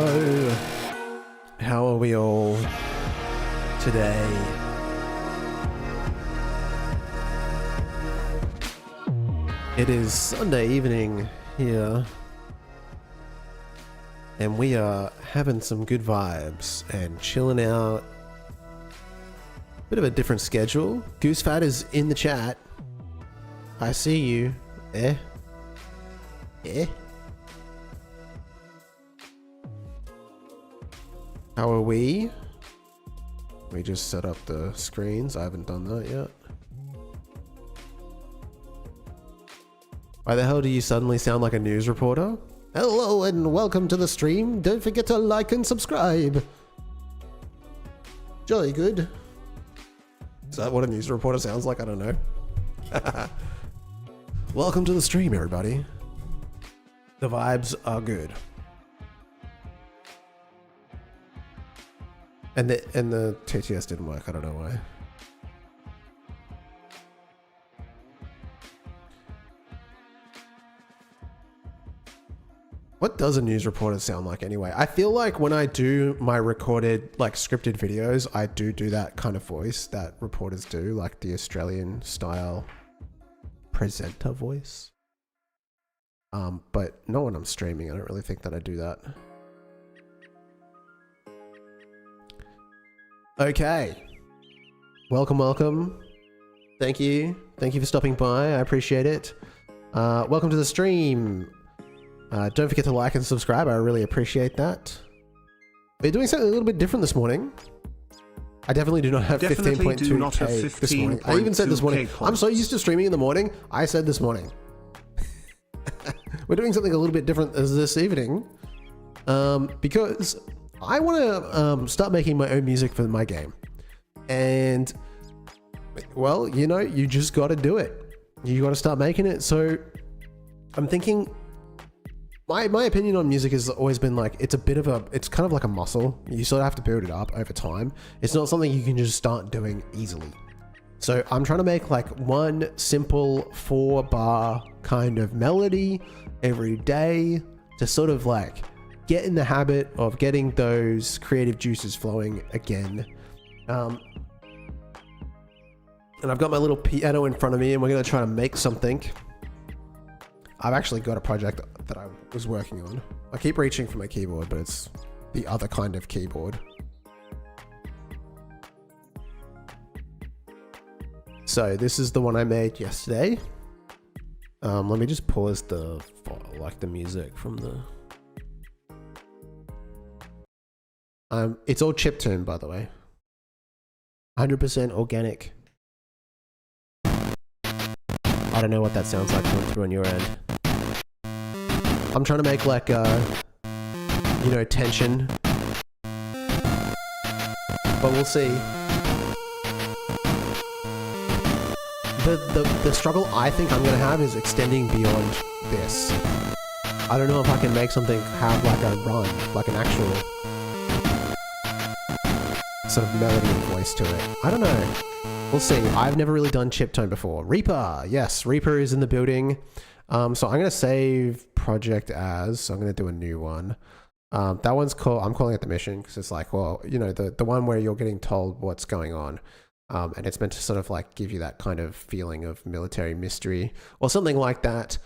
hello. How are we all today? It is Sunday evening here, and we are having some good vibes and chilling out. Bit of a different schedule. Goosefat is in the chat. I see you. Eh? How are we? We just set up the screens. I haven't done that yet. Why the hell do you suddenly sound like a news reporter? Hello and welcome to the stream. Don't forget to like and subscribe. Jolly good. Is that what a news reporter sounds like? I don't know. Welcome to the stream, everybody. The vibes are good. And the TTS didn't work. I don't know why. What does a news reporter sound like anyway? I feel like when I do my recorded, like scripted videos, I do that kind of voice that reporters do, like the Australian style presenter voice. But not when I'm streaming. I don't really think that I do that. Okay. Welcome. Thank you for stopping by. I appreciate it. Welcome to the stream. Don't forget to like and subscribe. I really appreciate that. We're doing something a little bit different this morning. I definitely do not have 15.2k this morning. I even said this morning. I'm so used to streaming in the morning. I said this morning. We're doing something a little bit different this evening. Because I want to start making my own music for my game. And, well, you know, you just got to do it. You got to start making it. So I'm thinking, my opinion on music has always been like, it's kind of like a muscle. You sort of have to build it up over time. It's not something you can just start doing easily. So I'm trying to make like one simple 4-bar kind of melody every day to sort of like get in the habit of getting those creative juices flowing again. And I've got my little piano in front of me and we're going to try to make something. I've actually got a project that I was working on. I keep reaching for my keyboard, but it's the other kind of keyboard. So this is the one I made yesterday. Let me just pause the music from the... it's all chiptune, by the way. 100% organic. I don't know what that sounds like coming through on your end. I'm trying to make like tension. But we'll see. The struggle I think I'm gonna have is extending beyond this. I don't know if I can make something have like a run, like an actual sort of melody and voice to it. I don't know. We'll see. I've never really done chiptone before. Reaper, yes, Reaper is in the building. So I'm gonna save project as. So I'm gonna do a new one. That one's called. I'm calling it the mission because it's like, well, you know, the one where you're getting told what's going on, and it's meant to sort of like give you that kind of feeling of military mystery or something like that.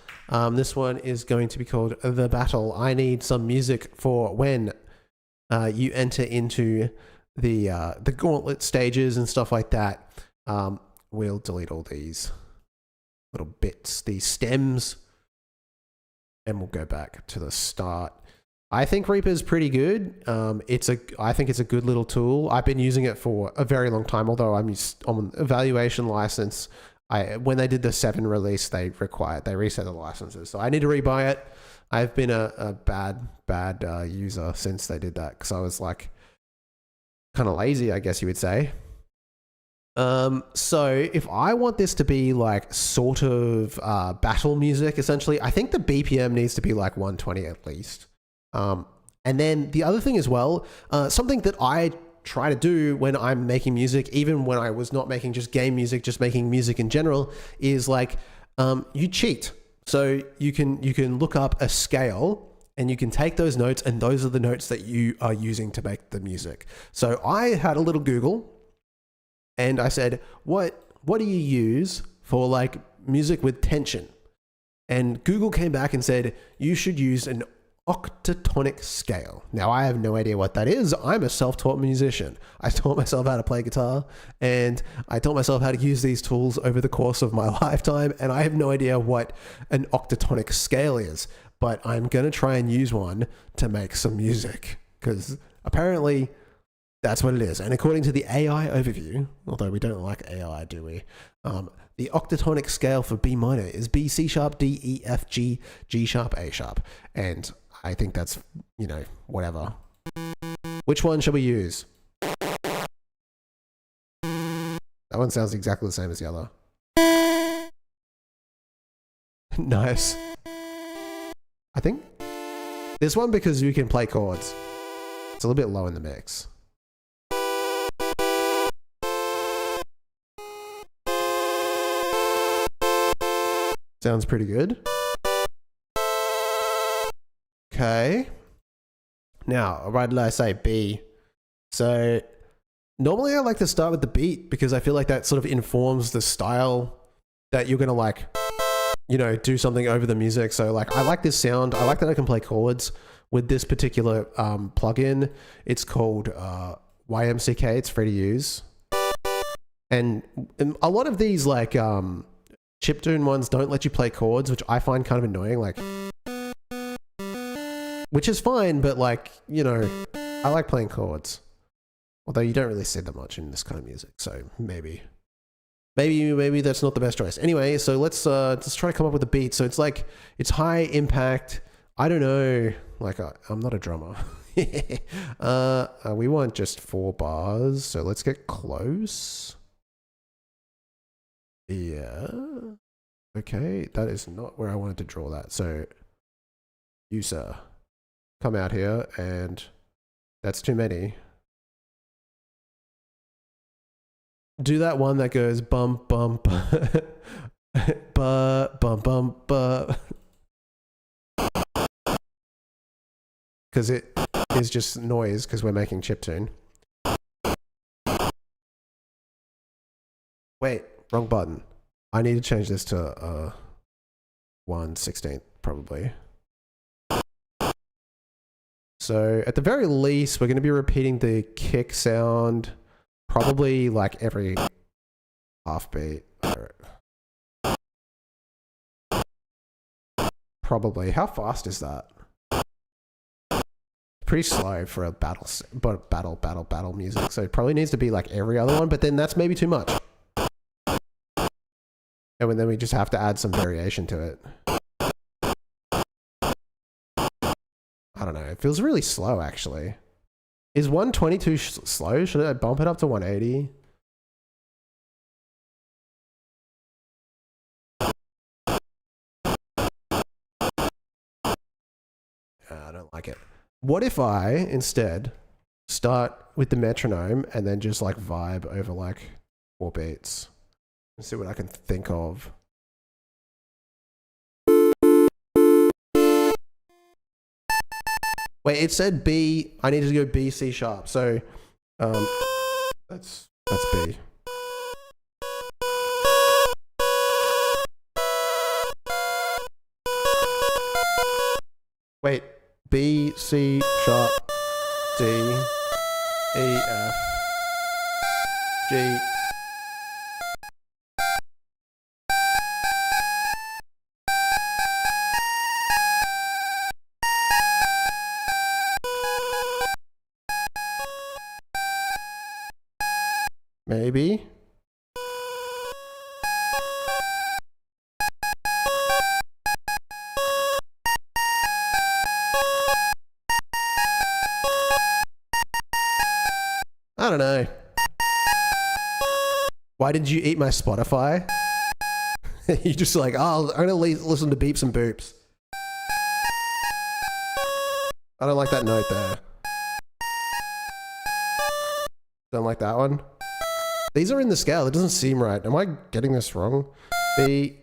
This one is going to be called The Battle. I need some music for when you enter into the gauntlet stages and stuff like that. We'll delete all these little bits, these stems, and we'll go back to the start. I think Reaper's pretty good. I think it's a good little tool. I've been using it for a very long time, although I'm on evaluation license. When they did the 7 release, they reset the licenses. So I need to rebuy it. I've been a bad user since they did that because I was like kind of lazy, I guess you would say. So if I want this to be like sort of battle music, essentially, I think the BPM needs to be like 120 at least. And then the other thing as well, something that I try to do when I'm making music, even when I was not making just game music, just making music in general, is like you cheat. So you can look up a scale and you can take those notes, and those are the notes that you are using to make the music. So I had a little Google, and I said, what do you use for like music with tension? And Google came back and said, you should use an octatonic scale. Now, I have no idea what that is. I'm a self-taught musician. I taught myself how to play guitar, and I taught myself how to use these tools over the course of my lifetime, and I have no idea what an octatonic scale is, but I'm going to try and use one to make some music, because apparently that's what it is. And according to the AI overview, although we don't like AI, do we? The octatonic scale for B minor is B, C sharp, D, E, F, G, G sharp, A sharp. And I think that's, you know, whatever. Which one shall we use? That one sounds exactly the same as the other. Nice. I think this one, because you can play chords. It's a little bit low in the mix. Sounds pretty good. Okay. Now, why did I say B? So normally I like to start with the beat, because I feel like that sort of informs the style that you're going to like, you know, do something over the music. So like, I like this sound. I like that I can play chords with this particular plugin. It's called YMCK. It's free to use. And a lot of these like chiptune ones don't let you play chords, which I find kind of annoying. Like, which is fine, but like, you know, I like playing chords. Although you don't really see that much in this kind of music, so maybe that's not the best choice. Anyway, so let's try to come up with a beat. So it's like, it's high impact. I don't know, like I'm not a drummer. We want just 4 bars, so let's get close. Yeah. Okay, that is not where I wanted to draw that. So, user, come out here, and that's too many. Do that one that goes bum bum ba bum bum ba, because it is just noise, because we're making chiptune. Wait, wrong button. I need to change this to 1/16 probably. So at the very least, we're going to be repeating the kick sound probably like every half beat. Probably. How fast is that? Pretty slow for a battle music. So it probably needs to be like every other one, but then that's maybe too much. And then we just have to add some variation to it. I don't know. It feels really slow, actually. Is 120 too slow? Should I bump it up to 180? I don't like it. What if I, instead, start with the metronome and then just like vibe over like 4 beats? Let's see what I can think of. Wait, it said B. I needed to go B, C sharp. So, that's B. Wait, B, C sharp, D, E, F, G. Maybe. I don't know. Why did you eat my Spotify? You just like, oh, I'm gonna listen to beeps and boops. I don't like that note there. Don't like that one. These are in the scale. It doesn't seem right. Am I getting this wrong? B,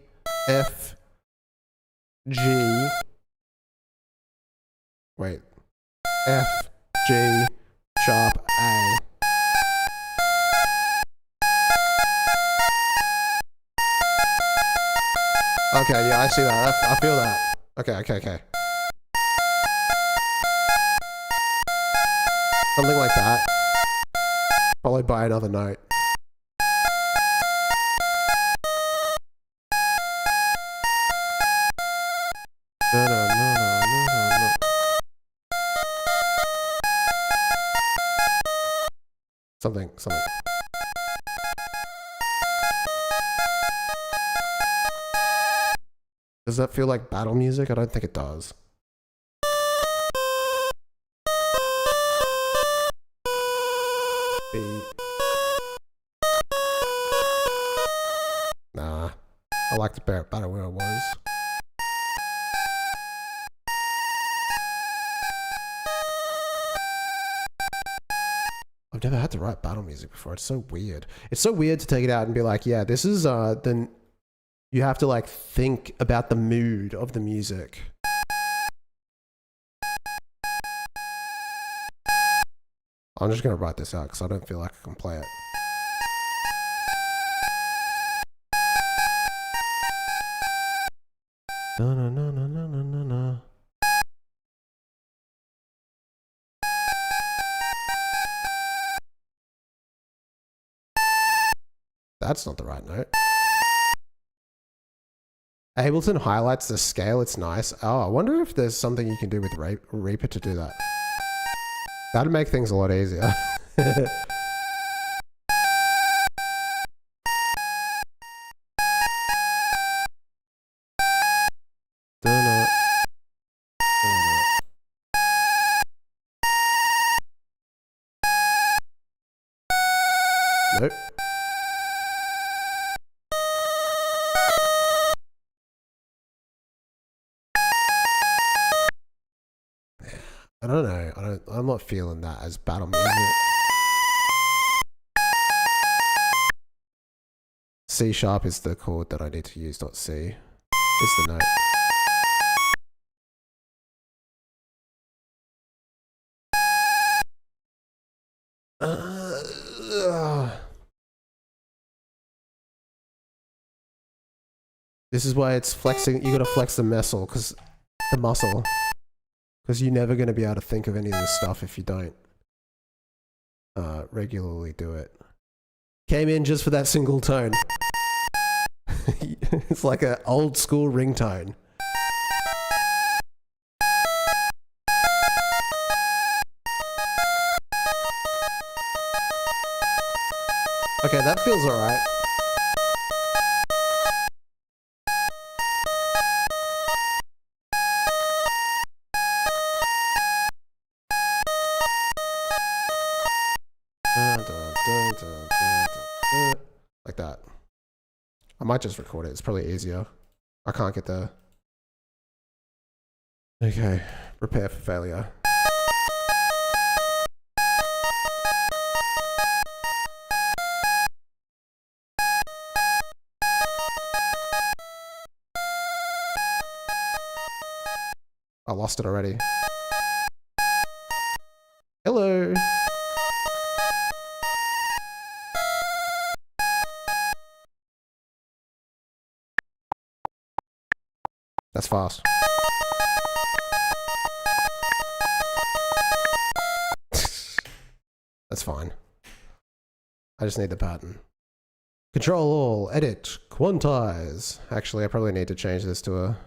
F, G, Wait. F, G, sharp, A. Okay, yeah, I see that. I feel that. Okay. Something like that. Followed by another note. Something. Does that feel like battle music? I don't think it does. Nah. I liked it better where it was. I've never had to write battle music before. It's so weird. It's so weird to take it out and be like, yeah, this is then you have to like think about the mood of the music. I'm just gonna write this out because I don't feel like I can play it. No. That's not the right note. Ableton highlights the scale. It's nice. Oh, I wonder if there's something you can do with Reaper to do that. That'd make things a lot easier. Nope. I don't know. I'm not feeling that as battle music. C sharp is the chord that I need to use, not C. It's the note. This is why it's flexing. You gotta flex the muscle, because you're never gonna be able to think of any of this stuff if you don't regularly do it. Came in just for that single tone. It's like an old school ringtone. Okay, that feels alright. Like that. I might just record it. It's probably easier. I can't get the... Okay. Prepare for failure. I lost it already. Hello. That's fast. That's fine. I just need the pattern. Control all, edit, quantize. Actually, I probably need to change this to a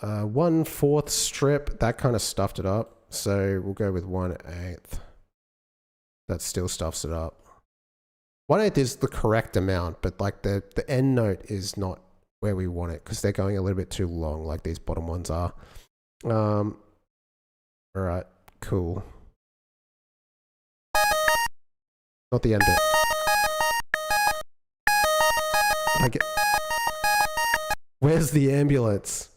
1/4 strip. That kind of stuffed it up. So we'll go with 1/8. That still stuffs it up. 1/8 is the correct amount, but like the end note is not where we want it because they're going a little bit too long, like these bottom ones are. All right, cool. Not the end bit. Where's the ambulance?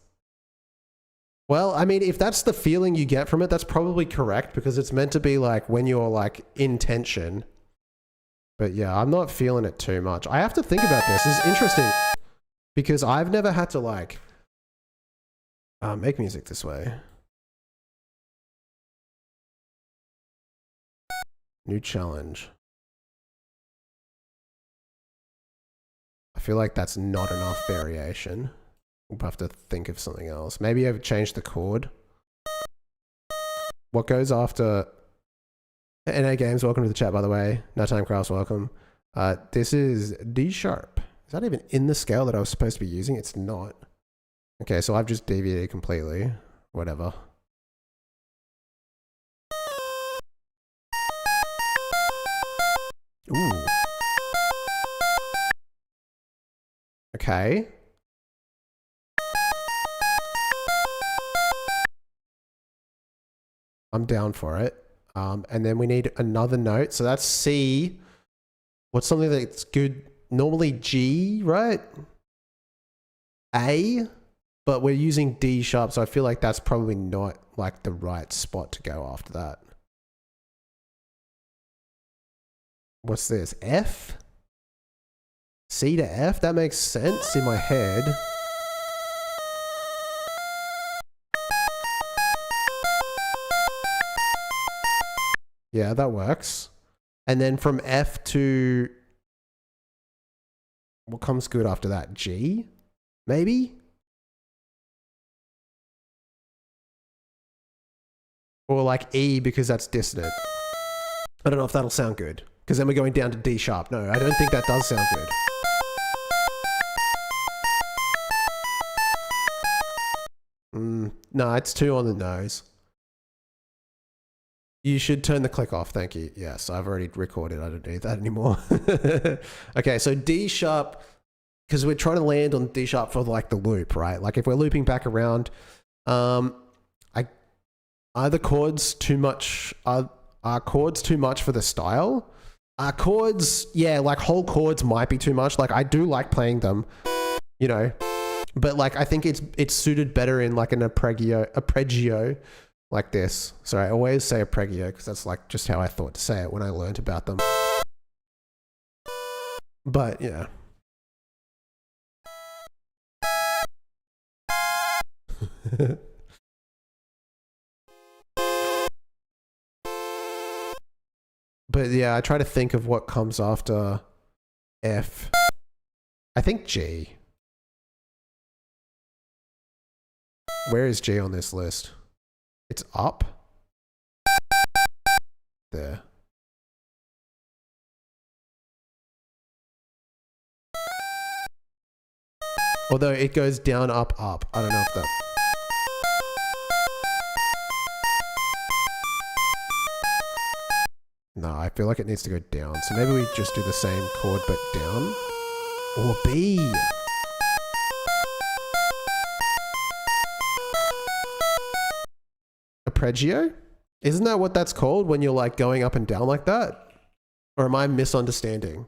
Well, I mean, if that's the feeling you get from it, that's probably correct because it's meant to be like when you're like in tension. But yeah, I'm not feeling it too much. I have to think about this. This is interesting because I've never had to like make music this way. New challenge. I feel like that's not enough variation. We'll have to think of something else. Maybe I've changed the chord. What goes after... NA Games, welcome to the chat, by the way. No Time Crafts, welcome. This is D sharp. Is that even in the scale that I was supposed to be using? It's not. Okay, so I've just deviated completely. Whatever. Ooh. Okay. I'm down for it. And then we need another note. So that's C. What's something that's good? Normally G, right? A, but we're using D sharp, so I feel like that's probably not like the right spot to go after that. What's this? F? C to F? That makes sense in my head. Yeah, that works. And then from F to... What comes good after that? G? Maybe? Or like E because that's dissonant. I don't know if that'll sound good. Because then we're going down to D sharp. No, I don't think that does sound good. No, it's 2 on the nose. You should turn the click off. Thank you. Yes, I've already recorded. I don't need that anymore. Okay, so D sharp, because we're trying to land on D sharp for like the loop, right? Like if we're looping back around, are the chords too much? Are chords too much for the style? Chords, yeah, like whole chords might be too much. Like I do like playing them, you know, but like I think it's suited better in like an arpeggio like this. Sorry, I always say arpeggio because that's like just how I thought to say it when I learned about them. But yeah. But yeah, I try to think of what comes after F. I think G. Where is G on this list? It's up. There. Although it goes down, up, up. I don't know if that... No, I feel like it needs to go down. So maybe we just do the same chord but down. Or B. Arpeggio? Isn't that what that's called when you're like going up and down like that? Or am I misunderstanding?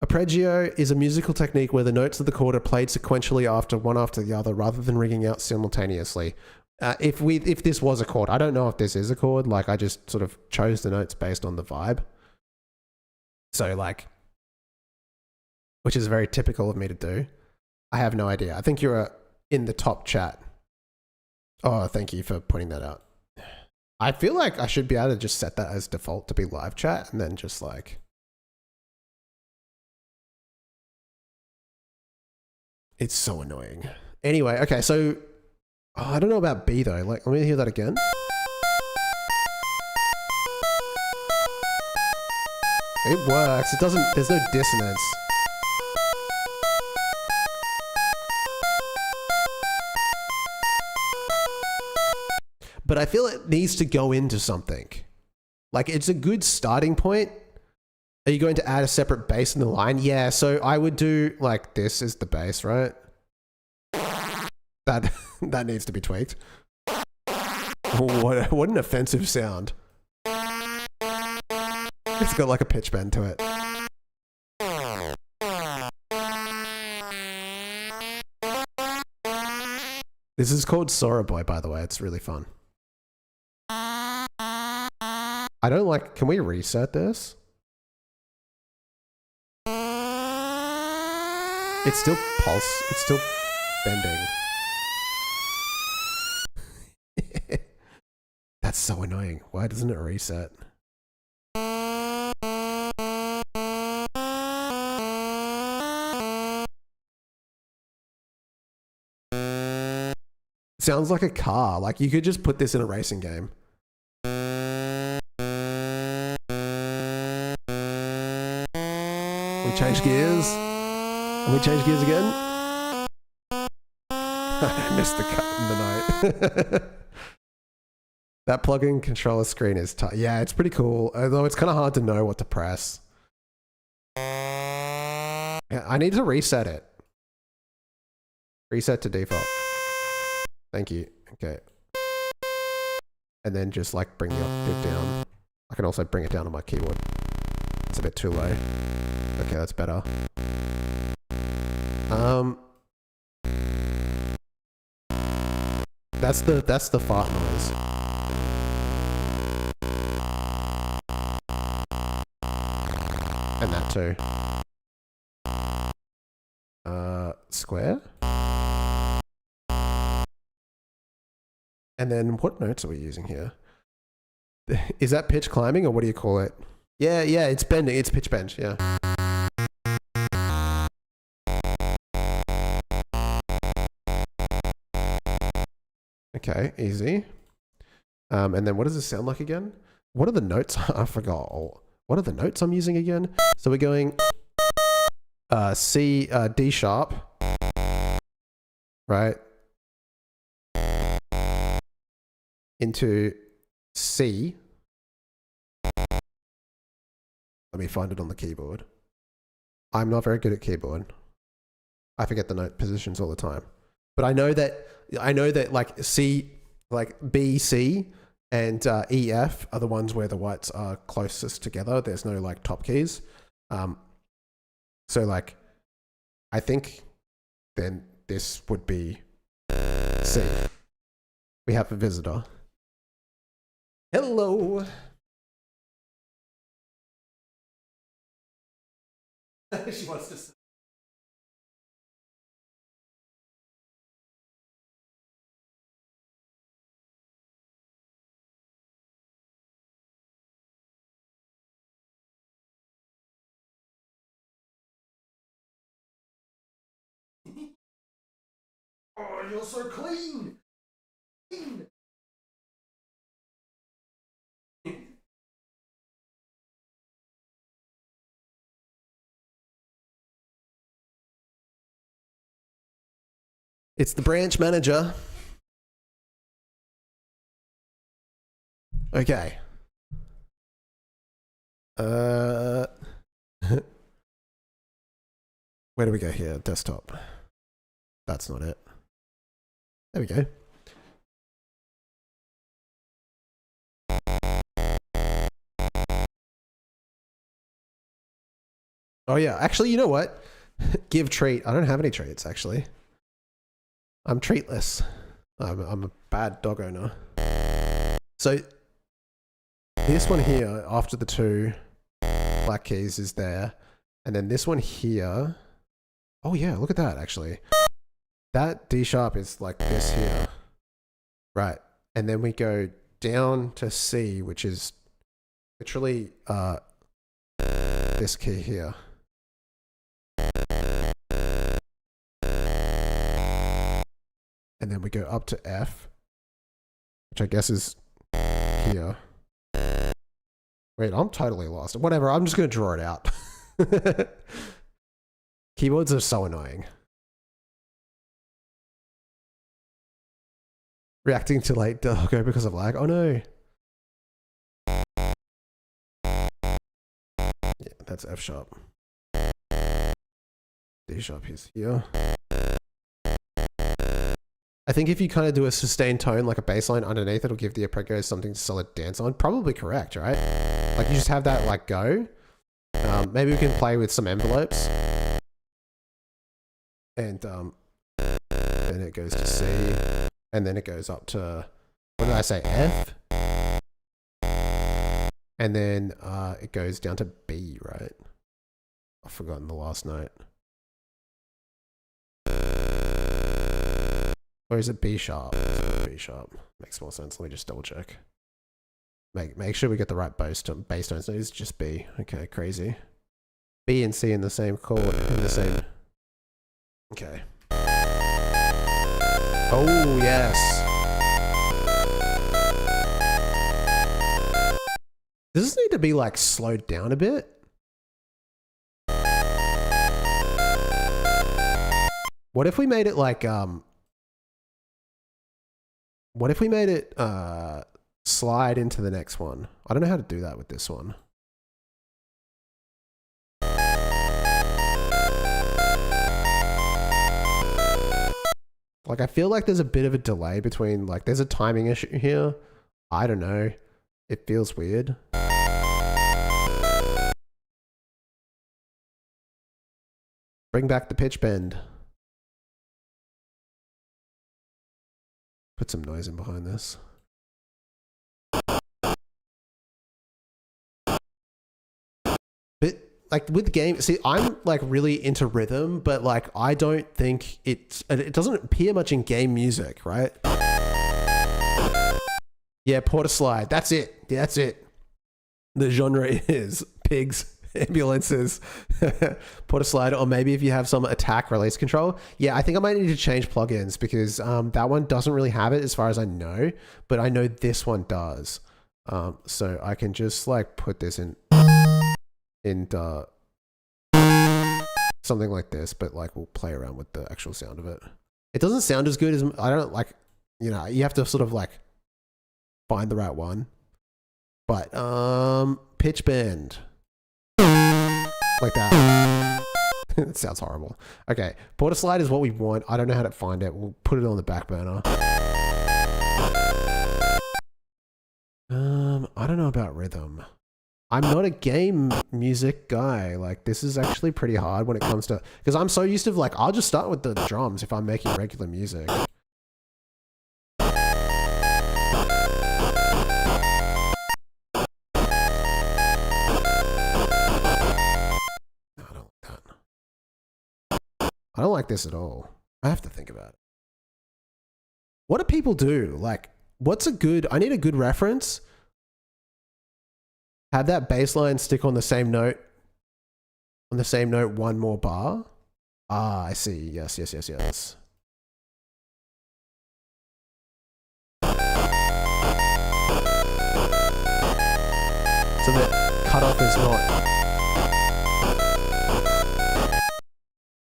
Arpeggio is a musical technique where the notes of the chord are played sequentially one after the other rather than ringing out simultaneously. If this was a chord, I don't know if this is a chord, like I just sort of chose the notes based on the vibe. So like, which is very typical of me to do. I have no idea. I think you're in the top chat. Oh, thank you for pointing that out. I feel like I should be able to just set that as default to be live chat and then just like... It's so annoying. Anyway, okay, so... Oh, I don't know about B though. Like, let me hear that again. It works. It doesn't... There's no dissonance. But I feel it needs to go into something. Like, it's a good starting point. Are you going to add a separate bass in the line? Yeah, so I would do, like, this is the bass, right? That needs to be tweaked. What an offensive sound. It's got, like, a pitch bend to it. This is called Sora Boy, by the way. It's really fun. I don't like... Can we reset this? It's still pulse. It's still bending. That's so annoying. Why doesn't it reset? sounds like a car. Like you could just put this in a racing game. We change gears. And we change gears again. I missed the cut in the note. That plug-in controller screen is tight. Yeah, it's pretty cool. Although it's kind of hard to know what to press. Yeah, I need to reset it. Reset to default. Thank you. Okay. And then just like bring the octave down. I can also bring it down on my keyboard. It's a bit too low. Okay, that's better. That's the fart noise. And that too. Square. And then what notes are we using here? Is that pitch climbing or what do you call it? Yeah, it's bending. It's pitch bend, yeah. Okay, easy. And then what does this sound like again? What are the notes? I forgot. What are the notes I'm using again? So we're going C, D sharp, right? Into C. Let me find it on the keyboard. I'm not very good at keyboard. I forget the note positions all the time. But I know that like C, like B, C, and E, F are the ones where the whites are closest together. There's no like top keys. So like, I think then this would be C. We have a visitor. Hello. She wants to. Oh, you're so clean. It's the branch manager. Okay. Where do we go here? Desktop. That's not it. There we go. Oh yeah, actually, you know what? Give treat. I don't have any treats, actually. I'm treatless. I'm a bad dog owner. So this one here, after the two black keys, is there. And then this one here. Oh yeah, look at that, actually. That D sharp is like this here. Right. And then we go down to C, which is literally this key here. And then we go up to F, which I guess is here. Wait, I'm totally lost. Whatever, I'm just going to draw it out. Keyboards are so annoying. Reacting to late doggo because of lag. Oh no. Yeah, that's F sharp. D sharp is here. I think if you kind of do a sustained tone, like a bass line underneath, it'll give the arpeggio something to solid dance on. Probably correct, right? Like you just have that like go. Maybe we can play with some envelopes. And then it goes to C. And then it goes up to, what did I say, F? And then it goes down to B, right? I've forgotten the last note. Or is it B sharp? B sharp. Makes more sense. Let me just double check. Make sure we get the right bass tones. No, it's just B. Okay, crazy. B and C in the same chord, in the same. Okay. Oh, yes. Does this need to be like slowed down a bit? What if we made it like, what if we made it slide into the next one? I don't know how to do that with this one. Like, I feel like there's a bit of a delay between, like, there's a timing issue here. I don't know. It feels weird. Bring back the pitch bend. Put some noise in behind this. But like with the game, see, I'm like really into rhythm, but like I don't think it doesn't appear much in game music, right? Yeah, porter slide. That's it. That's it. The genre is pigs, ambulances, porter slide, or maybe if you have some attack release control. Yeah, I think I might need to change plugins because that one doesn't really have it as far as I know, but I know this one does. So I can just like put this in something like this, but like we'll play around with the actual sound of it. It doesn't sound as good as, I don't like, you know, you have to sort of like find the right one. But pitch bend. Like that. It sounds horrible. Okay, porter slide is what we want. I don't know how to find it. We'll put it on the back burner. I don't know about rhythm. I'm not a game music guy. Like, this is actually pretty hard when it comes to, because I'm so used to like, I'll just start with the drums if I'm making regular music. I don't like this at all. I have to think about it. What do people do? Like, what's a good, I need a good reference. Have that bass line stick on the same note. On the same note, one more bar. Ah, I see. Yes, yes, yes, yes. So the cutoff is not...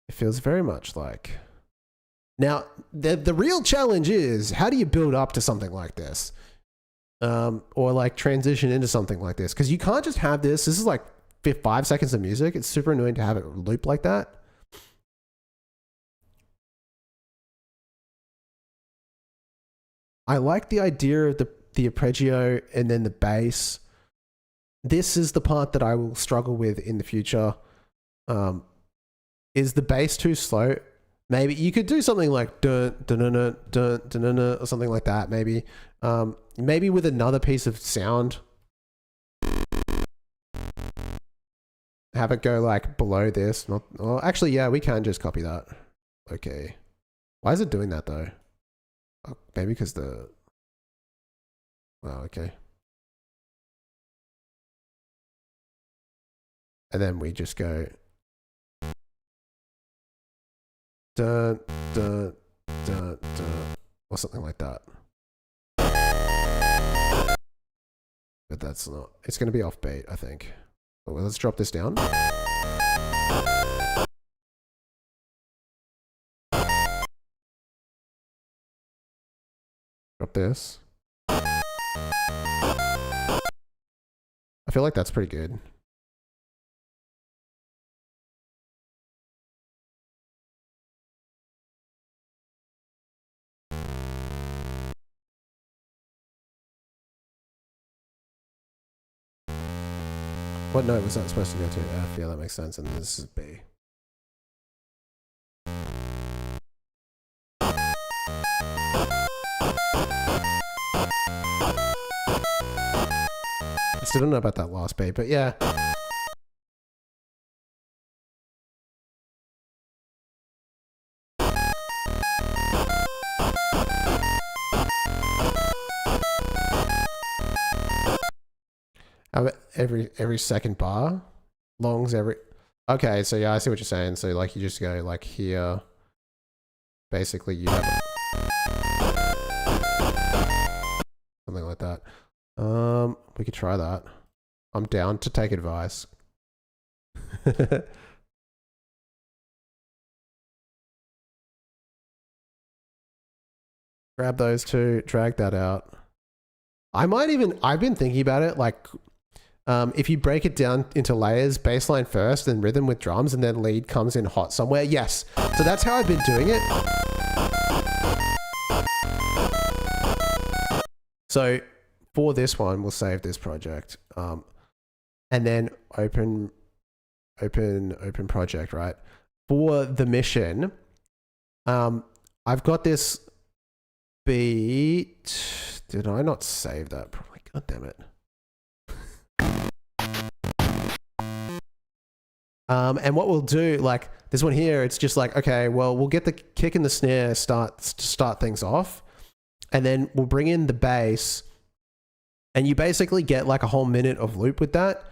It feels very much like... Now, the real challenge is, how do you build up to something like this? Or like transition into something like this? Because you can't just have this. This is like 5 seconds of music. It's super annoying to have it loop like that. I like the idea of the arpeggio and then the bass. This is the part that I will struggle with in the future. Is the bass too slow? Maybe you could do something like dun dun dun dun dun dun, dun or something like that. Maybe, maybe with another piece of sound. Have it go like below this. Not. Oh, actually, yeah, we can just copy that. Okay. Why is it doing that though? Oh, maybe because the. Oh, okay. And then we just go. Dun, dun, dun, dun, or something like that. But that's not, it's going to be offbeat, I think. Oh, well, let's drop this down. Drop this. I feel like that's pretty good. What note was that supposed to go to? F, yeah, that makes sense. And this is B. I still don't know about that last B, but yeah. Every second bar? Longs every... Okay, so yeah, I see what you're saying. So like you just go like here. Basically you have... We could try that. I'm down to take advice. Grab those two, drag that out. I've been thinking about it, like, if you break it down into layers, baseline first, then rhythm with drums, and then lead comes in hot somewhere. Yes. So that's how I've been doing it. So for this one, we'll save this project. And then open project, right? For the mission, I've got this beat. Did I not save that? Probably. God damn it. And what we'll do, like this one here, it's just like, okay, well, we'll get the kick and the snare start things off, and then we'll bring in the bass, and you basically get like a whole minute of loop with that.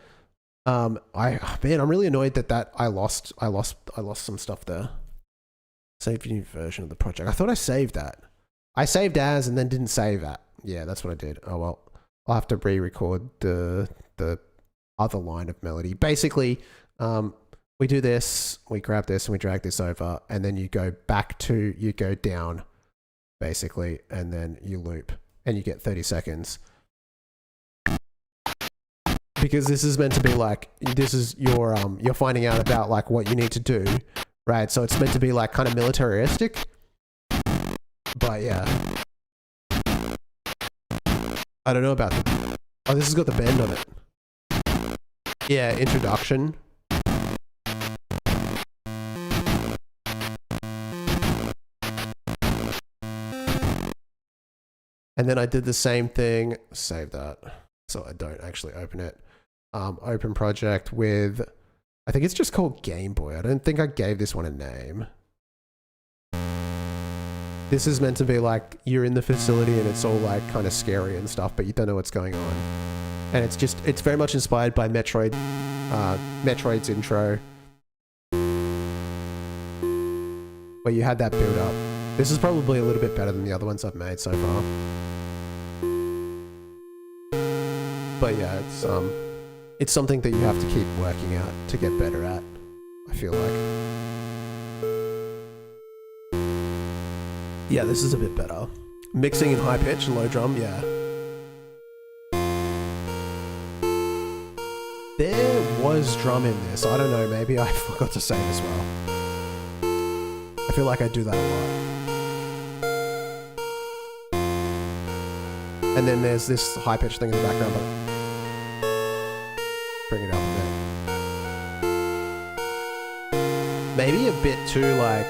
Man, I'm really annoyed that I lost some stuff there. Save new version of the project. I thought I saved that. I saved as and then didn't save that. Yeah, that's what I did. Oh well, I'll have to re-record the other line of melody. Basically, we do this, we grab this and we drag this over, and then you go down, basically, and then you loop, and you get 30 seconds. Because this is meant to be like, this is you're finding out about like what you need to do, right? So it's meant to be like kind of militaristic. But yeah. I don't know about the, oh, this has got the bend on it. Yeah, introduction. And then I did the same thing, save that, so I don't actually open it. Open project with, I think it's just called Game Boy. I don't think I gave this one a name. This is meant to be like, you're in the facility and it's all like kind of scary and stuff, but you don't know what's going on. And it's very much inspired by Metroid's intro, where you had that build up. This is probably a little bit better than the other ones I've made so far. But yeah, it's something that you have to keep working at to get better at, I feel like. Yeah, this is a bit better. Mixing in high pitch and low drum, yeah. There was drum in this. I don't know, maybe I forgot to save as well. I feel like I do that a lot. And then there's this high pitch thing in the background, but bring it up a bit. Maybe a bit too like,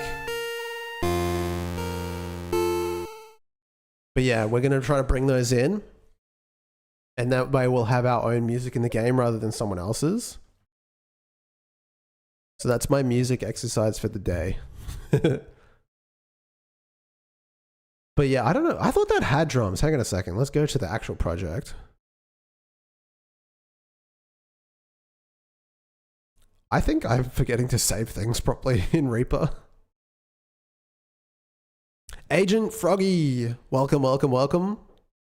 but yeah, we're going to try to bring those in, and that way we'll have our own music in the game rather than someone else's. So that's my music exercise for the day. But yeah, I don't know. I thought that had drums. Hang on a second. Let's go to the actual project. I think I'm forgetting to save things properly in Reaper. Agent Froggy, welcome, welcome, welcome.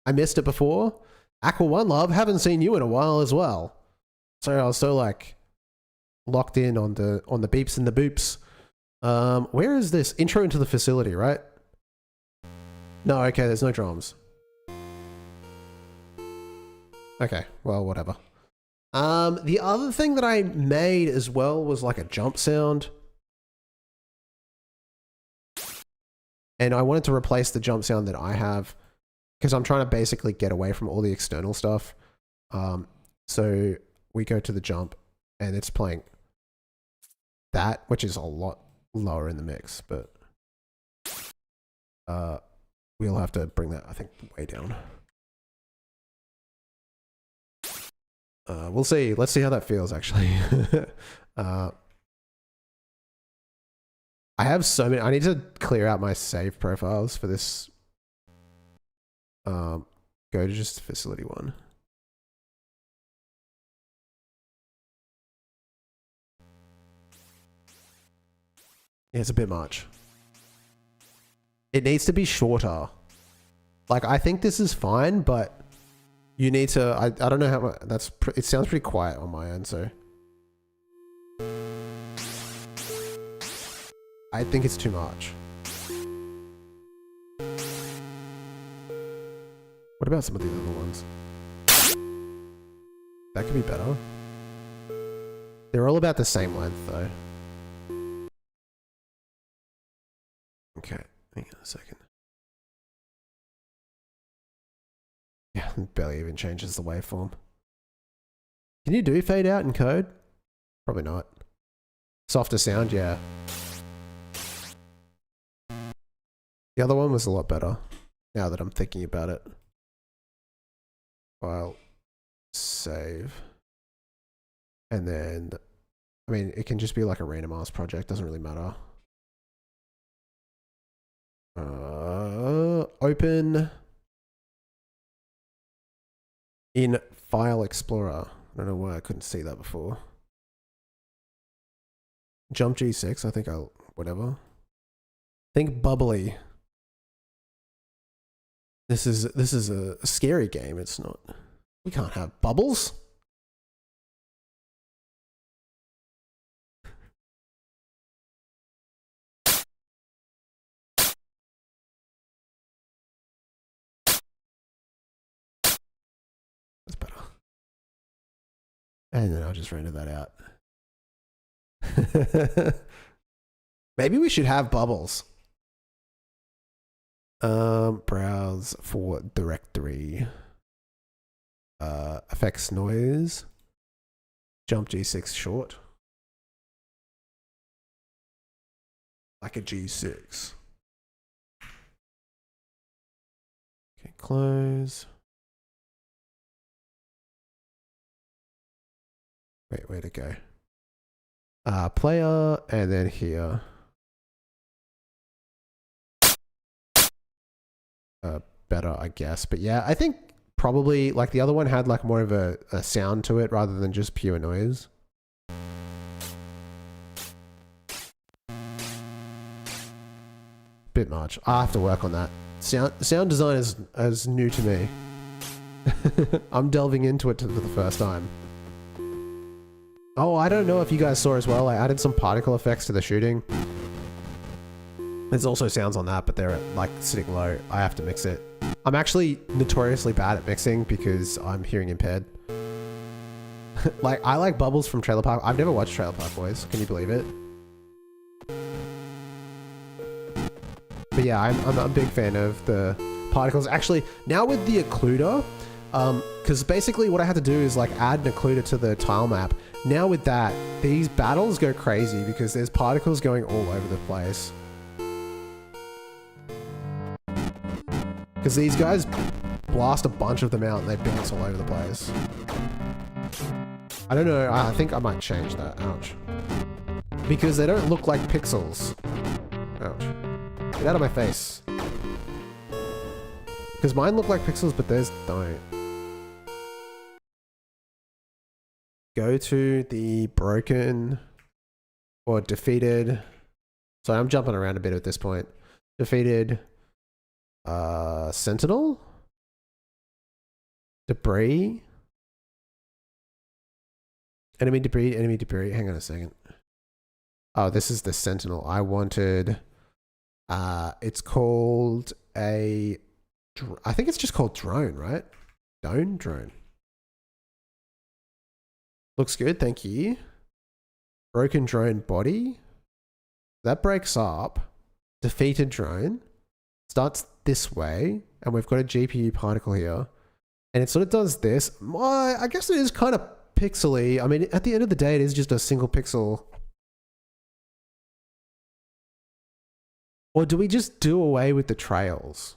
I missed it before. Aqua One Love, haven't seen you in a while as well. Sorry, I was so like locked in on the beeps and the boops. Where is this? Intro into the facility, right? No, okay, there's no drums. Okay, well, whatever. The other thing that I made as well was like a jump sound. And I wanted to replace the jump sound that I have because I'm trying to basically get away from all the external stuff. So we go to the jump and it's playing that, which is a lot lower in the mix, but we'll have to bring that, I think, way down. We'll see. Let's see how that feels, actually. I have so many. I need to clear out my save profiles for this. Go to just facility one. Yeah, it's a bit much. It needs to be shorter. Like, I think this is fine, but You need to, I don't know how much, it sounds pretty quiet on my end, so. I think it's too much. What about some of the other ones? That could be better. They're all about the same length though. Okay, hang on a second. Yeah, it barely even changes the waveform. Can you do fade out in code? Probably not. Softer sound, yeah. The other one was a lot better, now that I'm thinking about it. File, save. And then, I mean, it can just be like a random ass project, doesn't really matter. Open in File Explorer. I don't know why I couldn't see that before. Jump G6, I think I'll, whatever. Think bubbly. This is a scary game, it's not. We can't have bubbles. That's better. And then I'll just render that out. Maybe we should have bubbles. Browse for directory. Effects noise. Jump G6 short. Like a G6. Okay, close. Wait, where'd it go? Player, and then here. Better, I guess. But yeah, I think probably like the other one had like more of a sound to it rather than just pure noise. Bit much. I have to work on that. Sound design is new to me. I'm delving into it for the first time. Oh, I don't know if you guys saw as well. I added some particle effects to the shooting. There's also sounds on that, but they're like sitting low. I have to mix it. I'm actually notoriously bad at mixing because I'm hearing impaired. Like, I like bubbles from Trailer Park. I've never watched Trailer Park Boys. Can you believe it? But yeah, I'm a big fan of the particles. Actually, now with the occluder, because basically what I had to do is like add an occluder to the tile map. Now with that, these battles go crazy because there's particles going all over the place. Because these guys blast a bunch of them out and they bounce all over the place. I don't know, I think I might change that. Ouch. Because they don't look like pixels. Ouch. Get out of my face. Because mine look like pixels, but theirs don't. Go to the broken or defeated. So I'm jumping around a bit at this point. Defeated Sentinel? Debris? Enemy debris, enemy debris. Hang on a second. Oh, this is the Sentinel. I wanted, it's called I think it's just called drone, right? Drone. Looks good, thank you. Broken drone body. That breaks up. Defeated drone. Starts this way, and we've got a GPU particle here. And it sort of does this. I guess it is kind of pixely. I mean, at the end of the day, it is just a single pixel. Or do we just do away with the trails?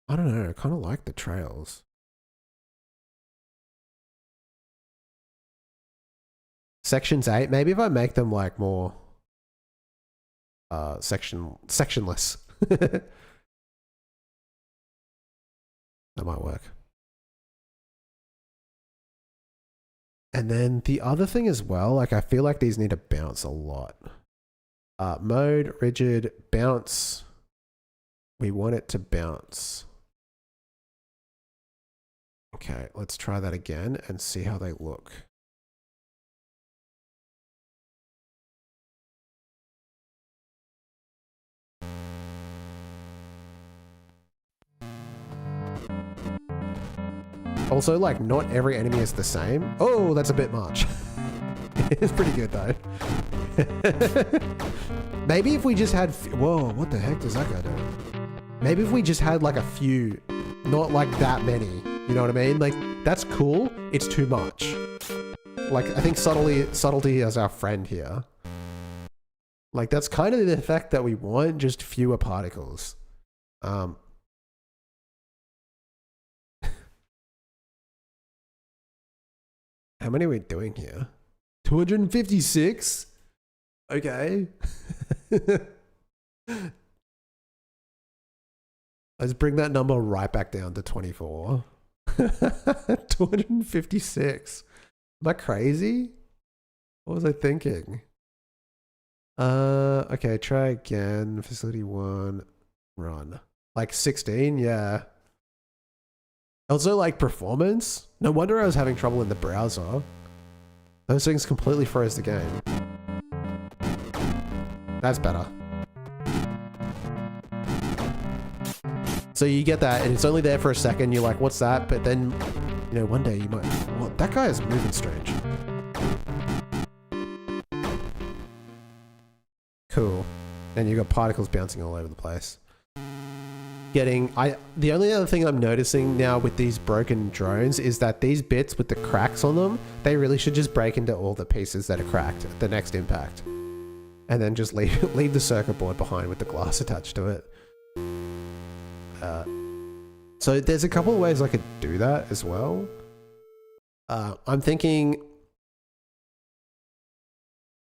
I don't know, I kind of like the trails. Sections 8, maybe if I make them like more sectionless. That might work. And then the other thing as well, like I feel like these need to bounce a lot. Mode, rigid, bounce. We want it to bounce. Okay, let's try that again and see how they look. Also, like, not every enemy is the same. Oh, that's a bit much. It's pretty good, though. Maybe if we just had... Whoa, what the heck does that guy do? Maybe if we just had, like, a few, not, like, that many. You know what I mean? Like, that's cool. It's too much. Like, I think subtlety is our friend here. Like, that's kind of the effect that we want, just fewer particles. How many are we doing here? 256? Okay. Let's bring that number right back down to 24. 256. Am I crazy? What was I thinking? Okay, try again. Facility 1, run. Like 16, yeah. Also, like, performance. No wonder I was having trouble in the browser. Those things completely froze the game. That's better. So you get that, and it's only there for a second. You're like, what's that? But then, you know, one day you might... Well, that guy is moving strange. Cool. And you've got particles bouncing all over the place. The only other thing I'm noticing now with these broken drones is that these bits with the cracks on them, they really should just break into all the pieces that are cracked at the next impact. And then just leave the circuit board behind with the glass attached to it. So there's a couple of ways I could do that as well. I'm thinking...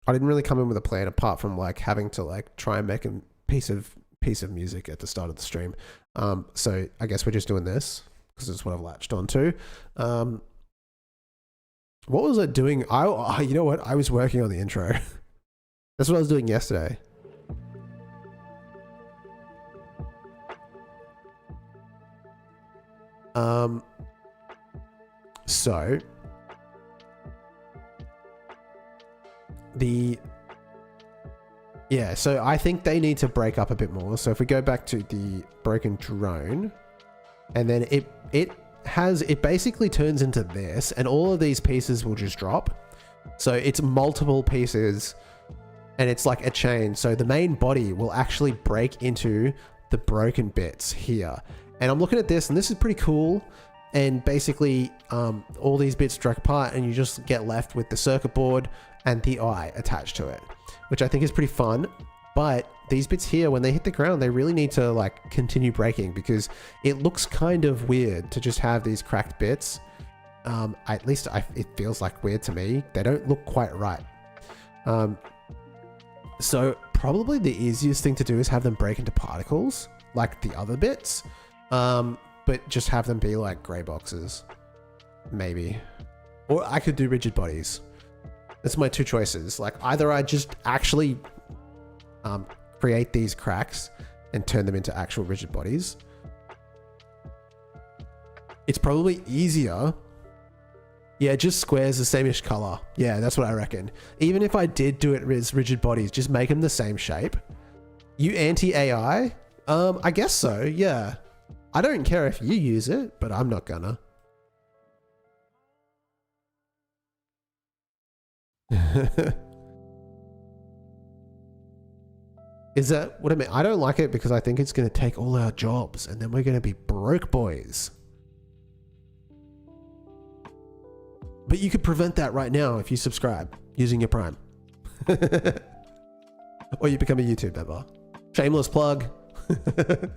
I didn't really come in with a plan apart from like having to like try and make a piece of music at the start of the stream. So I guess we're just doing this because it's what I've latched onto. What was I doing? You know what? I was working on the intro. That's what I was doing yesterday. So so I think they need to break up a bit more. So if we go back to the broken drone, and then it basically turns into this, and all of these pieces will just drop. So it's multiple pieces, and it's like a chain. So the main body will actually break into the broken bits here. And I'm looking at this, and this is pretty cool. And basically, all these bits drag apart, and you just get left with the circuit board and the eye attached to it, which I think is pretty fun. But these bits here, when they hit the ground, they really need to like continue breaking because it looks kind of weird to just have these cracked bits. At least it feels like weird to me. They don't look quite right. So probably the easiest thing to do is have them break into particles like the other bits. But just have them be like gray boxes, maybe. Or I could do rigid bodies. That's my two choices. Like either I just actually create these cracks and turn them into actual rigid bodies. It's probably easier. Yeah, just squares the same-ish color. Yeah, that's what I reckon. Even if I did do it as rigid bodies, just make them the same shape. You anti-AI? I guess so, yeah. I don't care if you use it, but I'm not gonna. Is that what I mean? I don't like it because I think it's going to take all our jobs and then we're going to be broke boys. But you could prevent that right now if you subscribe using your Prime. Or you become a YouTube member. Shameless plug. You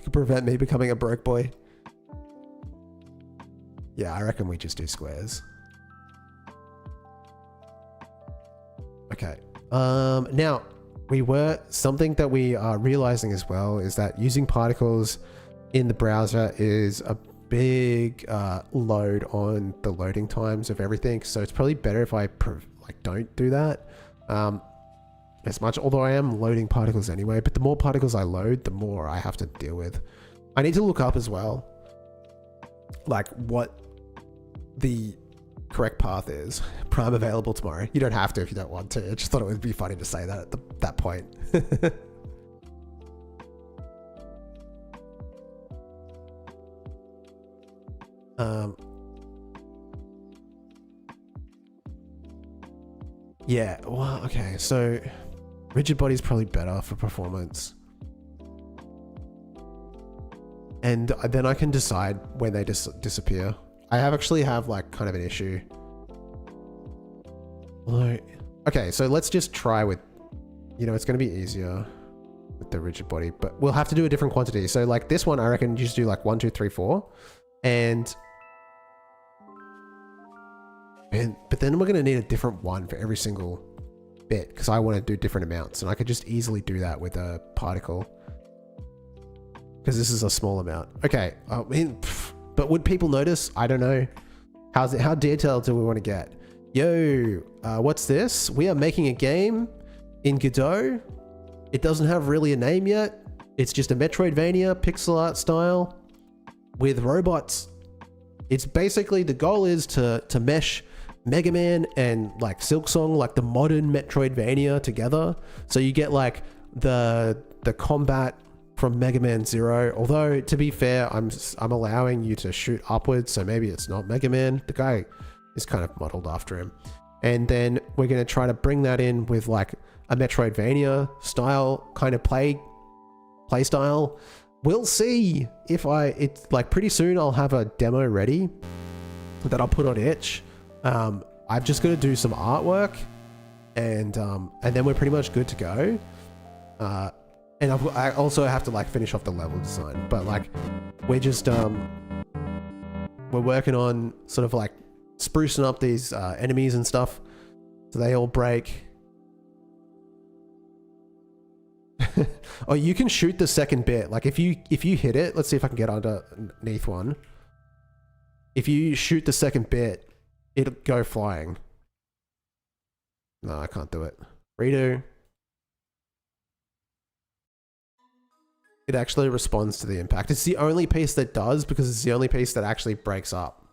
can prevent me becoming a broke boy. Yeah, I reckon we just do squares. Okay. Now, something that we are realizing as well is that using particles in the browser is a big load on the loading times of everything. So it's probably better if I don't do that. as much, although I am loading particles anyway, but the more particles I load, the more I have to deal with. I need to look up as well, like what the correct path is. Prime available tomorrow. You don't have to if you don't want to. I just thought it would be funny to say that at that point. Yeah, well, okay, so rigid body's probably better for performance. And then I can decide when they disappear. I actually have like kind of an issue. Okay, so let's just try with, it's going to be easier with the rigid body, but we'll have to do a different quantity. So like this one, I reckon you just do like 1, 2, 3, 4. But then we're going to need a different one for every single bit because I want to do different amounts, and I could just easily do that with a particle because this is a small amount. Okay, I mean, but would people notice? I don't know. How detailed do we want to get? Yo, what's this? We are making a game in Godot. It doesn't have really a name yet. It's just a Metroidvania pixel art style with robots. It's basically, the goal is to mesh Mega Man and like Silksong, like the modern Metroidvania together. So you get like the combat from Mega Man 0. Although to be fair, I'm allowing you to shoot upwards, so maybe it's not Mega Man. The guy is kind of modeled after him. And then we're going to try to bring that in with like a Metroidvania style kind of play style. We'll see if it's like pretty soon I'll have a demo ready that I'll put on itch. I've just got to do some artwork and then we're pretty much good to go. And I also have to like finish off the level design, but like we're just, we're working on sort of like sprucing up these enemies and stuff so they all break. Oh, you can shoot the second bit. Like if you hit it, let's see if I can get underneath one. If you shoot the second bit, it'll go flying. No, I can't do it. Redo. It actually responds to the impact. It's the only piece that does because it's the only piece that actually breaks up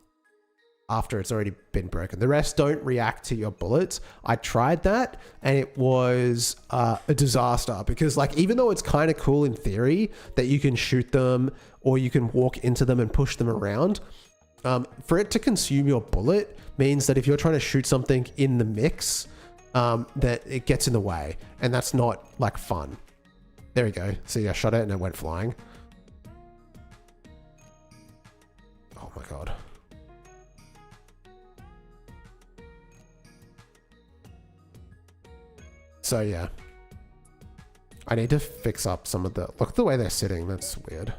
after it's already been broken. The rest don't react to your bullets. I tried that and it was a disaster because like, even though it's kind of cool in theory that you can shoot them or you can walk into them and push them around, for it to consume your bullet means that if you're trying to shoot something in the mix, that it gets in the way, and that's not like fun. There we go. See, I shot it and it went flying. Oh my God. So yeah, I need to fix up some of look at the way they're sitting. That's weird.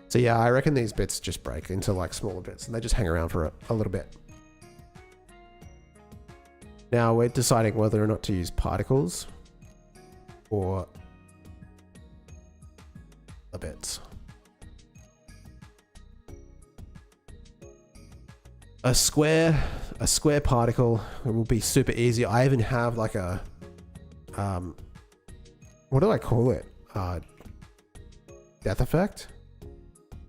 So yeah, I reckon these bits just break into like smaller bits and they just hang around for a little bit. Now we're deciding whether or not to use particles or the bits. A square particle, it will be super easy. I even have like a, what do I call it? Death effect?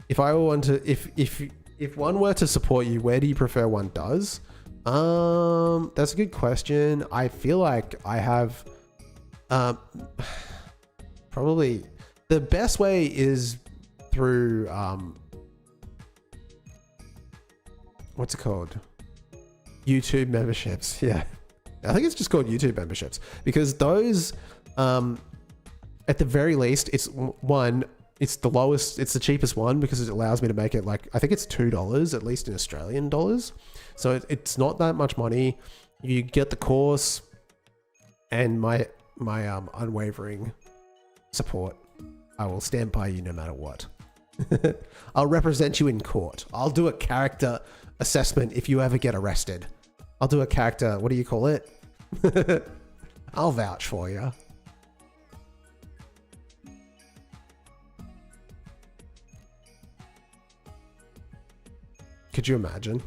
If I want to, if one were to support you, where do you prefer one does? That's a good question. I feel like I have, probably the best way is through, what's it called? YouTube memberships. Yeah. I think it's just called YouTube memberships because those, at the very least, it's the lowest, it's the cheapest one because it allows me to make it like, I think it's $2, at least in Australian dollars. So it's not that much money. You get the course and my unwavering support. I will stand by you no matter what. I'll represent you in court. I'll do a character assessment if you ever get arrested. I'll do a character, what do you call it? I'll vouch for you. Could you imagine?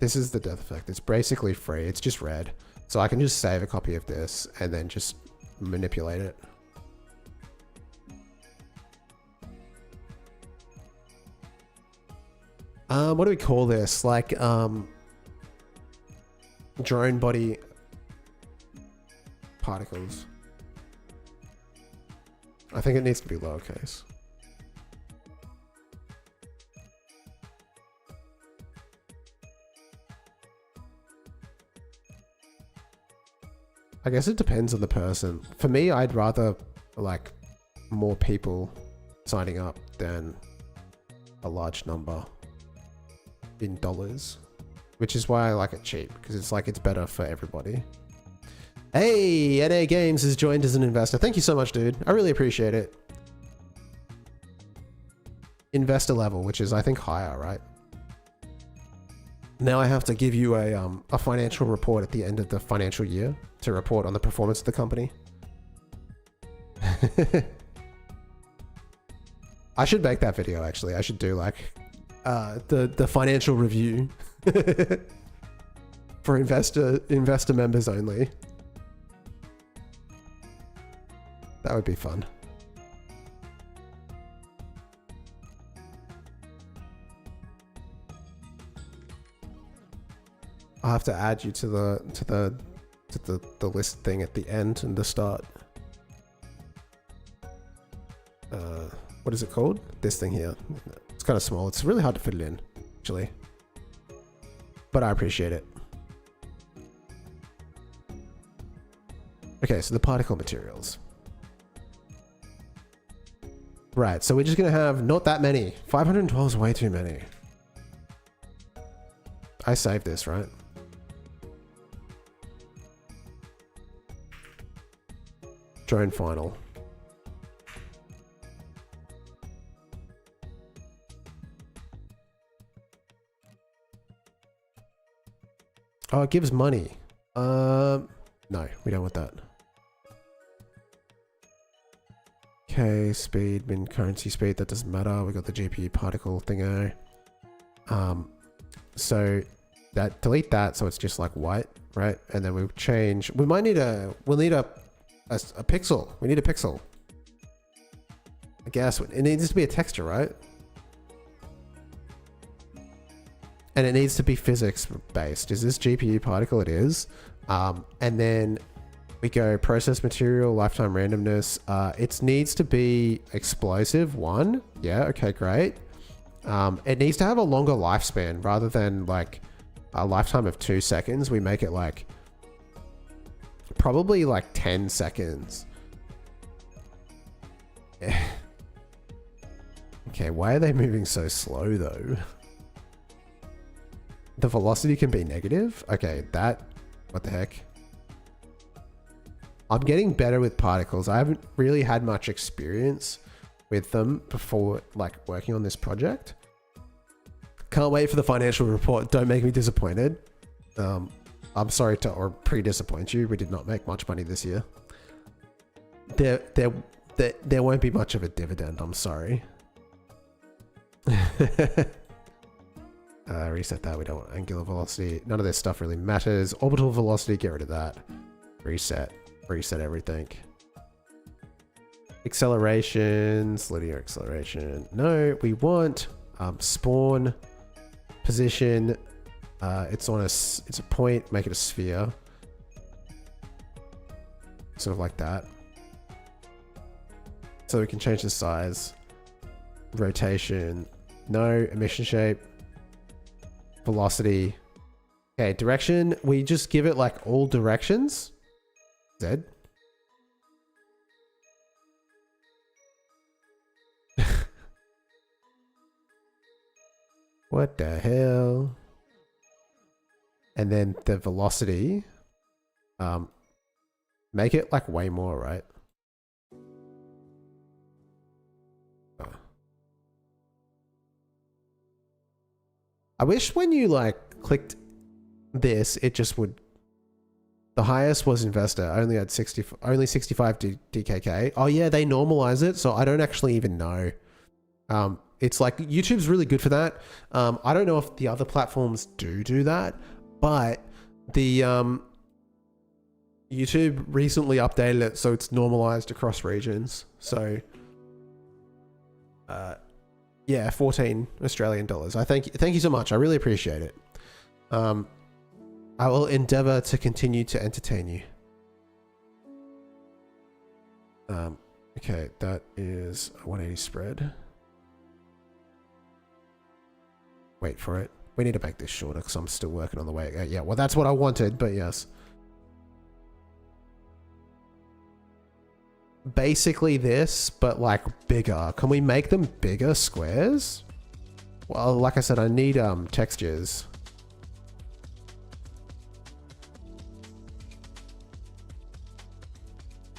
This is the death effect. It's basically free. It's just red. So I can just save a copy of this and then just manipulate it. What do we call this? Like, drone body particles. I think it needs to be lowercase. I guess it depends on the person. For me, I'd rather like more people signing up than a large number in dollars, which is why I like it cheap, because it's like it's better for everybody. Hey, NA Games has joined as an investor. Thank you so much, dude. I really appreciate it. Investor level, which is I think higher, right? Now I have to give you a financial report at the end of the financial year to report on the performance of the company. I should make that video actually. I should do like the financial review for investor members only. That would be fun. I'll have to add you to the list thing at the end and the start. What is it called? This thing here. It's kind of small. It's really hard to fit it in, actually. But I appreciate it. Okay, so the particle materials. Right, so we're just going to have not that many. 512 is way too many. I saved this, right? Drone final. Oh, it gives money. No, we don't want that. Okay, speed, min currency speed, that doesn't matter. We got the GPU particle thingo. So that delete that so it's just like white, right? And then we'll change. We'll need a pixel. We need a pixel. I guess it needs to be a texture, right? And it needs to be physics based. Is this GPU particle? It is. And then we go process material, lifetime randomness. It needs to be explosive 1. Yeah, okay, great. It needs to have a longer lifespan rather than like a lifetime of 2 seconds. We make it like probably like 10 seconds. Okay, why are they moving so slow though? The velocity can be negative? Okay, what the heck? I'm getting better with particles. I haven't really had much experience with them before like working on this project. Can't wait for the financial report. Don't make me disappointed. I'm sorry to or pre-disappoint you. We did not make much money this year. There won't be much of a dividend. I'm sorry. Reset that. We don't want angular velocity. None of this stuff really matters. Orbital velocity, get rid of that. Reset everything. Accelerations, linear acceleration. No, we want spawn position. It's a point. Make it a sphere. Sort of like that. So we can change the size. Rotation. No. Emission shape. Velocity. Okay, direction. We just give it like all directions. Z. What the hell? And then the velocity. Make it like way more, right? I wish when you like clicked this, it just would. The highest was investor. I only had 65 DKK. Oh yeah, they normalize it, so I don't actually even know It's like YouTube's really good for that. I don't know if the other platforms do that, but the YouTube recently updated it so it's normalized across regions. So yeah, 14 Australian dollars. Thank you so much. I really appreciate it. I will endeavor to continue to entertain you. Okay, that is a 180 spread. Wait for it. We need to make this shorter because I'm still working on the way. Yeah, well, that's what I wanted, but yes. Basically this, but like bigger. Can we make them bigger squares? Well, like I said, I need textures.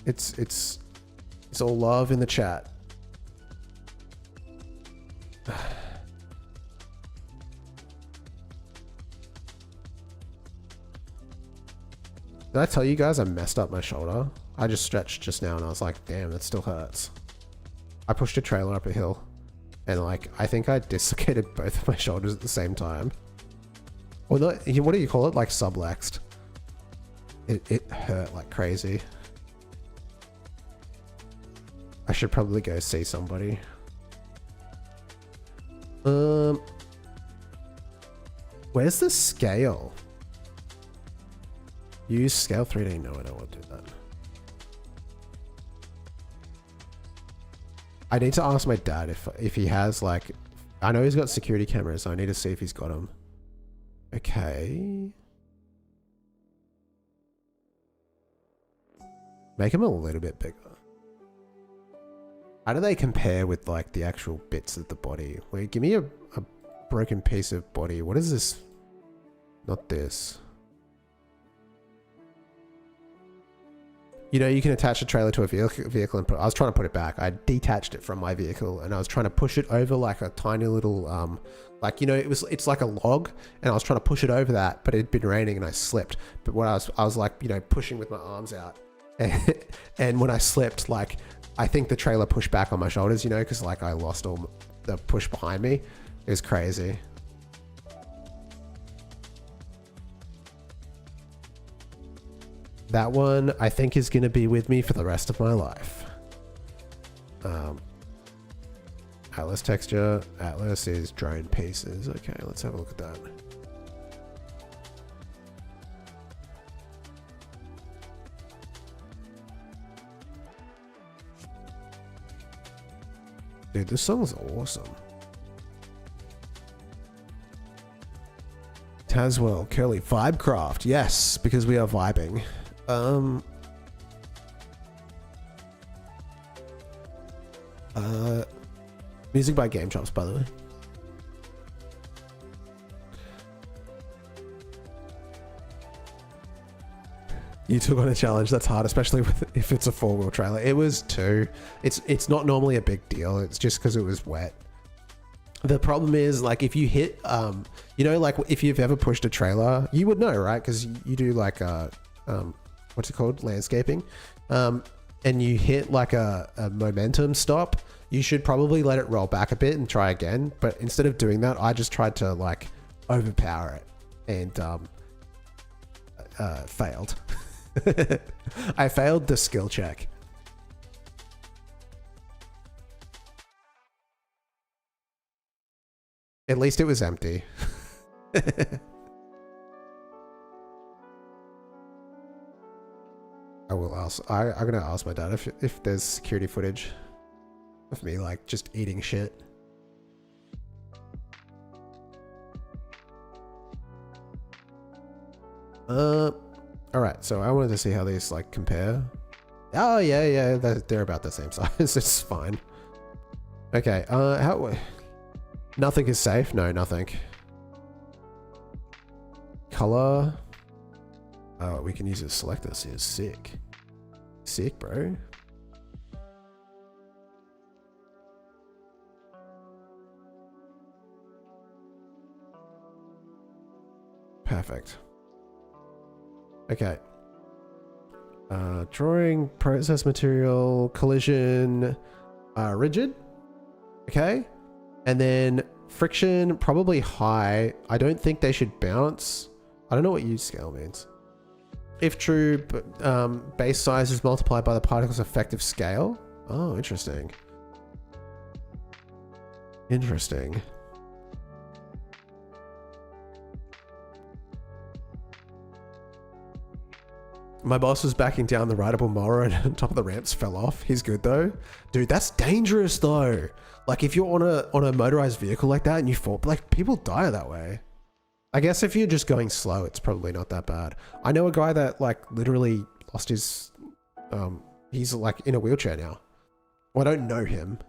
It's all love in the chat. Did I tell you guys I messed up my shoulder? I just stretched just now and I was like, damn, that still hurts. I pushed a trailer up a hill and like, I think I dislocated both of my shoulders at the same time. Or not, what do you call it? Like sublexed. It hurt like crazy. I should probably go see somebody. Where's the scale? Use scale 3D. No, I don't want to do that. I need to ask my dad if he has like, I know he's got security cameras, so I need to see if he's got them. Okay. Make him a little bit bigger. How do they compare with like the actual bits of the body? Wait, give me a broken piece of body. What is this? Not this. You know, you can attach a trailer to a vehicle and I was trying to put it back. I detached it from my vehicle and I was trying to push it over like a tiny little, like, you know, it's like a log and I was trying to push it over that, but it'd been raining and I slipped. But when I was like, you know, pushing with my arms out and when I slipped, like, I think the trailer pushed back on my shoulders, you know, because like I lost all the push behind me. It was crazy. That one I think is going to be with me for the rest of my life. Atlas texture. Atlas is drone pieces. Okay, let's have a look at that. Dude, this song's awesome. Taswell, Curly, Vibecraft. Yes, because we are vibing. Music by Game Chops, by the way. You took on a challenge. That's hard, especially if it's a 4-wheel trailer. It was too. It's not normally a big deal. It's just because it was wet. The problem is, like, if you hit, you know, like if you've ever pushed a trailer, you would know, right? Because you do like what's it called, landscaping, and you hit like a momentum stop. You should probably let it roll back a bit and try again. But instead of doing that, I just tried to like overpower it and failed. I failed the skill check. At least it was empty. I will ask. I'm gonna ask my dad if there's security footage of me like just eating shit. All right. So I wanted to see how these like compare. Oh yeah, they're about the same size. It's fine. Okay. Nothing is safe. No, nothing. Color. Oh, we can use a selector. See, it's sick. Sick, bro. Perfect. Okay. Drawing, process material, collision, rigid. Okay. And then friction, probably high. I don't think they should bounce. I don't know what use scale means. If true, base size is multiplied by the particle's effective scale. Oh, interesting. Interesting. My boss was backing down the rideable mower and on top of the ramps fell off. He's good though. Dude, that's dangerous though. Like if you're on a motorized vehicle like that and you fall, like people die that way. I guess if you're just going slow, it's probably not that bad. I know a guy that like literally lost his, he's like in a wheelchair now. Well, I don't know him.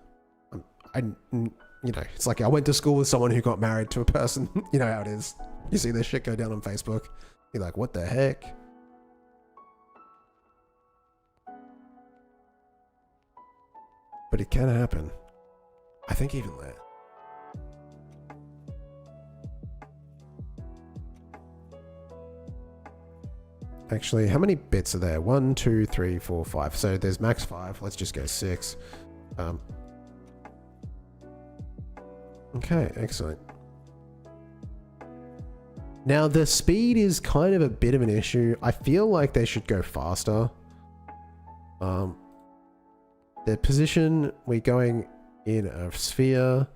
You know, it's like I went to school with someone who got married to a person. You know how it is. You see this shit go down on Facebook. You're like, what the heck? But it can happen. I think even that. Actually, how many bits are there? 1, 2, 3, 4, 5. So there's max 5. Let's just go 6. Okay, excellent. Now the speed is kind of a bit of an issue. I feel like they should go faster. The position, we're going in a sphere.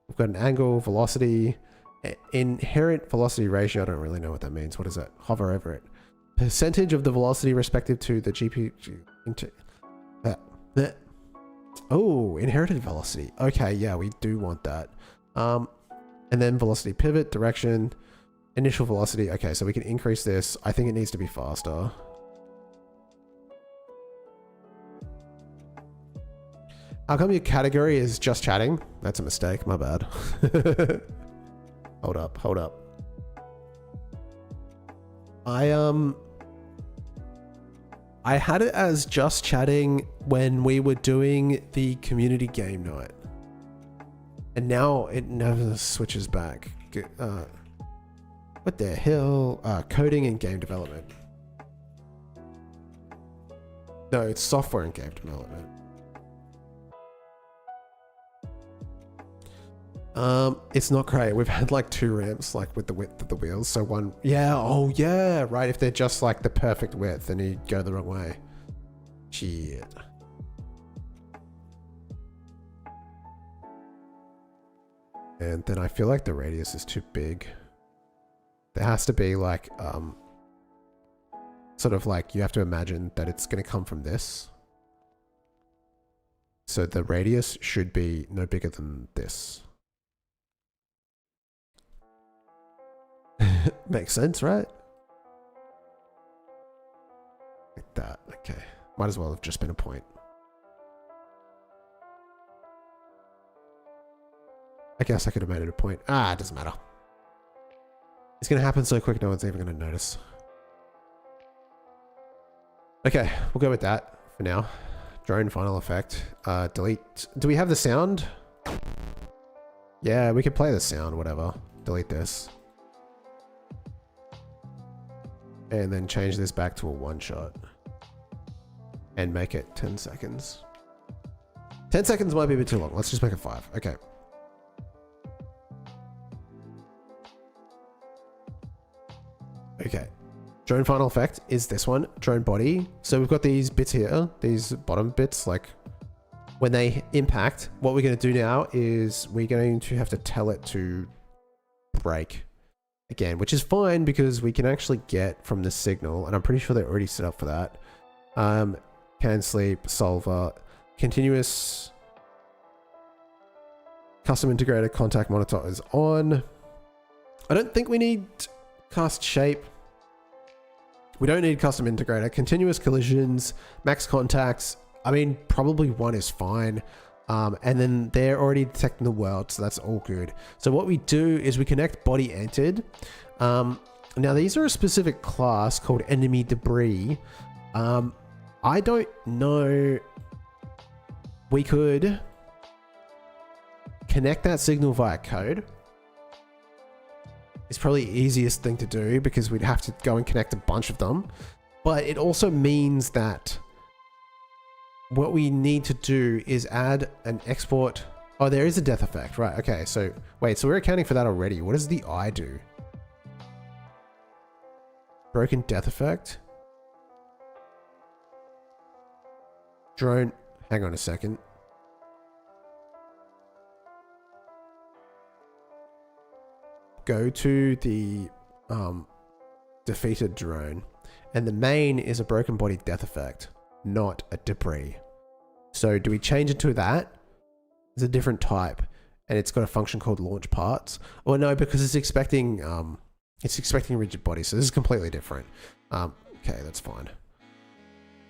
We've got an angle, velocity, inherent velocity ratio. I don't really know what that means. What is that? Hover over it. Percentage of the velocity respective to the GP. Oh, inherited velocity. Okay, yeah, we do want that. And then velocity pivot, direction, initial velocity. Okay, so we can increase this. I think it needs to be faster. How come your category is just chatting? That's a mistake, my bad. Hold up, hold up. I had it as just chatting when we were doing the community game night. And now it never switches back. What the hell? Coding and game development. No, it's software and game development. It's not great. We've had like 2 ramps like with the width of the wheels. So one, yeah, oh yeah, right. If they're just like the perfect width, then you go the wrong way. Shit. And then I feel like the radius is too big. There has to be like, sort of like you have to imagine that it's going to come from this. So the radius should be no bigger than this. Makes sense, right? Like that. Okay. Might as well have just been a point. I guess I could have made it a point. Ah, it doesn't matter. It's going to happen so quick no one's even going to notice. Okay, we'll go with that for now. Drone final effect. Delete. Do we have the sound? Yeah, we could play the sound, whatever. Delete this. And then change this back to a 1-shot. And make it 10 seconds. 10 seconds might be a bit too long. Let's just make it 5. Okay. Okay. Drone final effect is this one. Drone body. So we've got these bits here. These bottom bits, like when they impact, what we're going to do now is we're going to have to tell it to brake. Again, which is fine because we can actually get from the signal, and I'm pretty sure they're already set up for that. Can sleep, solver, continuous, custom integrated contact monitor is on. I don't think we need cast shape. We don't need custom integrator. Continuous collisions, max contacts. I mean, probably 1 is fine. And then they're already detecting the world, so that's all good. So what we do is we connect body entered. Now these are a specific class called enemy debris. I don't know. We could connect that signal via code. It's probably the easiest thing to do because we'd have to go and connect a bunch of them. But it also means that what we need to do is add an export Oh, there is a death effect. Right, okay. So, wait, so we're accounting for that already. What does the eye do? Broken death effect? Drone. Hang on a second. Go to the defeated drone. And the main is a broken body death effect, not a debris. So do we change it to that? It's a different type. And it's got a function called launch parts. Or no, because it's expecting rigid bodies. So this is completely different. Okay, that's fine.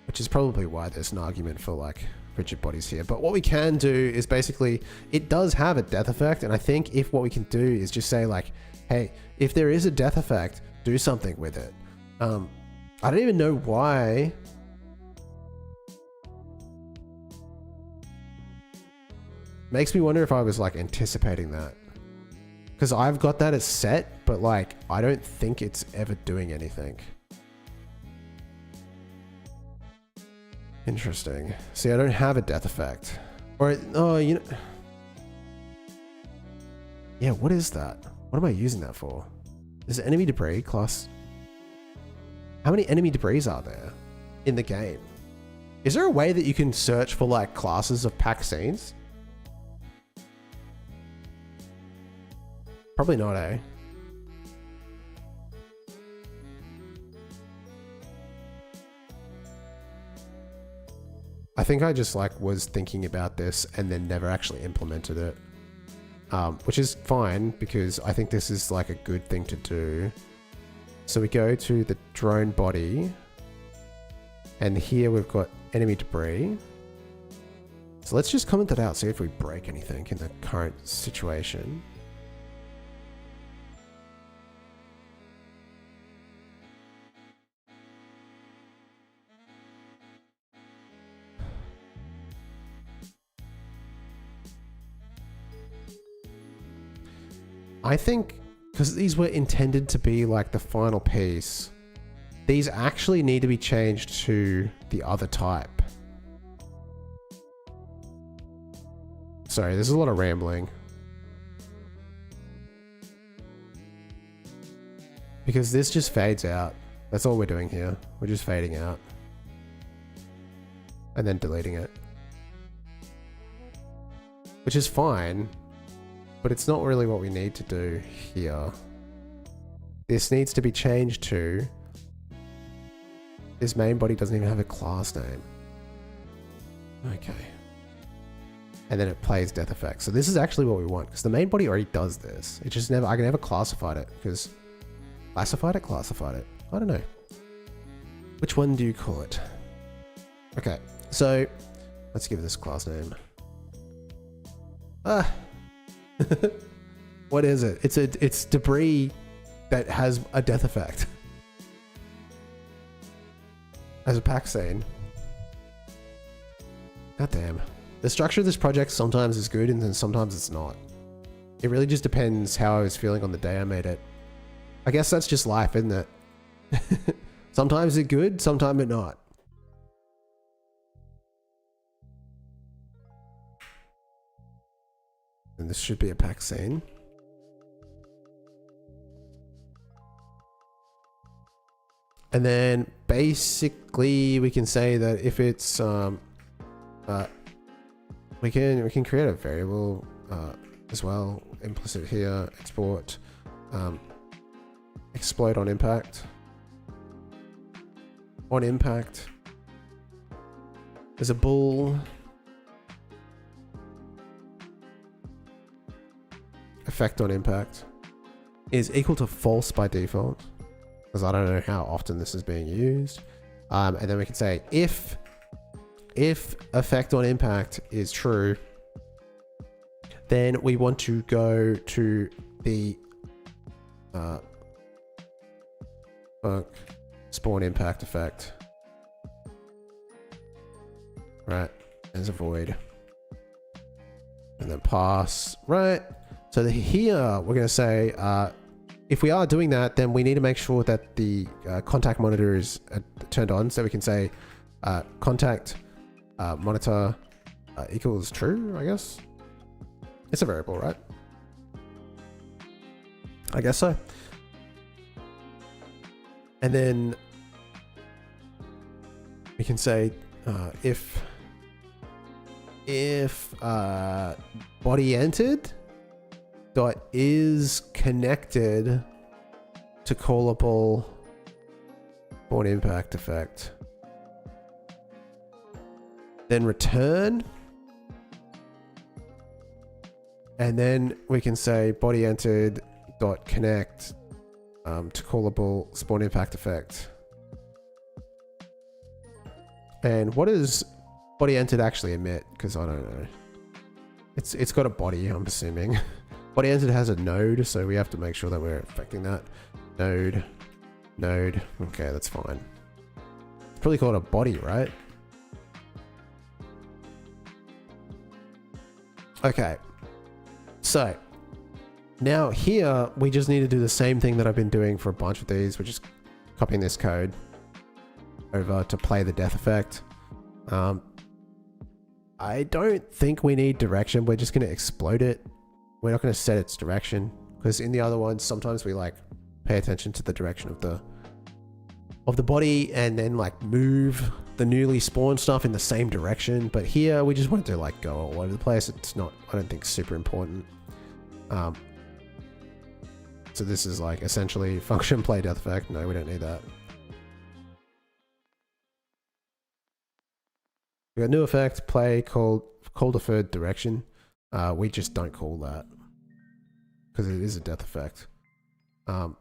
Which is probably why there's an argument for like rigid bodies here. But what we can do is basically, it does have a death effect. And I think if what we can do is just say like, hey, if there is a death effect, do something with it. I don't even know why. Makes me wonder if I was like anticipating that. Because I've got that as set, but like, I don't think it's ever doing anything. Interesting. See, I don't have a death effect. Or, oh, you know. Yeah, what is that? What am I using that for? Is it enemy debris class? How many enemy debris are there in the game? Is there a way that you can search for like classes of pack scenes? Probably not, eh? I think I just like was thinking about this and then never actually implemented it. Which is fine because I think this is like a good thing to do. So we go to the drone body and here we've got enemy debris. So let's just comment that out, see if we break anything in the current situation. I think because these were intended to be like the final piece, these actually need to be changed to the other type. Sorry, there's a lot of rambling. Because this just fades out. That's all we're doing here. We're just fading out. And then deleting it. Which is fine. But it's not really what we need to do here. This needs to be changed to... This main body doesn't even have a class name. Okay. And then it plays death effects. So this is actually what we want, because the main body already does this. It just never... I can never classified it, because... Classified it? I don't know. Which one do you call it? Okay, so... Let's give this class name. What is it? It's debris that has a death effect. As a pack scene. God damn. The structure of this project sometimes is good and then sometimes it's not. It really just depends how I was feeling on the day I made it. I guess that's just life, isn't it? Sometimes it's good, sometimes it's not. And this should be a pack scene. And then basically we can say that if it's we can create a variable as well, implicit here, export explode on impact. On impact there's a bool effect on impact is equal to false by default, because I don't know how often this is being used. And then we can say if effect on impact is true, then we want to go to the spawn impact effect. Right, there's a void. And then pass, right? So here we're going to say, if we are doing that, then we need to make sure that the contact monitor is turned on. So we can say contact monitor equals true, I guess. It's a variable, right? I guess so. And then we can say if body entered dot is connected to callable spawn impact effect, then return, and then we can say body entered dot connect to callable spawn impact effect. And what does body entered actually emit? Because I don't know. It's got a body, I'm assuming. Body entered has a node, so we have to make sure that we're affecting that. Node. Okay, that's fine. It's probably called a body, right? Okay. So now here we just need to do the same thing that I've been doing for a bunch of these. We're just copying this code over to play the death effect. I don't think we need direction. We're just going to explode it. We're not going to set its direction, because in the other ones sometimes we like pay attention to the direction of the body and then like move the newly spawned stuff in the same direction. But here we just want to like go all over the place. It's not, I don't think, super important. So this is like essentially function play death effect. No, we don't need that. We got new effect, play, call deferred direction. We just don't call that because it is a death effect. And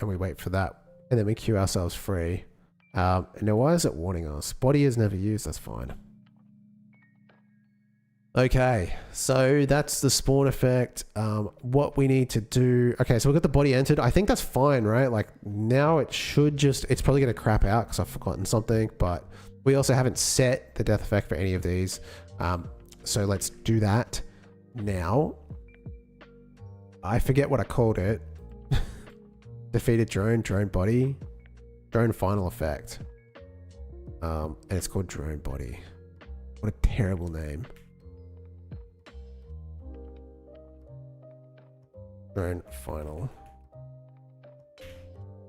we wait for that, and then we queue ourselves free. And now why is it warning us? Body is never used, that's fine. Okay, so that's the spawn effect. What we need to do, okay, so we've got the body entered. I think that's fine, right? Like now it should just, it's probably gonna crap out because I've forgotten something, but we also haven't set the death effect for any of these. So let's do that now. I forget what I called it. Defeated drone body, drone final effect. And it's called drone body. What a terrible name. Drone final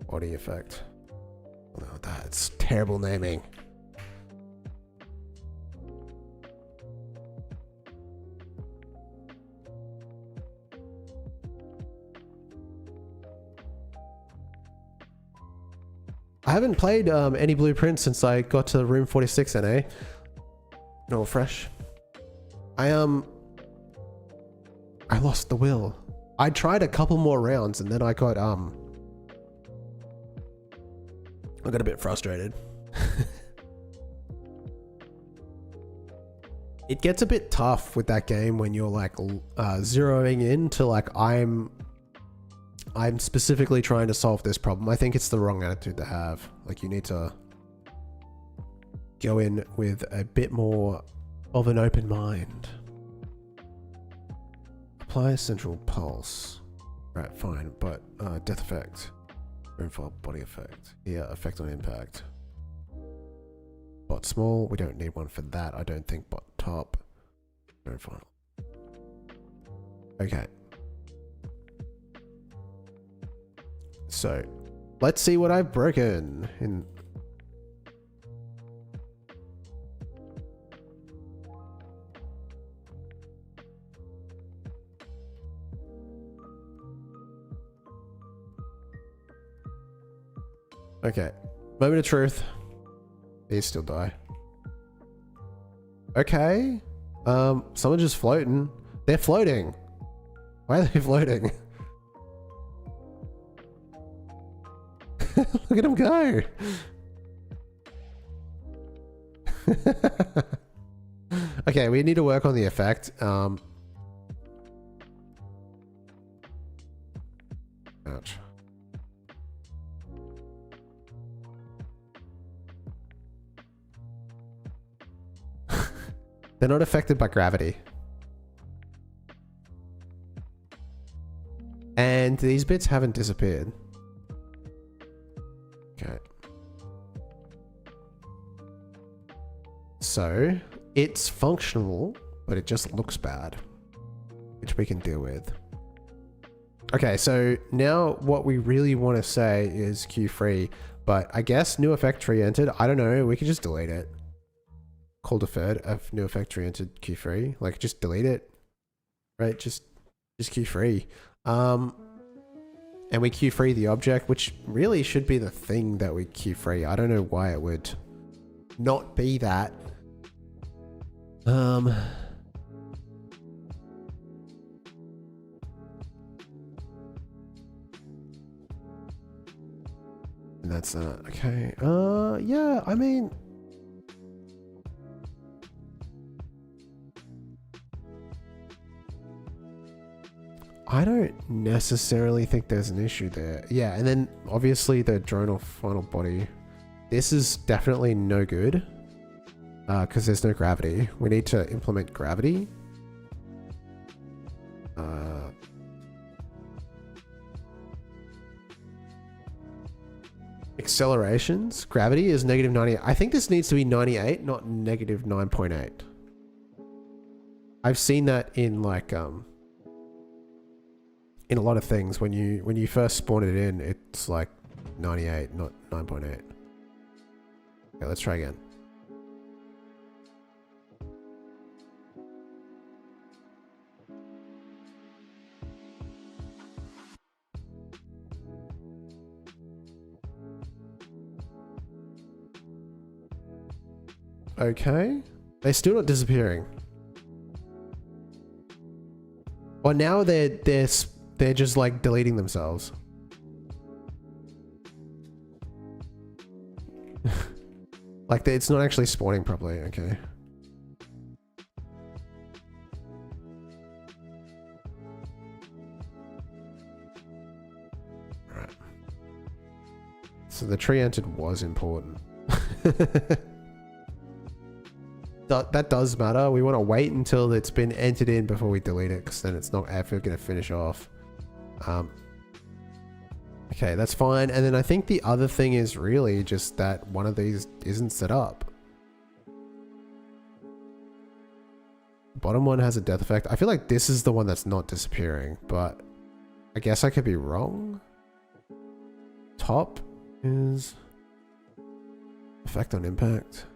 body effect. Oh, no, that's terrible naming. I haven't played any Blueprints since I got to room 46 NA. No, fresh. I lost the will. I tried a couple more rounds and then I got a bit frustrated. It gets a bit tough with that game when you're like zeroing in to like I'm specifically trying to solve this problem. I think it's the wrong attitude to have. Like you need to go in with a bit more of an open mind. Apply central pulse. Right, fine, but death effect. Rainfall body effect. Yeah, effect on impact. Bot small, we don't need one for that. I don't think bot top. Drone final. Okay. So, let's see what I've broken in. Okay, moment of truth. These still die. Okay, someone just floating. They're floating. Why are they floating? Look at him go. Okay, we need to work on the effect. Ouch. They're not affected by gravity. And these bits haven't disappeared. Okay. So, it's functional, but it just looks bad. which we can deal with. Okay, so now what we really want to say is Q3, but I guess new effect tree entered. I don't know. We could just delete it. Call deferred of new effect tree entered Q3. Like just delete it, right? Just Q3. And we Q3 the object, which really should be the thing that we Q3. I don't know why it would not be that. And that's okay. Yeah, I mean, I don't necessarily think there's an issue there. Yeah, and then obviously the drone or final body. This is definitely no good because there's no gravity. We need to implement gravity. Accelerations. Gravity is negative 98. I think this needs to be 98, not negative 9.8. I've seen that in like in a lot of things. When you first spawn it in, it's like 98, not 9.8. Okay, let's try again. Okay, they're still not disappearing. Well, now they're just like deleting themselves. Like it's not actually spawning properly. Okay. All right. So the tree entered was important. That does matter. We want to wait until it's been entered in before we delete it, because then it's not ever going to finish off. Okay, that's fine. And then I think the other thing is really just that one of these isn't set up. Bottom one has a death effect. I feel like this is the one that's not disappearing, but I guess I could be wrong. Top is effect on impact.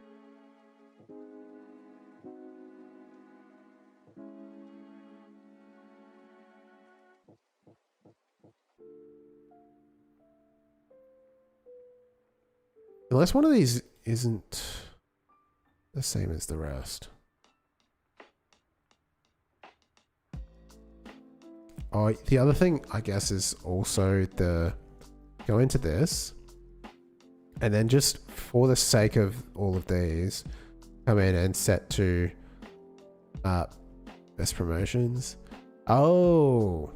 Unless one of these isn't the same as the rest. Oh, the other thing, I guess, is also the go into this and then just for the sake of all of these, come in and set to best promotions. Oh,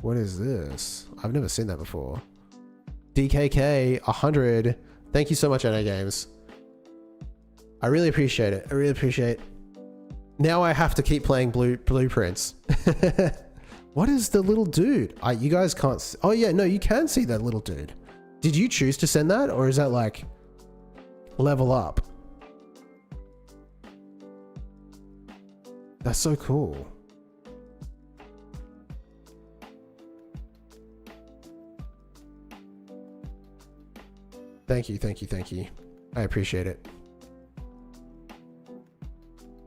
what is this? I've never seen that before. DKK 100. Thank you so much, NA Games. I really appreciate it. I really appreciate it. Now I have to keep playing blueprints. What is the little dude? You guys can't. Oh yeah, no, you can see that little dude. Did you choose to send that, or is that like level up? That's so cool. Thank you, thank you, thank you. I appreciate it.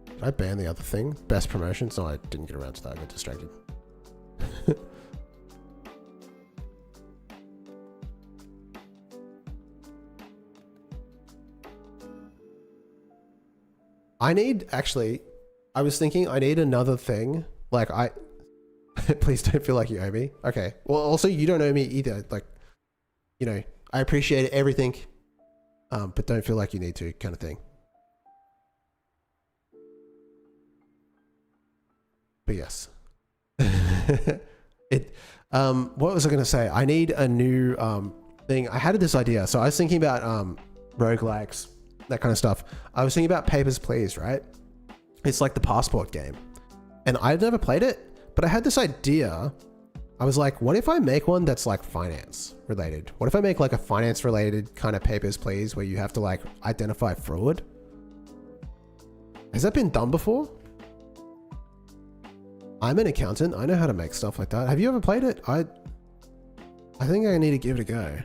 Did I ban the other thing? Best promotions? No, I didn't get around to that. I got distracted. I was thinking I need another thing. Like please don't feel like you owe me. Okay. Well, also you don't owe me either. Like, you know, I appreciate everything, but don't feel like you need to, kind of thing. But yes. What was I going to say? I need a new thing. I had this idea. So I was thinking about roguelikes, that kind of stuff. I was thinking about Papers, Please, right? It's like the passport game. And I've never played it, but I had this idea. I was like, what if I make one that's like finance related? What if I make like a finance related kind of Papers, Please, where you have to like identify fraud? Has that been done before? I'm an accountant. I know how to make stuff like that. Have you ever played it? I think I need to give it a go.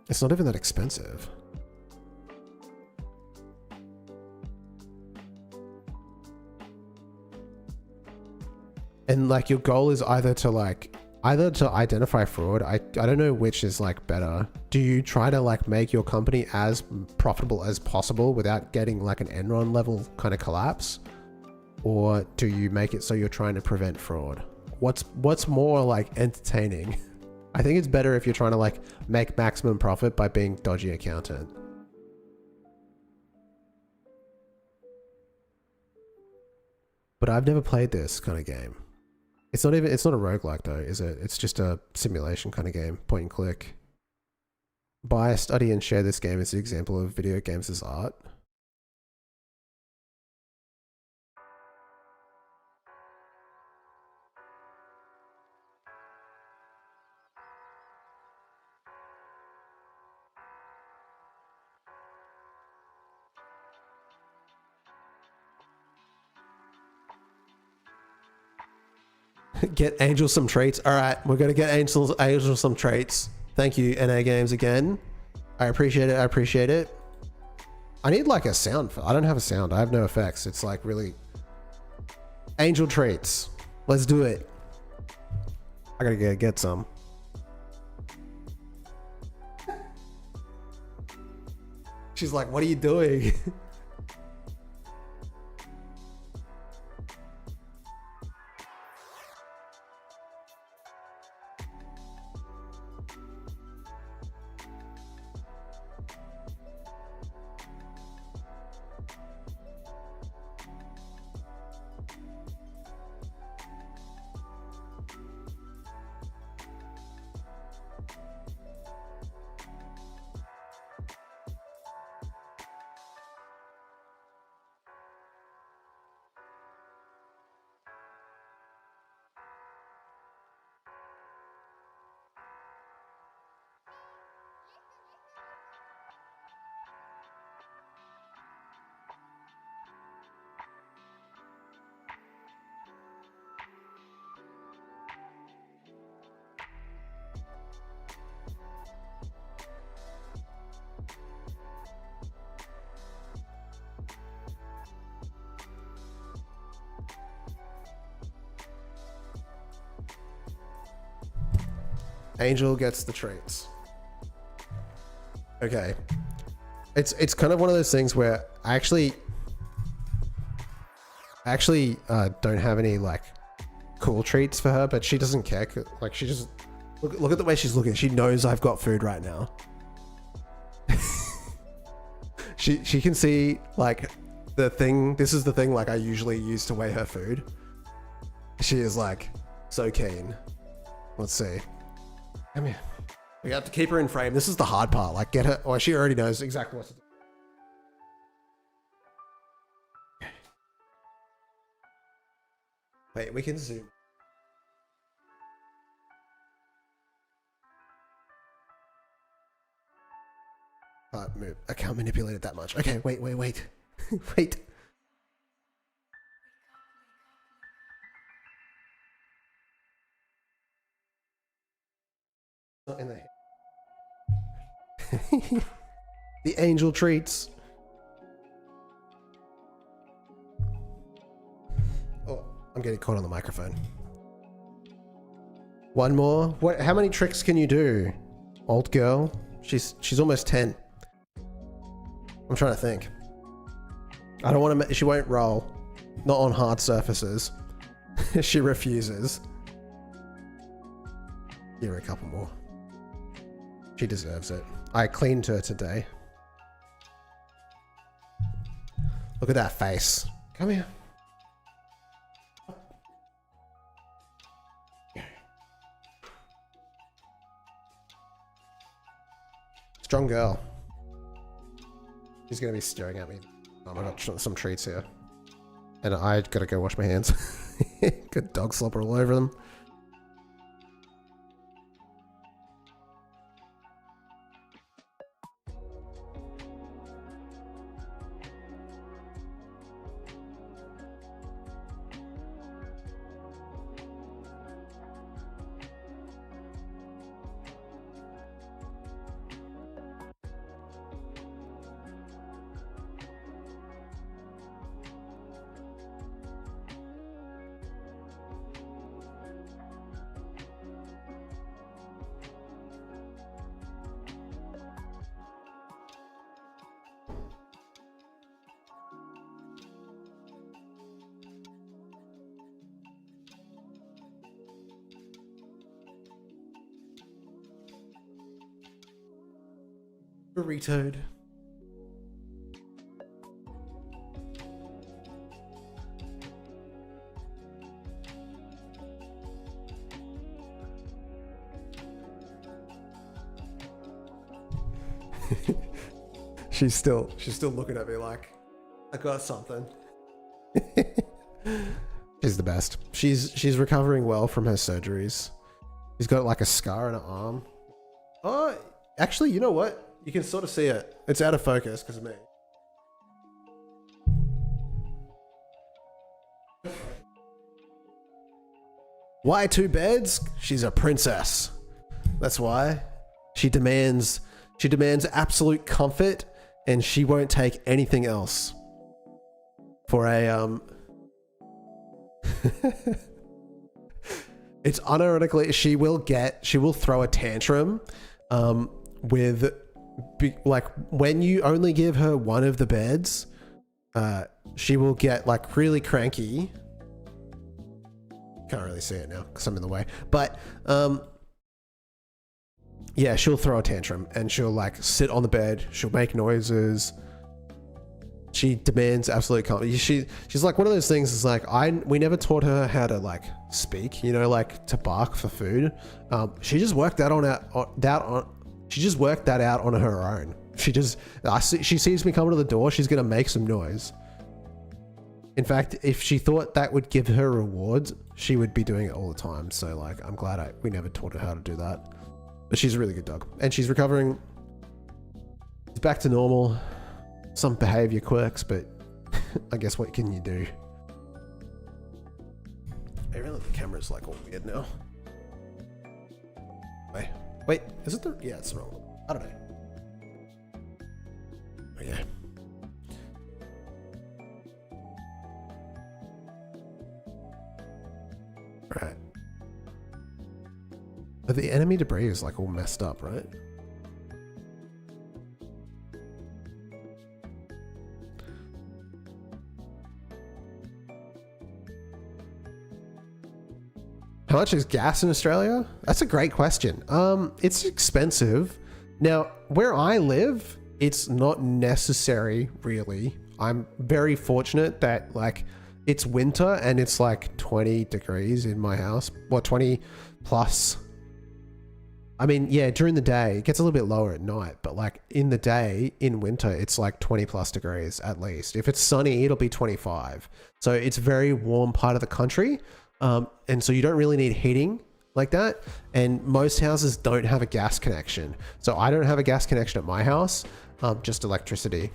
It's not even that expensive. And like your goal is either to identify fraud. I don't know which is like better. Do you try to like make your company as profitable as possible without getting like an Enron level kind of collapse? Or do you make it so you're trying to prevent fraud? What's more like entertaining? I think it's better if you're trying to like make maximum profit by being dodgy accountant. But I've never played this kind of game. It's not a roguelike though, is it? It's just a simulation kind of game, point and click. Buy, study, and share this game as an example of video games as art. Get Angel some traits. All right, we're gonna get Angel some traits. Thank you, NA Games again. I appreciate it. I appreciate it. I need like a sound. I don't have a sound. I have no effects. It's like really Angel traits. Let's do it. I gotta get some. She's like, "What are you doing?" Angel gets the traits. Okay. It's kind of one of those things where I actually don't have any like cool treats for her, but she doesn't care. Like she just look at the way she's looking. She knows I've got food right now. she can see like the thing. This is the thing like I usually use to weigh her food. She is like so keen. Let's see. Come here. We have to keep her in frame. This is the hard part. Like get her. Well, she already knows exactly what to do. Wait, we can zoom. Can't move. I can't manipulate it that much. Okay, wait. Wait. Not in there. The angel treats. Oh, I'm getting caught on the microphone. One more. What? How many tricks can you do, old girl? She's almost 10. I'm trying to think. I don't want to. She won't roll. Not on hard surfaces. She refuses. Give her a couple more. She deserves it. I cleaned her today. Look at that face. Come here. Strong girl. She's gonna be staring at me. Oh, I got some treats here. And I gotta go wash my hands. Good dog slobber all over them. Burritoed. She's still looking at me like I got something. She's the best. She's recovering well from her surgeries. She's got like a scar on her arm. Oh, actually, you know what? You can sort of see it. It's out of focus because of me. Why 2 beds? She's a princess. That's why. She demands absolute comfort, and she won't take anything else. For a it's unironically, she will throw a tantrum like when you only give her one of the beds, she will get like really cranky. Can't really see it now because I'm in the way, but yeah, she'll throw a tantrum and she'll like sit on the bed, she'll make noises. She demands absolute comfort. She's like one of those things. Is like we never taught her how to like speak, you know, like to bark for food. She just worked that out on her own. She sees me coming to the door, she's gonna make some noise. In fact, if she thought that would give her rewards, she would be doing it all the time. So like, I'm glad we never taught her how to do that. But she's a really good dog, and she's recovering. It's back to normal. Some behavior quirks, but I guess what can you do? I really, the camera's like all weird now. Wait, is it the? Yeah, it's the wrong one. I don't know. Okay. Right. But the enemy debris is like all messed up, right? How much is gas in Australia? That's a great question. It's expensive. Now, where I live, it's not necessary, really. I'm very fortunate that like it's winter and it's like 20 degrees in my house. Well, 20 plus. I mean, yeah, during the day, it gets a little bit lower at night, but like in the day, in winter, it's like 20 plus degrees at least. If it's sunny, it'll be 25. So it's a very warm part of the country. And so you don't really need heating like that. And most houses don't have a gas connection. So I don't have a gas connection at my house, just electricity.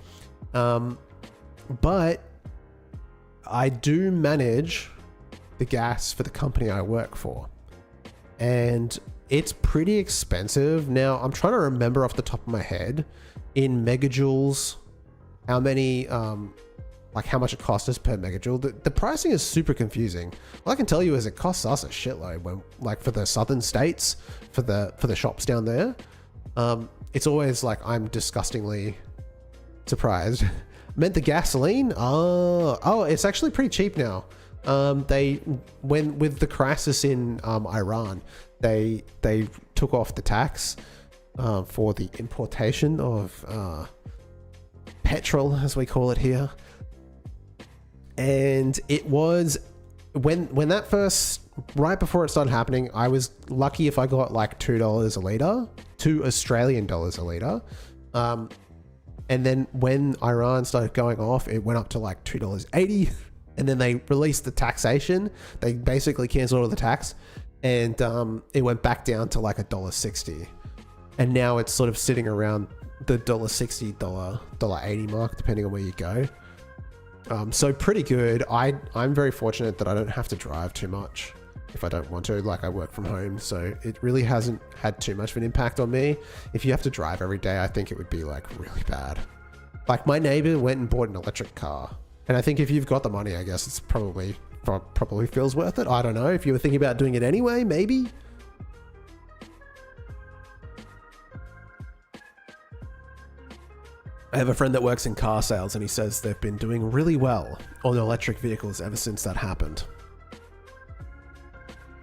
But I do manage the gas for the company I work for. And it's pretty expensive. Now I'm trying to remember off the top of my head in megajoules, how many, like how much it costs us per megajoule. The pricing is super confusing. All I can tell you is it costs us a shitload when, like for the southern states, for the shops down there. It's always like I'm disgustingly surprised. Meant the gasoline? Oh, it's actually pretty cheap now. With the crisis in Iran, they took off the tax for the importation of petrol, as we call it here. And it was when that first, right before it started happening, I was lucky if I got like $2 a litre, $2 Australian dollars a litre. And then when Iran started going off, it went up to like $2.80. And then they released the taxation. They basically canceled all the tax, and it went back down to like $1.60. And now it's sort of sitting around the $1.60, $1.80 mark, depending on where you go. So pretty good. I'm very fortunate that I don't have to drive too much if I don't want to. Like I work from home, so it really hasn't had too much of an impact on me. If you have to drive every day, I think it would be like really bad. Like my neighbor went and bought an electric car. And I think if you've got the money, I guess it's probably feels worth it. I don't know. If you were thinking about doing it anyway, maybe. I have a friend that works in car sales, and he says they've been doing really well on electric vehicles ever since that happened.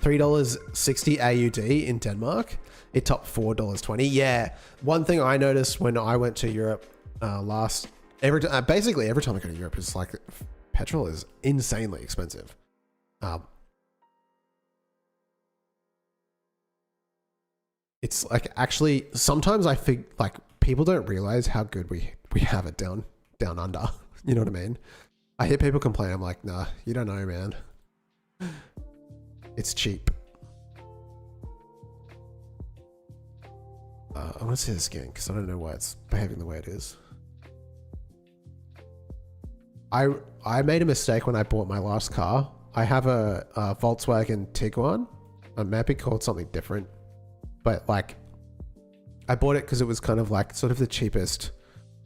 $3.60 AUD in Denmark. It topped $4.20. Yeah, one thing I noticed when I went to Europe basically every time I go to Europe is like petrol is insanely expensive. It's like actually sometimes I think like people don't realize how good we have it down under. You know what I mean? I hear people complain. I'm like, nah, you don't know, man. It's cheap. I want to see this again because I don't know why it's behaving the way it is. I made a mistake when I bought my last car. I have a Volkswagen Tiguan. It might be called something different, but like I bought it because it was kind of like sort of the cheapest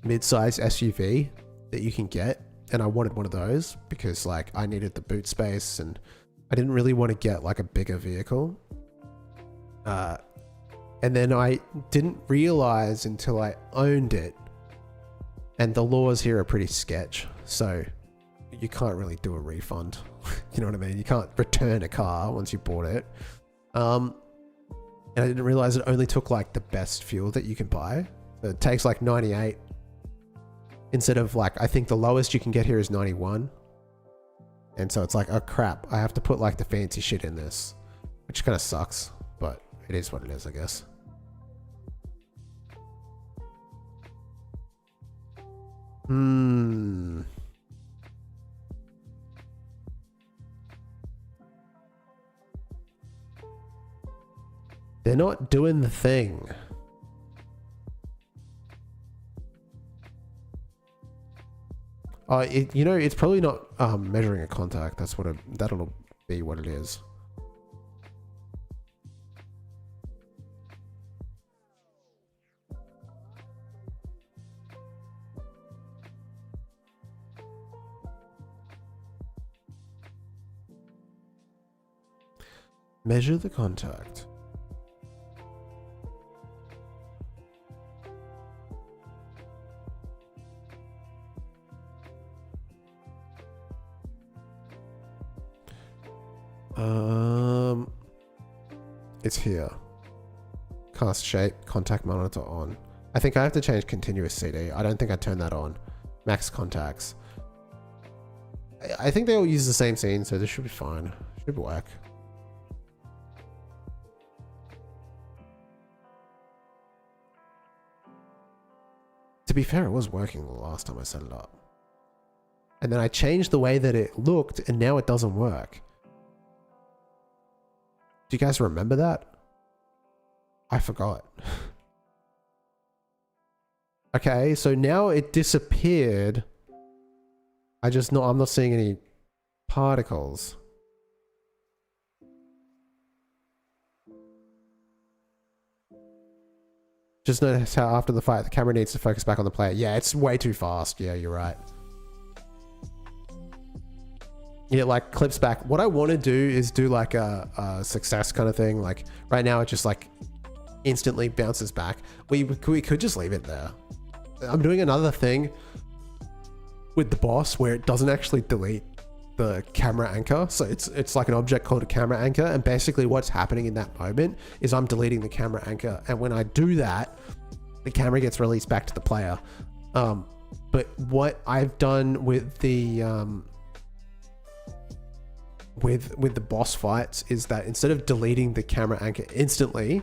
mid-size SUV that you can get, and I wanted one of those because like I needed the boot space and I didn't really want to get like a bigger vehicle. And then I didn't realize until I owned it, and the laws here are pretty sketch, so you can't really do a refund. You know what I mean? You can't return a car once you bought it. And I didn't realize it only took like the best fuel that you can buy. So it takes like 98 instead of like, I think the lowest you can get here is 91. And so it's like, oh crap, I have to put like the fancy shit in this, which kind of sucks, but it is what it is, I guess. They're not doing the thing. You know, it's probably not measuring a contact. That's what that'll be what it is. Measure the contact. It's here. Cast shape, contact monitor on. I think I have to change continuous CD. I don't think I turned that on. Max contacts. I think they all use the same scene, so this should be fine. Should work. To be fair, it was working the last time I set it up. And then I changed the way that it looked, and now it doesn't work. Do you guys remember that? I forgot. Okay, so now it disappeared. I'm not seeing any particles. Just notice how after the fight, the camera needs to focus back on the player. Yeah, it's way too fast. Yeah, you're right. It like clips back. What I want to do is do like a success kind of thing. Like right now it just like instantly bounces back. We could just leave it there. I'm doing another thing with the boss where it doesn't actually delete the camera anchor. So it's like an object called a camera anchor. And basically what's happening in that moment is I'm deleting the camera anchor. And when I do that, the camera gets released back to the player. But what I've done with the with the boss fights is that instead of deleting the camera anchor instantly,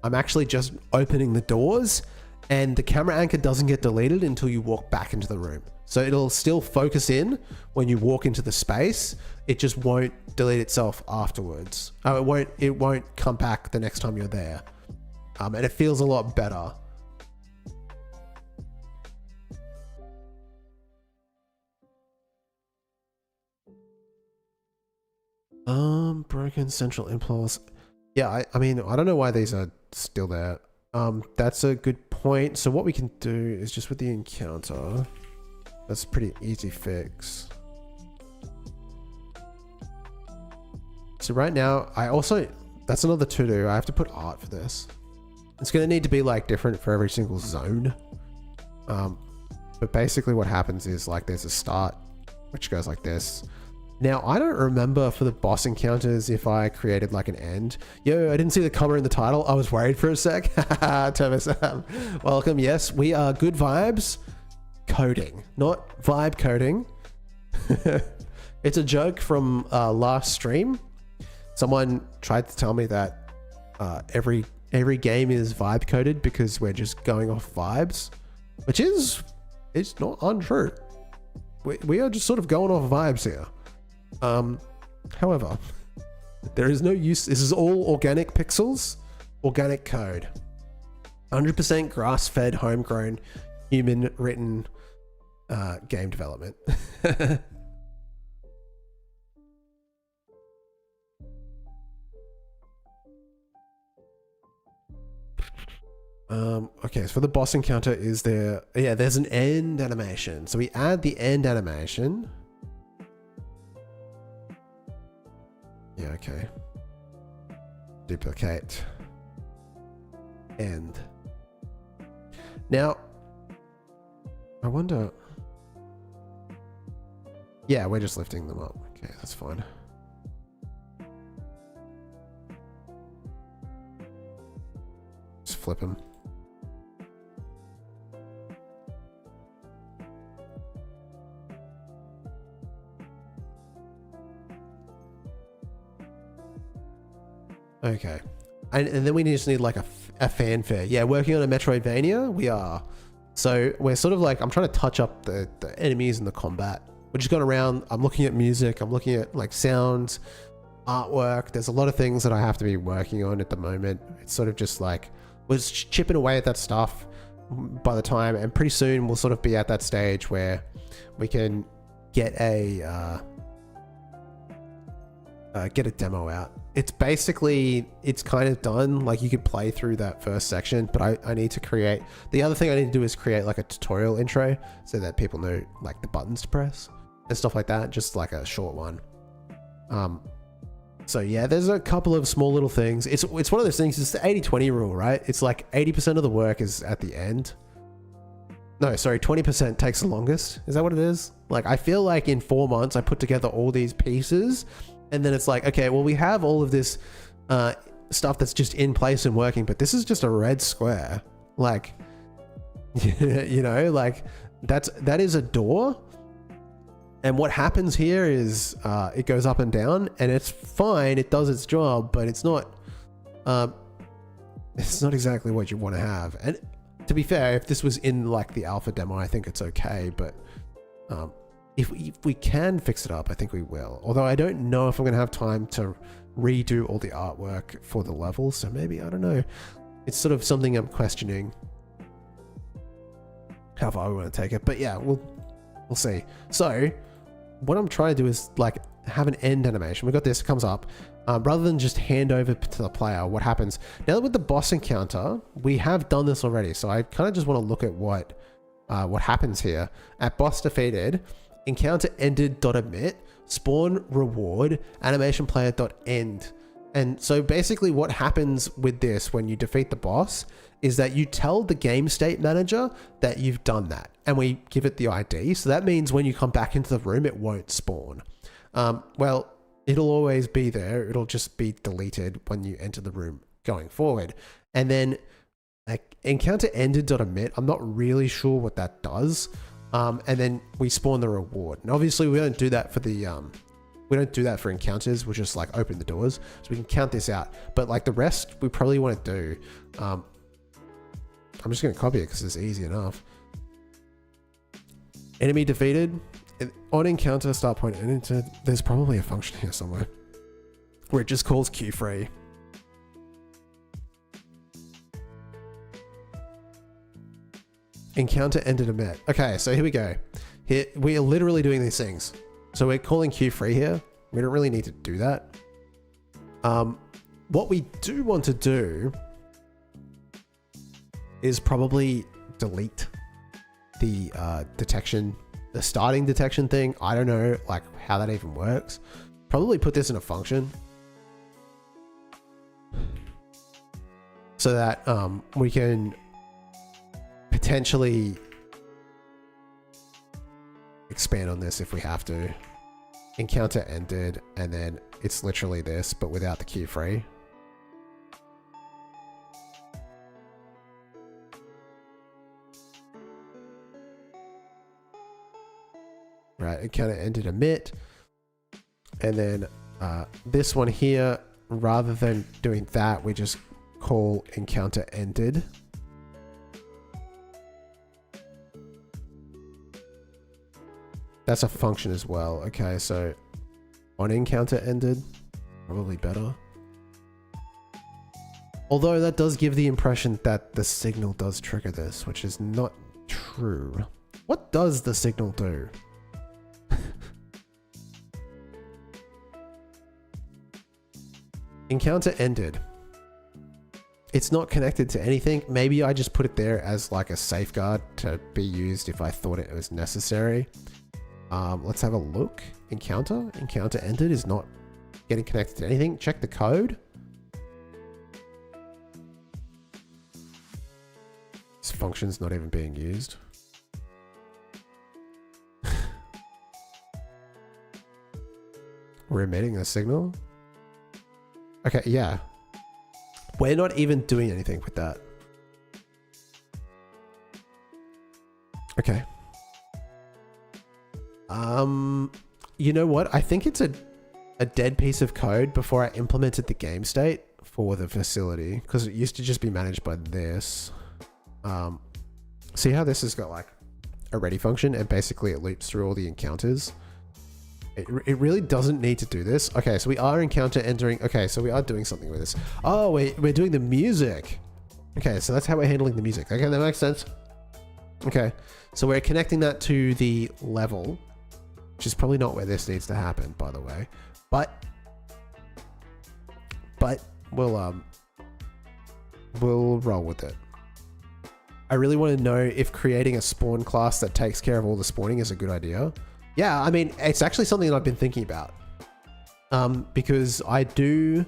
I'm actually just opening the doors, and the camera anchor doesn't get deleted until you walk back into the room. So it'll still focus in when you walk into the space. It just won't delete itself afterwards. It won't come back the next time you're there. And it feels a lot better. Broken central impulse. Yeah, I mean, I don't know why these are still there. That's a good point. So what we can do is just with the encounter. That's a pretty easy fix. So right now, that's another to-do. I have to put art for this. It's going to need to be like different for every single zone. But basically what happens is like there's a start, which goes like this. Now, I don't remember for the boss encounters if I created like an end. Yo, I didn't see the comma in the title. I was worried for a sec. Thomas, welcome. Yes, we are good vibes coding, not vibe coding. It's a joke from last stream. Someone tried to tell me that every game is vibe coded because we're just going off vibes, which is, it's not untrue. We are just sort of going off vibes here. However, there is no use. This is all organic pixels, organic code, 100% grass-fed, homegrown, human-written game development. Okay, so for the boss encounter, is there... Yeah, there's an end animation. So we add the end animation. Yeah, okay. Duplicate. End. Now, I wonder... Yeah, we're just lifting them up. Okay, that's fine. Just flip them. Okay. And then we just need like a fanfare. Yeah, working on a Metroidvania, we are. So we're sort of like, I'm trying to touch up the enemies and the combat. We're just going around, I'm looking at music, I'm looking at like sounds, artwork. There's a lot of things that I have to be working on at the moment. It's sort of just like, we're just chipping away at that stuff by the time, and pretty soon we'll sort of be at that stage where we can get a demo out. It's basically, it's kind of done. Like you could play through that first section, but I need to create, the other thing I need to do is create like a tutorial intro so that people know like the buttons to press and stuff like that. Just like a short one. So yeah, there's a couple of small little things. It's one of those things, it's the 80-20 rule, right? It's like 80% of the work is at the end. No, sorry, 20% takes the longest. Is that what it is? Like, I feel like in 4 months, I put together all these pieces, and then it's like, okay, well, we have all of this stuff that's just in place and working, but this is just a red square. Like, you know, like that is a door. And what happens here is it goes up and down, and it's fine. It does its job, but it's not exactly what you want to have. And to be fair, if this was in like the alpha demo, I think it's okay. But if we can fix it up, I think we will. Although I don't know if I'm going to have time to redo all the artwork for the levels. So maybe, I don't know. It's sort of something I'm questioning how far we want to take it. But yeah, we'll see. So what I'm trying to do is like have an end animation. We got this, it comes up. Rather than just hand over to the player, what happens now with the boss encounter? We have done this already, so I kind of just want to look at what happens here. At boss defeated, encounter ended.emit, spawn reward, animation player.end. And so basically what happens with this when you defeat the boss is that you tell the game state manager that you've done that, and we give it the ID. So that means when you come back into the room, it won't spawn. Well, it'll always be there. It'll just be deleted when you enter the room going forward. And then like encounter ended.emit, I'm not really sure what that does. And then we spawn the reward. And obviously we don't do that for the, we don't do that for encounters. We'll just like open the doors so we can count this out. But like the rest, we probably want to do, I'm just going to copy it because it's easy enough. Enemy defeated. On encounter, start point, and there's probably a function here somewhere where it just calls queue free. Encounter ended emit. Okay, so here we go. Here we are literally doing these things. So we're calling queue free here. We don't really need to do that. What we do want to do is probably delete the detection, the starting detection thing. I don't know like how that even works. Probably put this in a function so that we can potentially expand on this if we have to. encounter ended, and then it's literally this, but without the key free. Right, encounter ended emit, and then this one here, rather than doing that, we just call encounter ended. That's a function as well. Okay, so on encounter ended, probably better. Although that does give the impression that the signal does trigger this, which is not true. What does the signal do? Encounter ended. It's not connected to anything. Maybe I just put it there as like a safeguard to be used if I thought it was necessary. Let's have a look. Encounter ended is not getting connected to anything. Check the code. This function's not even being used. We're emitting a signal. Okay, yeah. We're not even doing anything with that. Okay. You know what? I think it's a dead piece of code before I implemented the game state for the facility, because it used to just be managed by this. See how this has got like a ready function and basically it loops through all the encounters? It really doesn't need to do this. Okay, so we are encounter entering. Okay, so we are doing something with this. Oh, we're doing the music. Okay, so that's how we're handling the music. Okay, that makes sense. Okay, so we're connecting that to the level, which is probably not where this needs to happen, by the way. But we'll roll with it. I really want to know if creating a spawn class that takes care of all the spawning is a good idea. Yeah, I mean, it's actually something that I've been thinking about. Because I do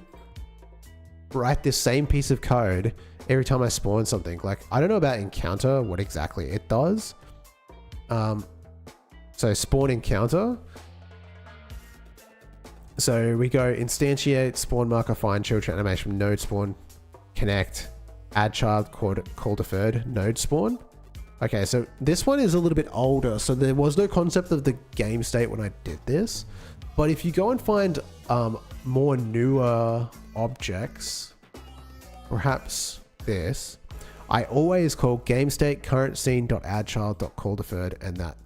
write this same piece of code every time I spawn something. Like, I don't know about encounter, what exactly it does. So spawn encounter. So we go instantiate, spawn marker, find children animation, node spawn, connect, add child, call deferred, node spawn. Okay, so this one is a little bit older, so there was no concept of the game state when I did this. But if you go and find more newer objects, perhaps this, I always call game state current scene.addChild.call deferred and that.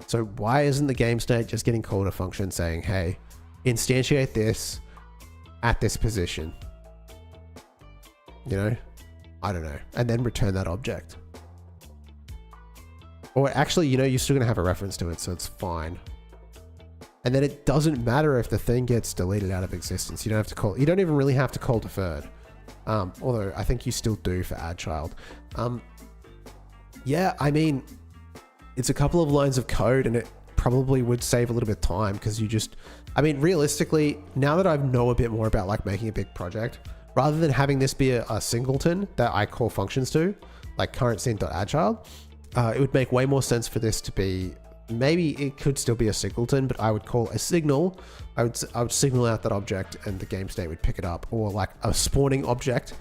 So why isn't the game state just getting called a function saying, hey, instantiate this at this position? You know, I don't know, and then return that object. Or actually, you know, you're still gonna have a reference to it, so it's fine. And then it doesn't matter if the thing gets deleted out of existence. You don't have to call, you don't even really have to call deferred. Although I think you still do for add child. Yeah, I mean, it's a couple of lines of code and it probably would save a little bit of time because you just, I mean, realistically, now that I know a bit more about like making a big project, rather than having this be a singleton that I call functions to, like current scene.addChild, it would make way more sense for this to be, maybe it could still be a singleton, but I would call a signal. I would signal out that object and the game state would pick it up, or like a spawning object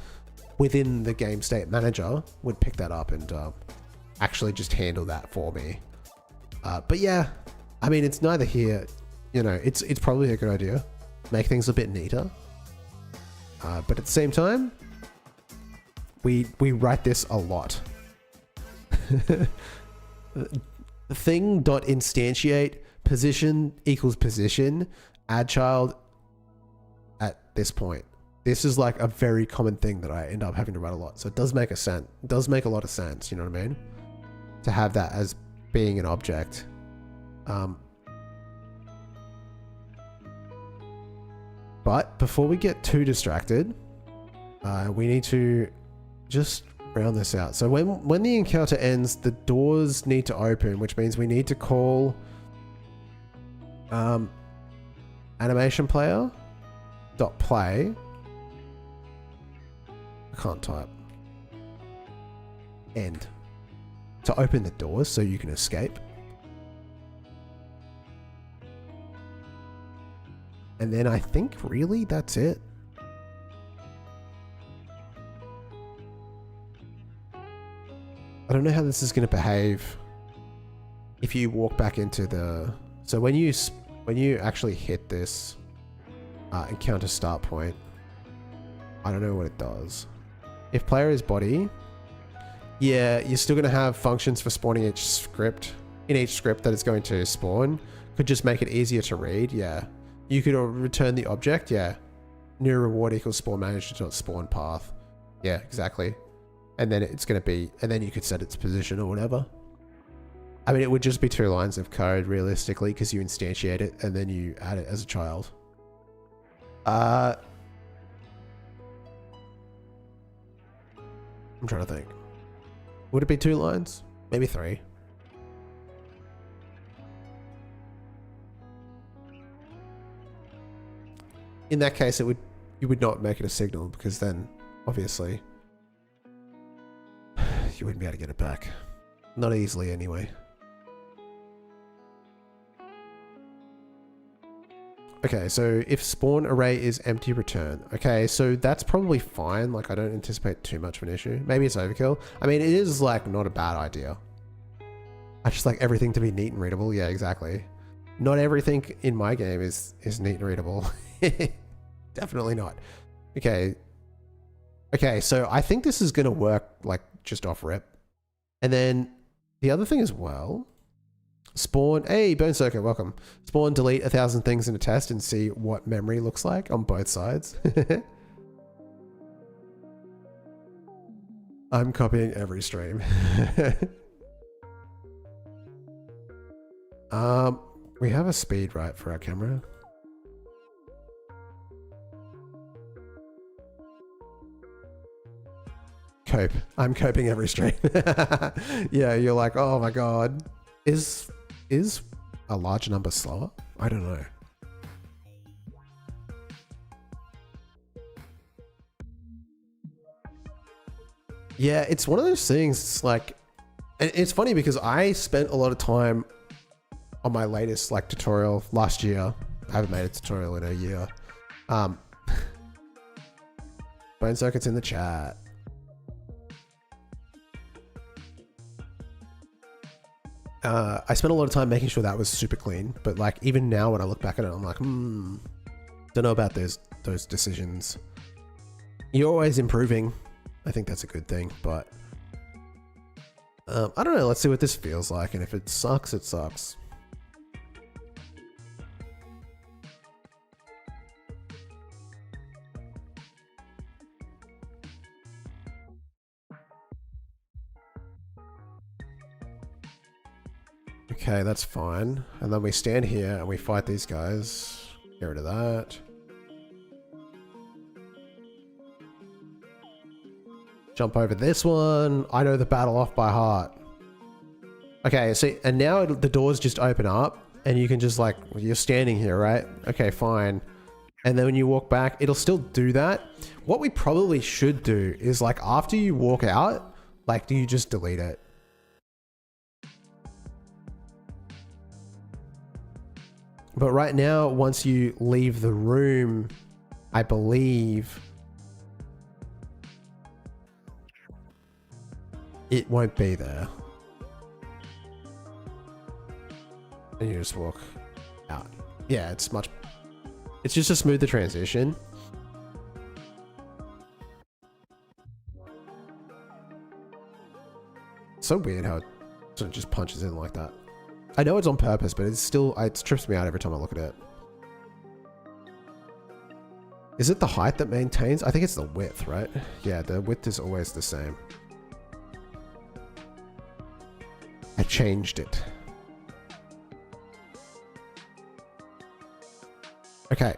within the game state manager would pick that up and actually just handle that for me. But yeah, I mean, it's neither here, you know, it's probably a good idea. Make things a bit neater. But at the same time, we write this a lot. Thing.instantiate position equals position add child at this point. This is like a very common thing that I end up having to write a lot. So it does make a lot of sense, you know what I mean? To have that as being an object. But before we get too distracted, we need to just round this out. So when the encounter ends, the doors need to open, which means we need to call animation player dot play. I can't type. End to open the doors so you can escape. And then I think really that's it. I don't know how this is going to behave if you walk back into the... So when you actually hit this encounter start point, I don't know what it does. If player is body, yeah, you're still going to have functions for spawning each script. In each script that it's going to spawn, could just make it easier to read, yeah. You could return the object, yeah. New reward equals spawn manager.spawn path. Yeah, exactly. And then it's going to be, and then you could set its position or whatever. I mean, it would just be 2 lines of code realistically because you instantiate it and then you add it as a child. I'm trying to think. Would it be 2 lines? Maybe 3. In that case, you would not make it a signal because then, obviously, you wouldn't be able to get it back. Not easily, anyway. Okay, so if spawn array is empty, return. Okay, so that's probably fine. Like, I don't anticipate too much of an issue. Maybe it's overkill. I mean, it is, like, not a bad idea. I just like everything to be neat and readable. Yeah, exactly. Not everything in my game is neat and readable. Definitely not. Okay. Okay, so I think this is going to work, like, just off rip. And then the other thing as well... Spawn, hey, Bone Circuit, welcome. Spawn, delete 1,000 things in a test and see what memory looks like on both sides. I'm copying every stream. We have a speed right for our camera. Cope. I'm coping every stream. Yeah, you're like, oh my god. Is a large number slower? I don't know. Yeah, it's one of those things. It's like, and it's funny because I spent a lot of time on my latest like tutorial last year. I haven't made a tutorial in a year. Bone Circuit's in the chat. I spent a lot of time making sure that was super clean, but like even now when I look back at it, I'm like, don't know about those decisions. You're always improving. I think that's a good thing, but I don't know. Let's see what this feels like, and if it sucks, it sucks. Okay, that's fine. And then we stand here and we fight these guys. Get rid of that. Jump over this one. I know the battle off by heart. Okay, see, and now the doors just open up and you can just like, you're standing here, right? Okay, fine. And then when you walk back, it'll still do that. What we probably should do is like after you walk out, like do you just delete it? But right now, once you leave the room, I believe it won't be there. And you just walk out. Yeah, it's just a smoother transition. It's so weird how it sort of just punches in like that. I know it's on purpose, but it's still, it trips me out every time I look at it. Is it the height that maintains? I think it's the width, right? Yeah, the width is always the same. I changed it. Okay.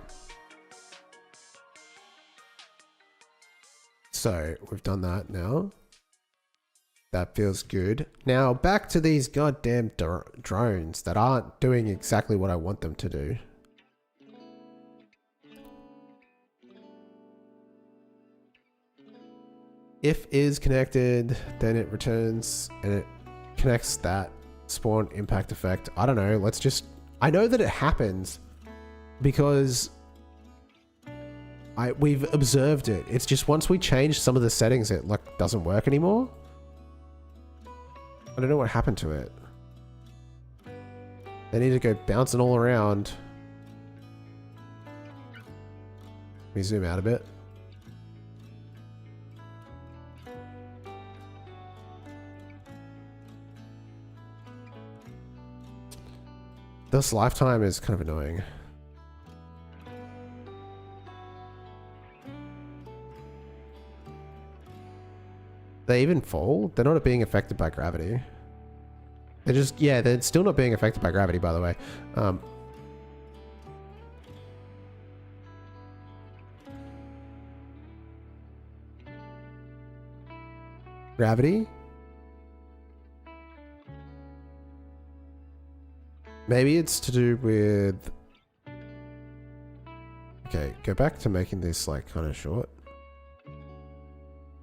So we've done that now. That feels good. Now back to these goddamn drones that aren't doing exactly what I want them to do. If is connected, then it returns and it connects that spawn impact effect. I don't know. Let's just, I know that it happens because We've observed it. It's just once we change some of the settings, it like doesn't work anymore. I don't know what happened to it. They need to go bouncing all around. Let me zoom out a bit. This lifetime is kind of annoying. They even fall? They're not being affected by gravity. They're just, yeah, they're still not being affected by gravity, by the way. Gravity? Maybe it's to do with... Okay, go back to making this like kind of short.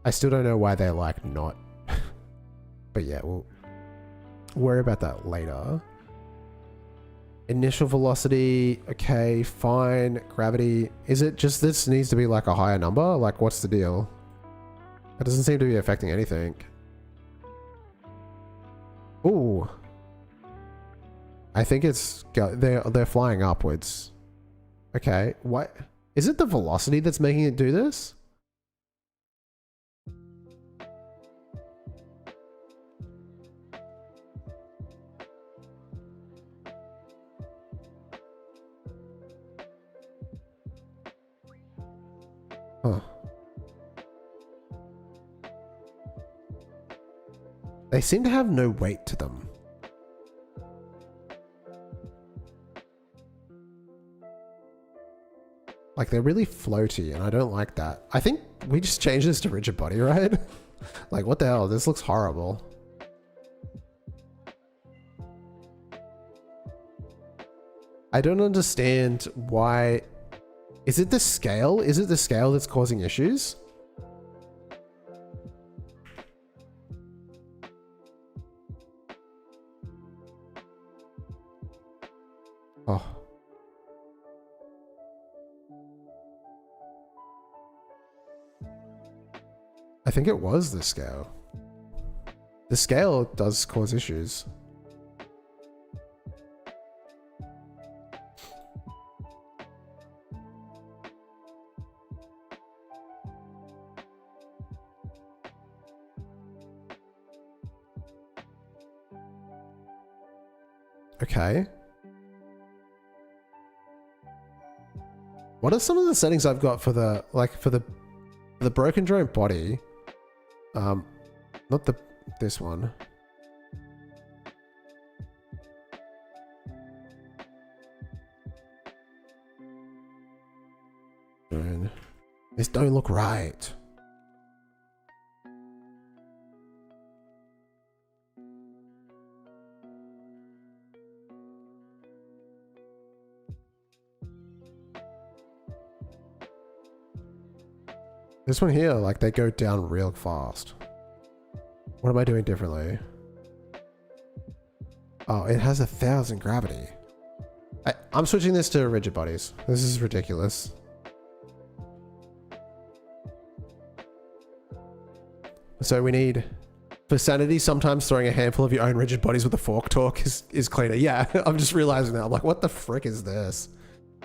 I still don't know why they're like not. But yeah, we'll worry about that later. Initial velocity, okay, fine. Gravity, is it just this needs to be like a higher number? Like what's the deal? It doesn't seem to be affecting anything. Ooh. I think it's, they're flying upwards. Okay, what? Is it the velocity that's making it do this? Huh. They seem to have no weight to them. Like they're really floaty and I don't like that. I think we just changed this to rigid body, right? Like what the hell? This looks horrible. I don't understand why. Is it the scale? Is it the scale that's causing issues? Oh. I think it was the scale. The scale does cause issues. Okay. What are some of the settings I've got for the, like, for the broken drone body? Not this one. This don't look right. This one here, like they go down real fast. What am I doing differently? Oh, it has 1,000 gravity. I'm switching this to rigid bodies. This is ridiculous. So we need, for sanity, sometimes throwing a handful of your own rigid bodies with a fork torque is cleaner. Yeah, I'm just realizing that. I'm like, what the frick is this?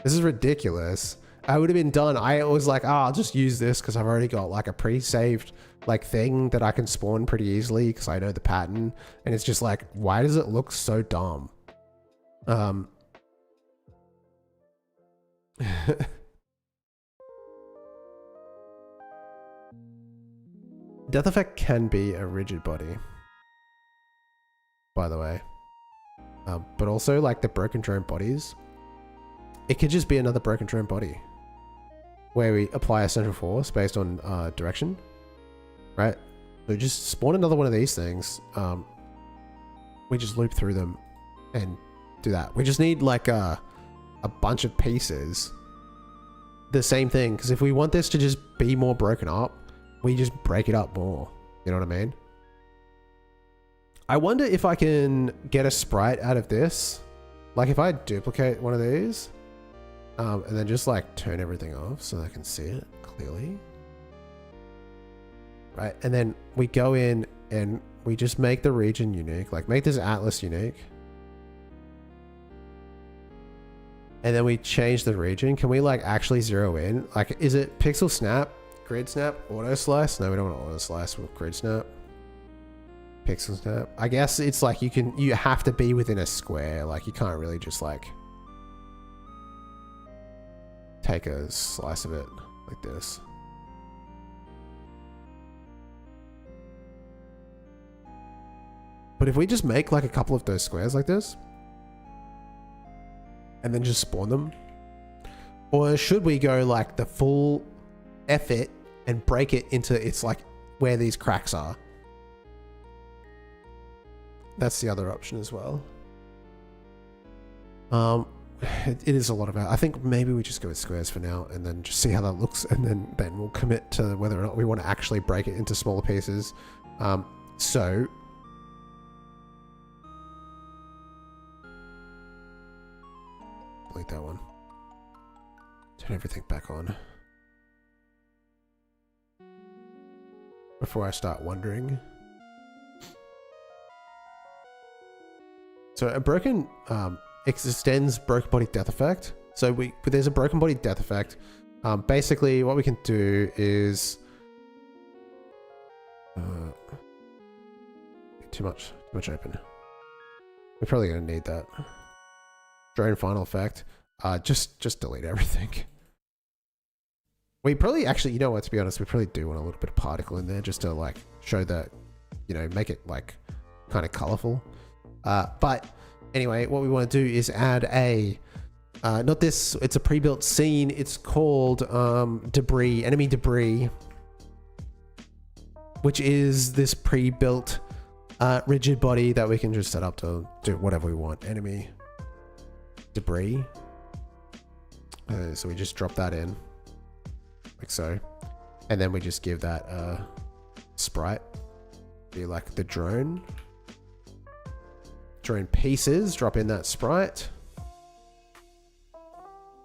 This is ridiculous. I would have been done. I was like, I'll just use this because I've already got like a pre-saved like thing that I can spawn pretty easily because I know the pattern. And it's just like, why does it look so dumb? Death effect can be a rigid body, by the way. But also like the broken drone bodies, it could just be another broken drone body where we apply a central force based on direction, right? So just spawn another one of these things. We just loop through them and do that. We just need like a bunch of pieces. The same thing, because if we want this to just be more broken up, we just break it up more. You know what I mean? I wonder if I can get a sprite out of this. Like if I duplicate one of these, And then just like turn everything off so I can see it clearly. Right, and then we go in and we just make the region unique, like make this atlas unique. And then we change the region. Can we like actually zero in? Like, is it pixel snap, grid snap, auto slice? No, we don't want auto slice with grid snap. Pixel snap. I guess it's like you have to be within a square. Like you can't really just like take a slice of it like this. But if we just make like a couple of those squares like this and then just spawn them, or should we go like the full effort and break it into it's like where these cracks are? That's the other option as well. It is a lot of. I think maybe we just go with squares for now and then just see how that looks, and then we'll commit to whether or not we want to actually break it into smaller pieces. So delete that one. Turn everything back on before I start wondering. So a broken extends broken body death effect. So there's a broken body death effect. Basically what we can do is too much open. We're probably gonna need that. Drone final effect. Just delete everything. We probably actually, you know what, to be honest, we probably do want a little bit of particle in there just to like show that, you know, make it like kind of colorful. But anyway, what we want to do is add a, not this, it's a pre-built scene. It's called debris, enemy debris, which is this pre-built rigid body that we can just set up to do whatever we want. Enemy debris. So we just drop that in like so, and then we just give that sprite be like the drone pieces, drop in that sprite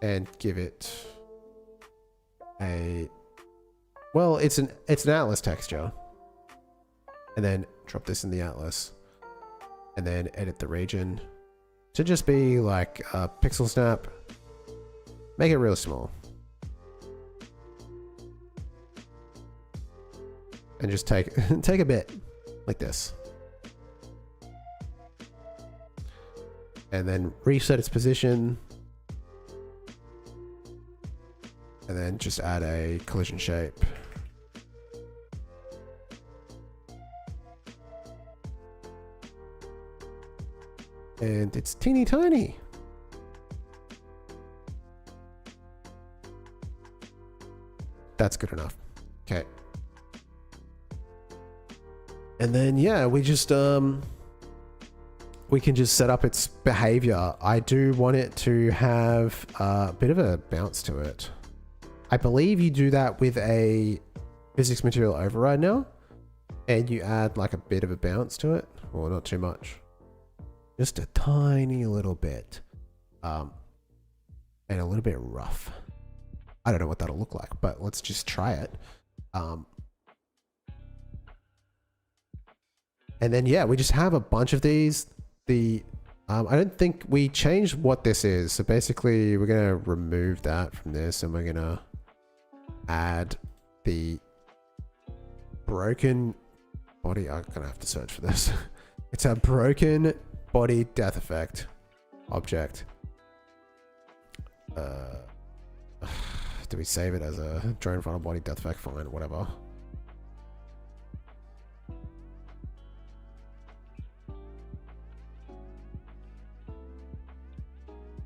and give it a, well, it's an atlas texture, and then drop this in the atlas and then edit the region to just be like a pixel snap, make it real small, and just take a bit like this. And then reset its position. And then just add a collision shape. And it's teeny tiny. That's good enough. Okay. And then, yeah, we just, we can just set up its behavior. I do want it to have a bit of a bounce to it. I believe you do that with a physics material override now, and you add like a bit of a bounce to it, or not too much, just a tiny little bit, and a little bit rough. I don't know what that'll look like, but let's just try it. And then, yeah, we just have a bunch of these. I don't think we changed what this is. So basically we're going to remove that from this, and we're going to add the broken body. I'm going to have to search for this. It's a broken body death effect object. Do we save it as a drone final body death effect? Fine, whatever.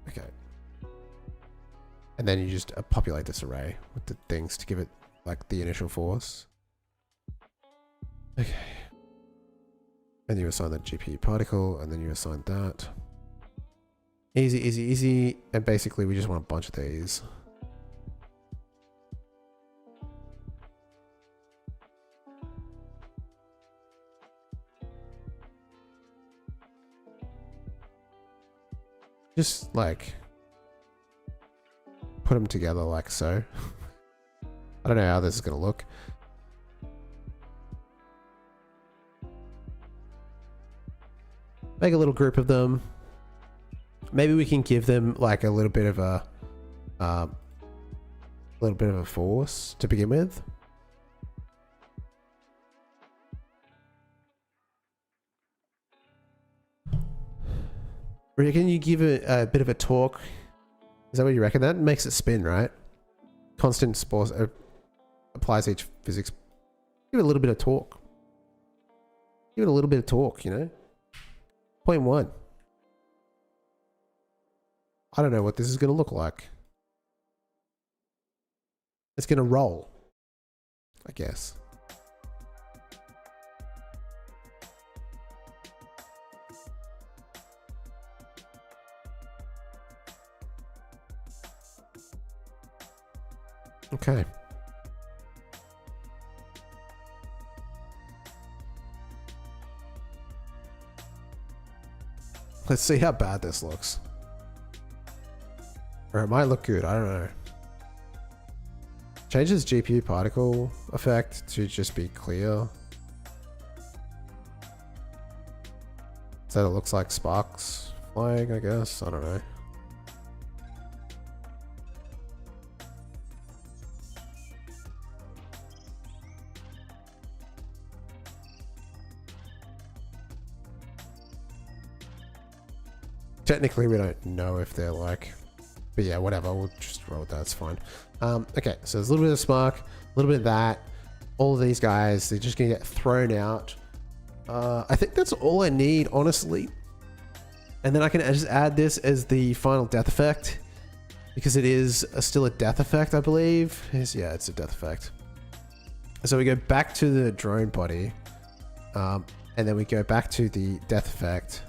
Okay. And then you just populate this array with the things to give it like the initial force. Okay. And you assign that GPU particle, and then you assign that. Easy, easy, easy. And basically we just want a bunch of these. Just like put them together like so. I don't know how this is going to look. Make a little group of them. Maybe we can give them like a little bit of a force to begin with. Can you give it a bit of a torque? Is that what you reckon? That makes it spin, right? Constant force applies each physics. Give it a little bit of torque. Give it a little bit of torque, you know? 0.1. I don't know what this is going to look like. It's going to roll, I guess. Okay. Let's see how bad this looks. Or it might look good, I don't know. Change this GPU particle effect to just be clear. So it looks like sparks flying, I guess. I don't know. Technically, we don't know if they're like, but yeah, whatever. We'll just roll with that. It's fine. Okay, so there's a little bit of spark, a little bit of that. All of these guys, they're just gonna get thrown out. I think that's all I need, honestly. And then I can just add this as the final death effect, because it is still a death effect, I believe. Yeah, it's a death effect. So we go back to the drone body, and then we go back to the death effect.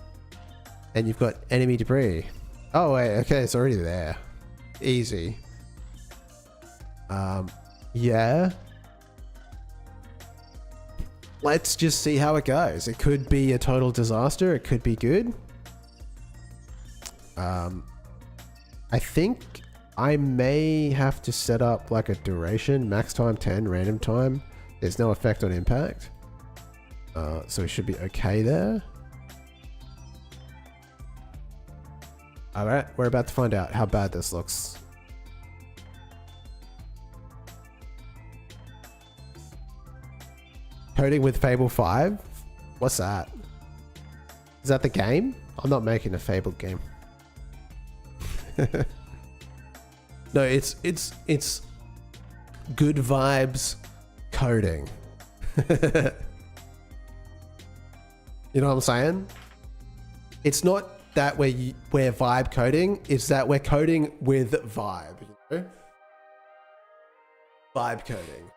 And you've got enemy debris. Oh wait, okay, it's already there. Easy. Yeah. Let's just see how it goes. It could be a total disaster. It could be good. I think I may have to set up like a duration, max time 10, random time. There's no effect on impact. So we should be okay there. Alright, we're about to find out how bad this looks. Coding with Fable 5? What's that? Is that the game? I'm not making a Fable game. No, it's good vibes coding. You know what I'm saying? It's not that we're vibe coding, it's that we're coding with vibe, you know? Vibe coding.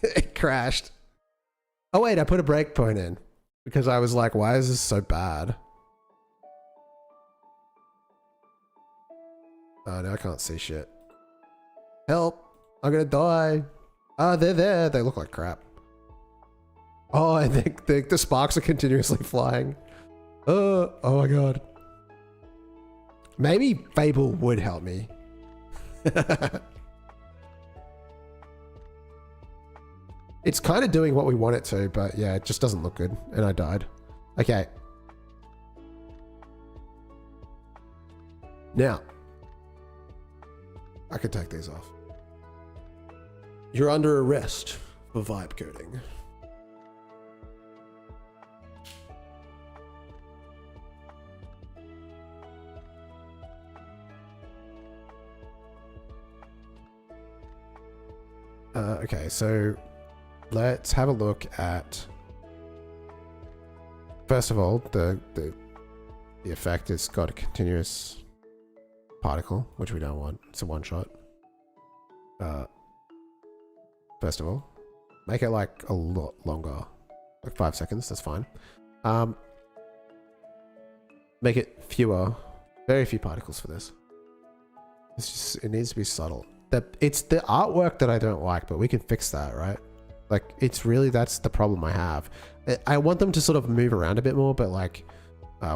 It crashed. Oh wait, I put a breakpoint in because I was like, why is this so bad? Oh, now I can't see shit. Help, I'm gonna die. Ah, they're there. They look like crap. Oh, I think the sparks are continuously flying. Oh my god. Maybe Fable would help me. It's kind of doing what we want it to, but yeah, it just doesn't look good. And I died. Okay. Now, I can take these off. You're under arrest for vibe coding. Okay, so let's have a look at, first of all, the effect has got a continuous particle, which we don't want. It's a one shot. First of all, make it like a lot longer, like 5 seconds. That's fine. Make it fewer, very few particles for this. It's just, it needs to be subtle. It's the artwork that I don't like, but we can fix that, right? Like, it's really, that's the problem I have. I want them to sort of move around a bit more, but like,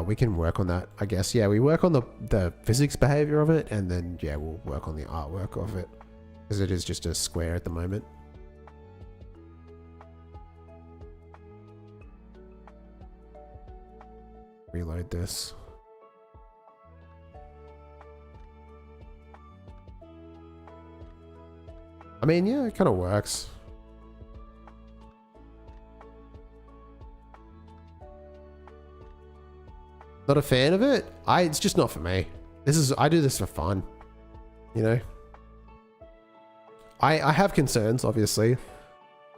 we can work on that, I guess. Yeah, we work on the physics behavior of it, and then, yeah, we'll work on the artwork of it, because it is just a square at the moment. Reload this. I mean, yeah, it kind of works. Not a fan of it? It's just not for me. I do this for fun, you know? I have concerns, obviously,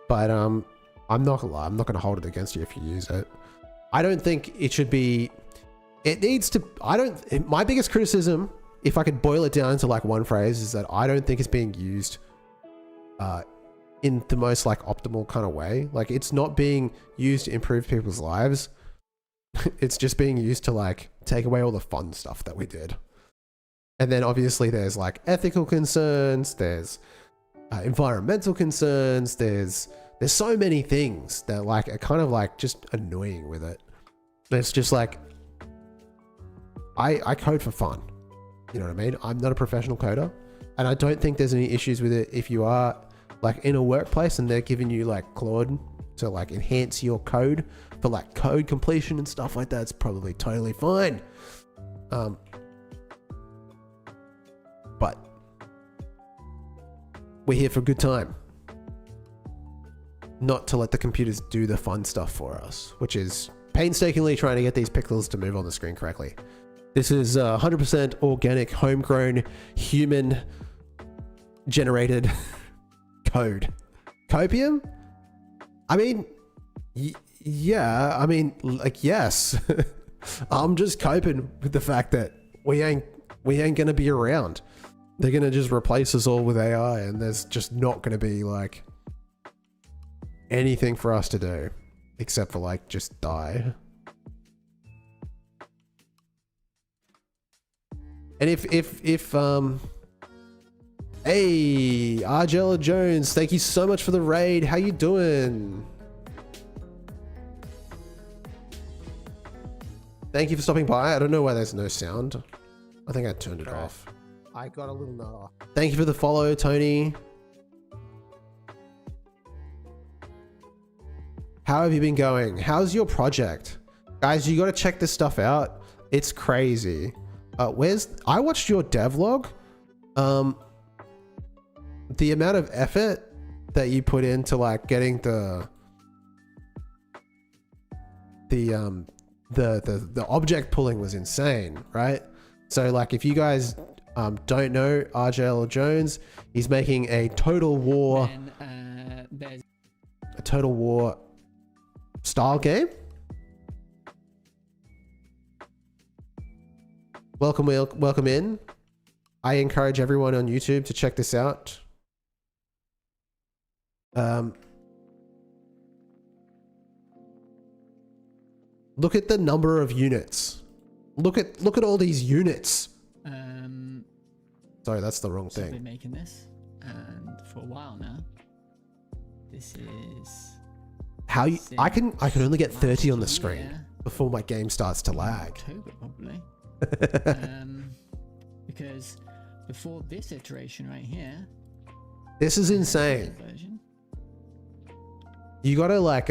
but I'm not gonna lie, I'm not gonna hold it against you if you use it. I don't think it should be, it needs to, my biggest criticism, if I could boil it down to like one phrase, is that I don't think it's being used in the most like optimal kind of way. Like, it's not being used to improve people's lives. It's just being used to like take away all the fun stuff that we did. And then obviously there's like ethical concerns, there's environmental concerns, there's so many things that like are kind of like just annoying with it. It's just like, I code for fun. You know what I mean? I'm not a professional coder, and I don't think there's any issues with it if you are like in a workplace and they're giving you like Claude to like enhance your code for like code completion and stuff like that. It's probably totally fine. But we're here for a good time, not to let the computers do the fun stuff for us, which is painstakingly trying to get these pixels to move on the screen correctly. This is 100% organic, homegrown, human generated code. Copium? I mean, yeah, I mean, like, yes. I'm just coping with the fact that we ain't gonna be around. They're gonna just replace us all with AI, and there's just not gonna be like anything for us to do except for like just die. And if hey, Argella Jones, thank you so much for the raid. How you doing? Thank you for stopping by. I don't know why there's no sound. I think I turned it off. I got a little nut. Thank you for the follow, Tony. How have you been going? How's your project? Guys, you got to check this stuff out. It's crazy. I watched your devlog. The amount of effort that you put into like getting the object pulling was insane, right? So like, if you guys don't know RJL Jones, he's making a Total War style game. Welcome in. I encourage everyone on YouTube to check this out. Look at the number of units. Look at all these units. Sorry, that's the wrong thing. I've been making this, and for a while now. This is how you. I can only get 30 on the screen before my game starts to lag. October probably. Because before this iteration right here. This is insane. You gotta like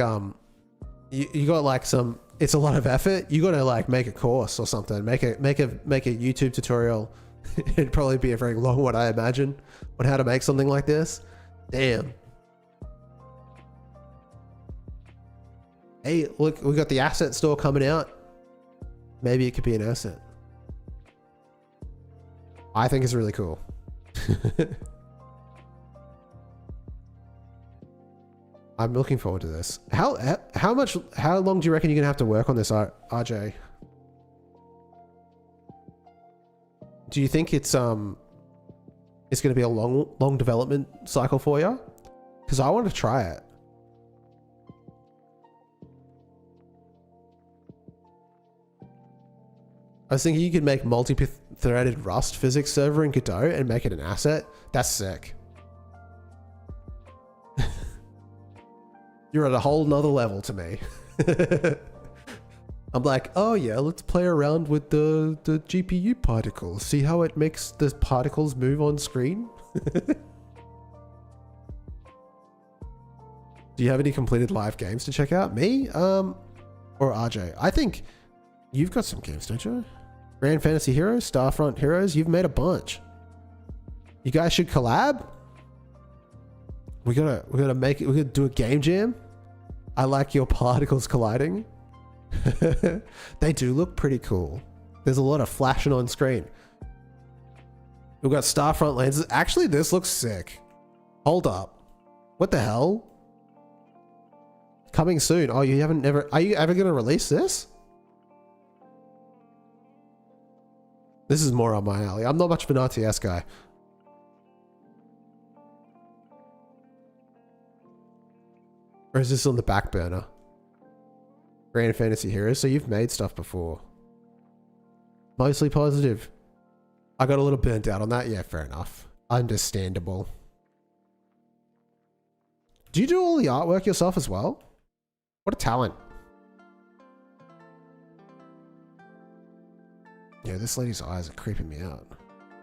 you got like some. It's a lot of effort. You gotta like make a course or something. Make a YouTube tutorial. It'd probably be a very long one, I imagine, on how to make something like this. Damn. Hey, look, we got the asset store coming out. Maybe it could be an asset. I think it's really cool. I'm looking forward to this. How long do you reckon you're gonna have to work on this, RJ? Do you think it's gonna be a long development cycle for you? Because I want to try it. I was thinking you could make multi-threaded Rust physics server in Godot and make it an asset. That's sick. You're at a whole nother level to me. I'm like, oh yeah, let's play around with the GPU particles. See how it makes the particles move on screen? Do you have any completed live games to check out? Me? Or RJ? I think you've got some games, don't you? Grand Fantasy Heroes, Starfront Heroes, you've made a bunch. You guys should collab. We gotta make it, we gotta do a game jam. I like your particles colliding. They do look pretty cool. There's a lot of flashing on screen. We've got Starfront lenses. Actually, this looks sick. Hold up. What the hell? Coming soon. Oh, are you ever gonna release this? This is more on my alley. I'm not much of an RTS guy. Or is this on the back burner? Grand Fantasy Heroes. So you've made stuff before. Mostly positive. I got a little burnt out on that. Yeah, fair enough. Understandable. Do you do all the artwork yourself as well? What a talent. Yeah, this lady's eyes are creeping me out.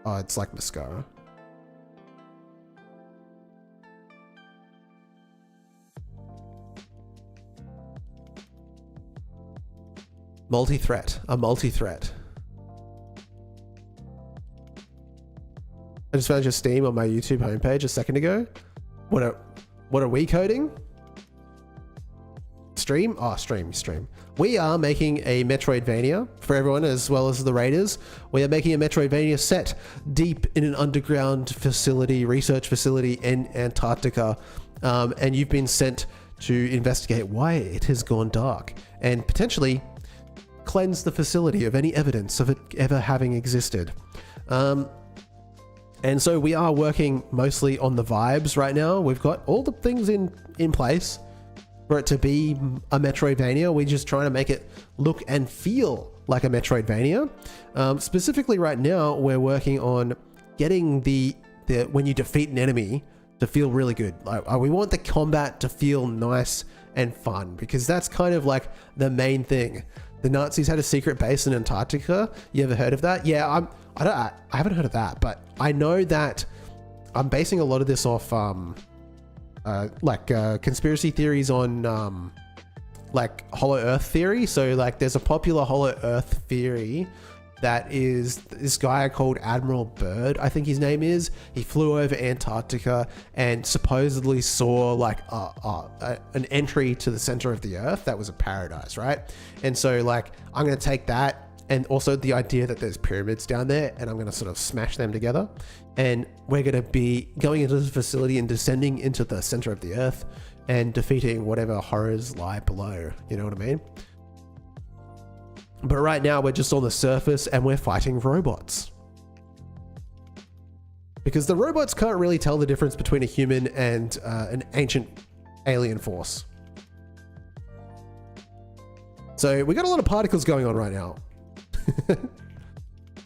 Oh, it's like mascara. Multi-threat. A multi-threat. I just found your Steam on my YouTube homepage a second ago. What are we coding? Stream? Oh, stream. We are making a Metroidvania for everyone as well as the Raiders. We are making a Metroidvania set deep in an underground facility, research facility in Antarctica. And you've been sent to investigate why it has gone dark and potentially cleanse the facility of any evidence of it ever having existed. And so we are working mostly on the vibes right now. We've got all the things in place for it to be a Metroidvania. We're just trying to make it look and feel like a Metroidvania. Specifically right now, we're working on getting the when you defeat an enemy to feel really good. Like, we want the combat to feel nice and fun because that's kind of like the main thing. The Nazis had a secret base in Antarctica. You ever heard of that? Yeah, I haven't heard of that, but I know that I'm basing a lot of this off conspiracy theories on like Hollow Earth theory. So like there's a popular Hollow Earth theory that is this guy called Admiral Byrd, I think his name is. He flew over Antarctica and supposedly saw like an entry to the center of the earth that was a paradise, right? And so like I'm going to take that and also the idea that there's pyramids down there and I'm going to sort of smash them together. And we're going to be going into the facility and descending into the center of the earth and defeating whatever horrors lie below. You know what I mean? But right now we're just on the surface and we're fighting robots. Because the robots can't really tell the difference between a human and an ancient alien force. So we got a lot of particles going on right now.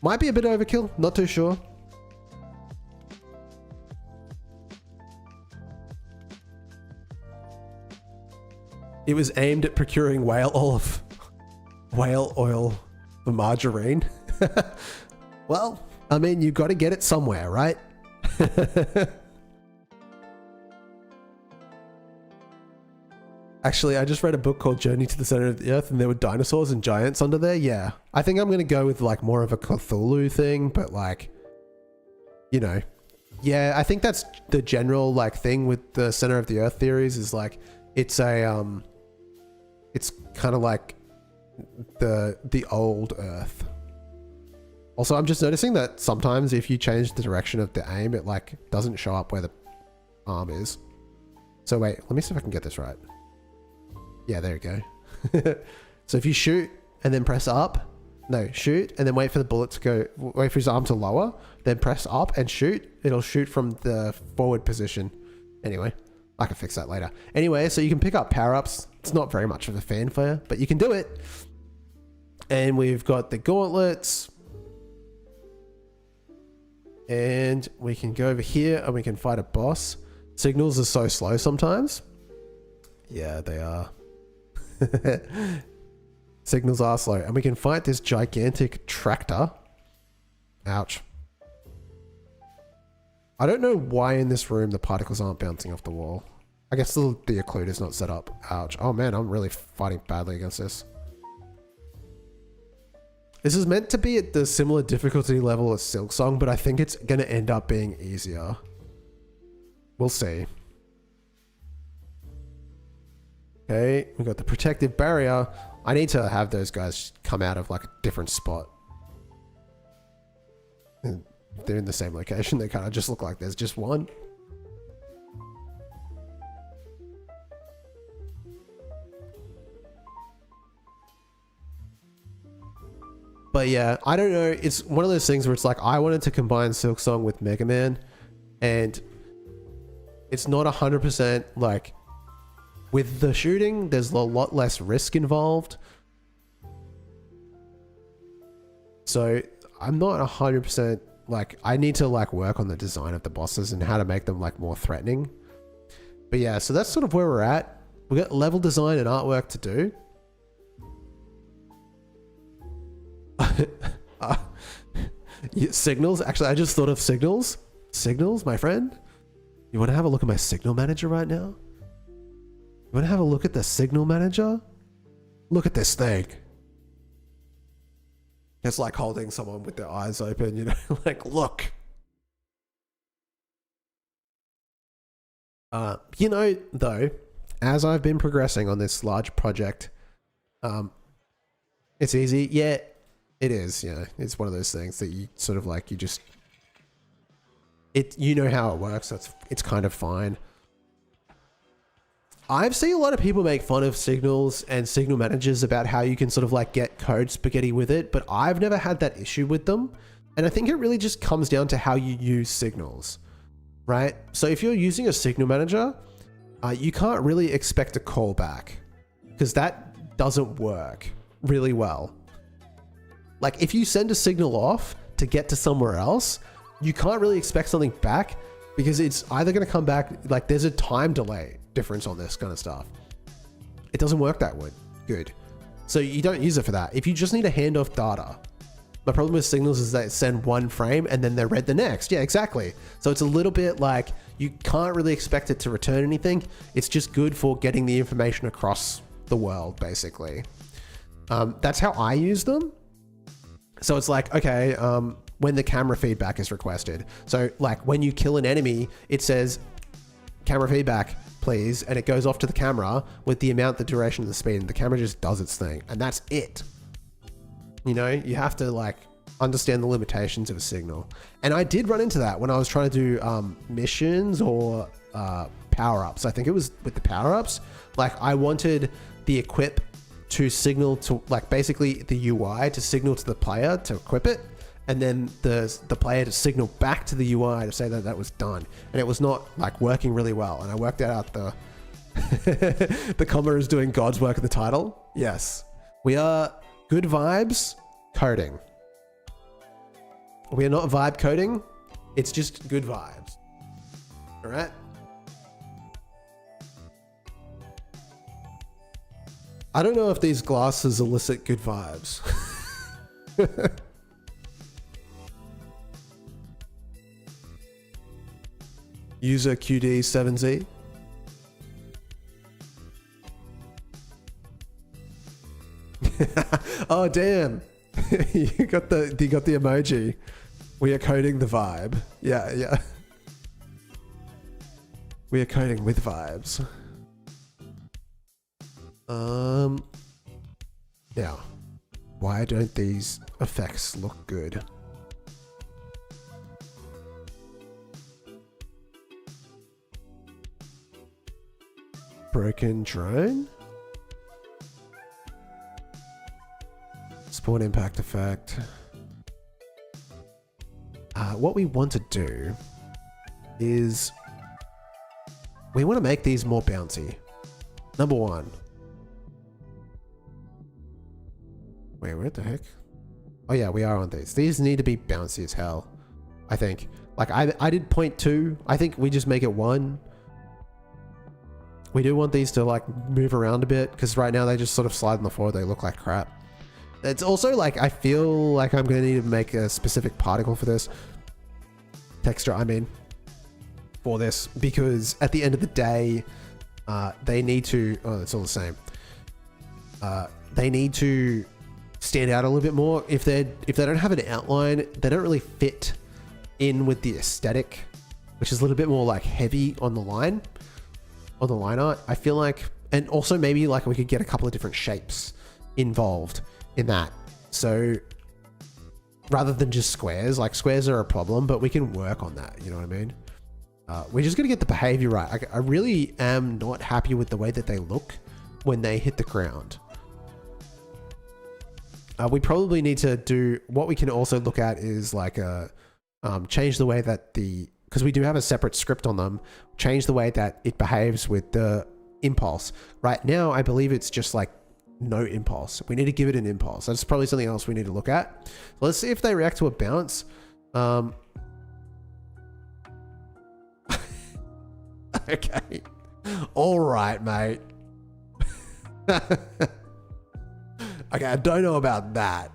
Might be a bit overkill, not too sure. It was aimed at procuring whale oil for margarine. Well, I mean, you got to get it somewhere, right? Actually, I just read a book called Journey to the Center of the Earth and there were dinosaurs and giants under there. Yeah. I think I'm going to go with like more of a Cthulhu thing, but like, you know, yeah, I think that's the general like thing with the Center of the Earth theories is like, it's a, it's kind of like the old Earth. Also, I'm just noticing that sometimes if you change the direction of the aim, it like doesn't show up where the arm is. So wait, let me see if I can get this right. Yeah, there we go. So if you shoot and then press up, no, shoot and then wait for the bullet to go, wait for his arm to lower, then press up and shoot. It'll shoot from the forward position. Anyway, I can fix that later. Anyway, so you can pick up power-ups. It's not very much of a fanfare, but you can do it. And we've got the gauntlets. And we can go over here and we can fight a boss. Signals are so slow sometimes. Yeah, they are. Signals are slow. And we can fight this gigantic tractor. Ouch. I don't know why in this room the particles aren't bouncing off the wall. I guess the occluder's not set up. Ouch. Oh man, I'm really fighting badly against this. This is meant to be at the similar difficulty level as Silksong, but I think it's going to end up being easier. We'll see. Okay, we got the protective barrier. I need to have those guys come out of like a different spot. And they're in the same location. They kind of just look like there's just one. But yeah, I don't know. It's one of those things where it's like I wanted to combine Silksong with Mega Man, and it's not 100% like with the shooting. There's a lot less risk involved, so I'm not 100% like I need to like work on the design of the bosses and how to make them like more threatening. But yeah, so that's sort of where we're at. We got level design and artwork to do. Signals. Actually, I just thought of signals. Signals, my friend. You want to have a look at my signal manager right now? You want to have a look at the signal manager? Look at this thing. It's like holding someone with their eyes open, you know, like, look. You know, though, as I've been progressing on this large project, it's easy. Yeah, it is. Yeah, it's one of those things that you sort of like, you just, you know how it works. So it's kind of fine. I've seen a lot of people make fun of signals and signal managers about how you can sort of like get code spaghetti with it, but I've never had that issue with them. And I think it really just comes down to how you use signals, right? So if you're using a signal manager, you can't really expect a callback because that doesn't work really well. Like if you send a signal off to get to somewhere else, you can't really expect something back because it's either going to come back, like there's a time delay difference on this kind of stuff. It doesn't work that way. Good. So you don't use it for that. If you just need to hand off data, my problem with signals is that it send one frame and then they're read the next. Yeah, exactly. So it's a little bit like you can't really expect it to return anything. It's just good for getting the information across the world, basically. That's how I use them. So it's like, okay, when the camera feedback is requested. So like when you kill an enemy, it says camera feedback, please. And it goes off to the camera with the amount, the duration, the speed, and the camera just does its thing. And that's it. You know, you have to like understand the limitations of a signal. And I did run into that when I was trying to do missions or power-ups. I think it was with the power-ups. Like I wanted the equip to signal to like basically the UI to signal to the player to equip it, and then the player to signal back to the UI to say that that was done. And it was not like working really well. And I worked out the the comma is doing God's work in the title. Yes, we are good vibes coding. We are not vibe coding. It's just good vibes. All right. I don't know if these glasses elicit good vibes. User QD7Z. Oh damn. you got the emoji. We are coding the vibe. Yeah. We are coding with vibes. Now, why don't these effects look good? Broken drone? Spawn impact effect. What we want to do is we want to make these more bouncy. Number one. Wait, what the heck? Oh yeah, we are on these. These need to be bouncy as hell, I think. Like I did 0.2. I think we just make it 1. We do want these to like move around a bit because right now they just sort of slide on the floor. They look like crap. It's also like, I feel like I'm going to need to make a specific particle for this. Texture, I mean. For this. Because at the end of the day, they need to... Oh, it's all the same. They need to stand out a little bit more. If they don't have an outline, they don't really fit in with the aesthetic, which is a little bit more like heavy on the line art. I feel like, and also maybe like we could get a couple of different shapes involved in that. So rather than just squares, like squares are a problem, but we can work on that. You know what I mean? We're just going to get the behavior right. I really am not happy with the way that they look when they hit the ground. We probably need to do, what we can also look at is like change the way that because we do have a separate script on them, change the way that it behaves with the impulse. Right now, I believe it's just like no impulse. We need to give it an impulse. That's probably something else we need to look at. So let's see if they react to a bounce. Okay. All right, mate. Okay, I don't know about that.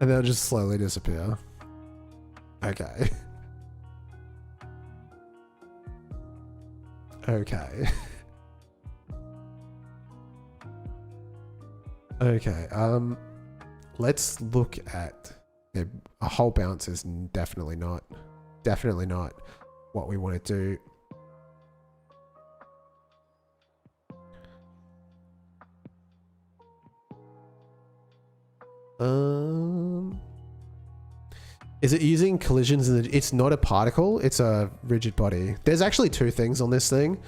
And they'll just slowly disappear. Okay. Okay. Okay, let's look at a whole bounce is definitely not what we want to do. Is it using collisions in it's not a particle, it's a rigid body. There's actually two things on this thing.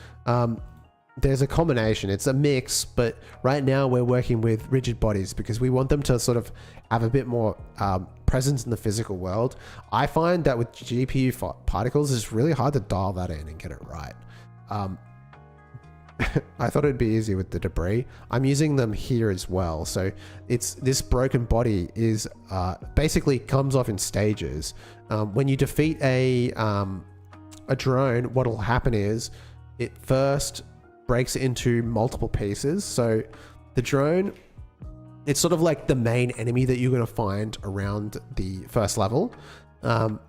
There's a combination, it's a mix, but right now we're working with rigid bodies because we want them to sort of have a bit more presence in the physical world. I find that with GPU particles, it's really hard to dial that in and get it right. I thought it'd be easy with the debris. I'm using them here as well. So it's this broken body is basically comes off in stages. When you defeat a drone, what'll happen is it first breaks it into multiple pieces. So the drone, it's sort of like the main enemy that you're going to find around the first level. And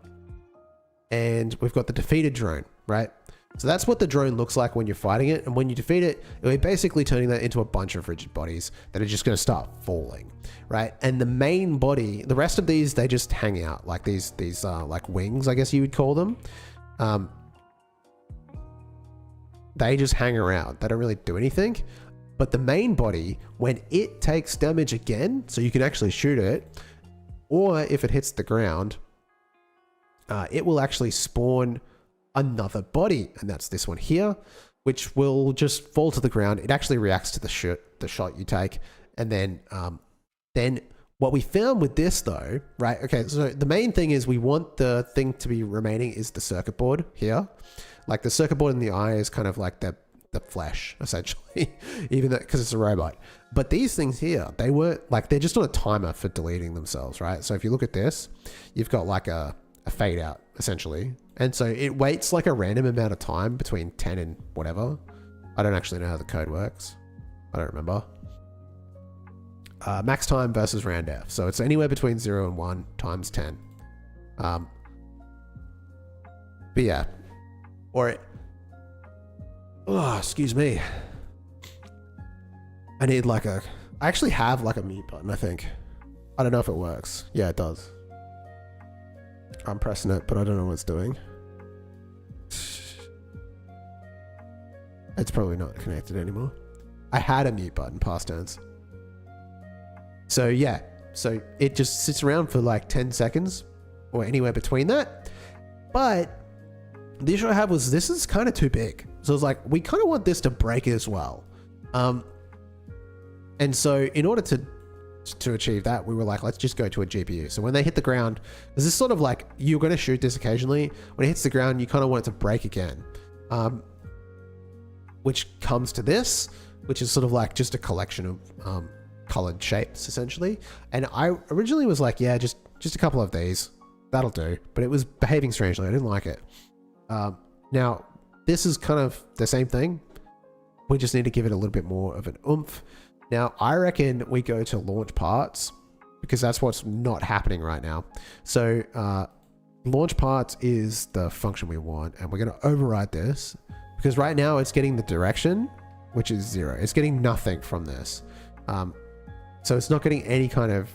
we've got the defeated drone, right? So that's what the drone looks like when you're fighting it. And when you defeat it, we're basically turning that into a bunch of rigid bodies that are just going to start falling, right? And the main body, the rest of these, they just hang out like these like wings, I guess you would call them. They just hang around. They don't really do anything. But the main body, when it takes damage again, so you can actually shoot it, or if it hits the ground, it will actually spawn another body, and that's this one here, which will just fall to the ground. It actually reacts to the shot you take, and then what we found with this though, right? Okay, so the main thing is we want the thing to be remaining is the circuit board here. Like the circuit board in the eye is kind of like the flesh essentially, even though because it's a robot. But these things here, they weren't like, they're just on a timer for deleting themselves, right? So if you look at this, you've got like a fade out essentially. And so it waits like a random amount of time between 10 and whatever. I don't actually know how the code works. I don't remember. Max time versus round F. So it's anywhere between 0 and 1 times 10. But yeah. Oh, excuse me. I need like I actually have like a mute button, I think. I don't know if it works. Yeah, it does. I'm pressing it, but I don't know what it's doing. It's probably not connected anymore. I had a mute button, past tense. So yeah, so it just sits around for like 10 seconds or anywhere between that. But the issue I had was this is kind of too big. So it's like, we kind of want this to break as well. And so in order to achieve that, we were like, let's just go to a GPU. So when they hit the ground, this is sort of like, you're going to shoot this occasionally. When it hits the ground, you kind of want it to break again. Which comes to this, which is sort of like just a collection of colored shapes essentially. And I originally was like, yeah, just a couple of these, that'll do. But it was behaving strangely. I didn't like it. Now this is kind of the same thing. We just need to give it a little bit more of an oomph. Now I reckon we go to launch parts, because that's what's not happening right now. So launch parts is the function we want, and we're going to override this because right now it's getting the direction, which is 0. It's getting nothing from this. So it's not getting any kind of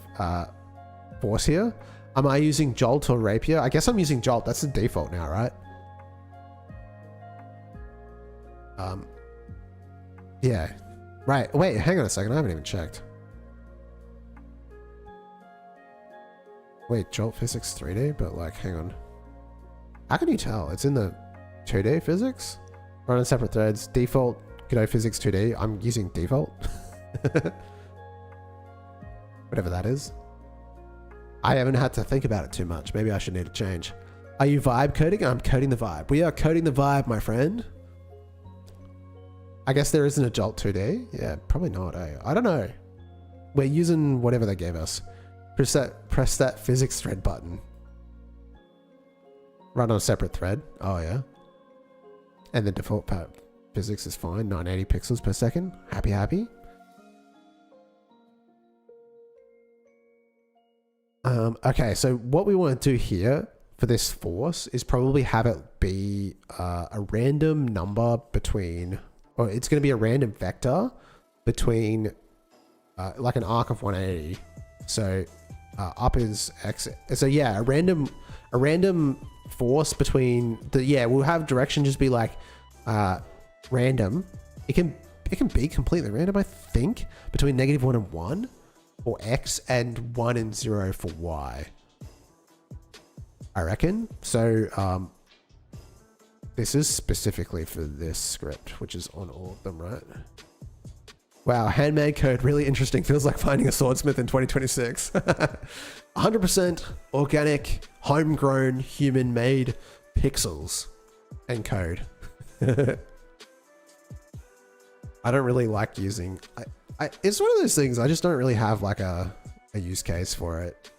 force here. Am I using Jolt or Rapier? I guess I'm using Jolt. That's the default now, right? Yeah. Right. Wait, hang on a second. I haven't even checked. Wait, Jolt physics 3D, but like, hang on. How can you tell? It's in the 2D physics? Run on separate threads. Default, Godot physics 2D. I'm using default. Whatever that is. I haven't had to think about it too much. Maybe I should need a change. Are you vibe coding? I'm coding the vibe. We are coding the vibe, my friend. I guess there isn't a Jolt 2D. Yeah, probably not, eh? I don't know. We're using whatever they gave us. Press that physics thread button. Run on a separate thread. Oh yeah. And the default physics is fine. 980 pixels per second. Happy, happy. Okay, so what we want to do here for this force is probably have it be a random number between, or it's going to be a random vector between like an arc of 180. So up is x. So yeah, a random force between the, yeah, we'll have direction just be like random. It can be completely random, I think, between -1 and 1 for x and 1 and 0 for y, I reckon. So this is specifically for this script, which is on all of them, right? Wow, handmade code, really interesting. Feels like finding a swordsmith in 2026. 100% organic, homegrown, human-made pixels and code. I don't really like using... it's one of those things, I just don't really have like a use case for it.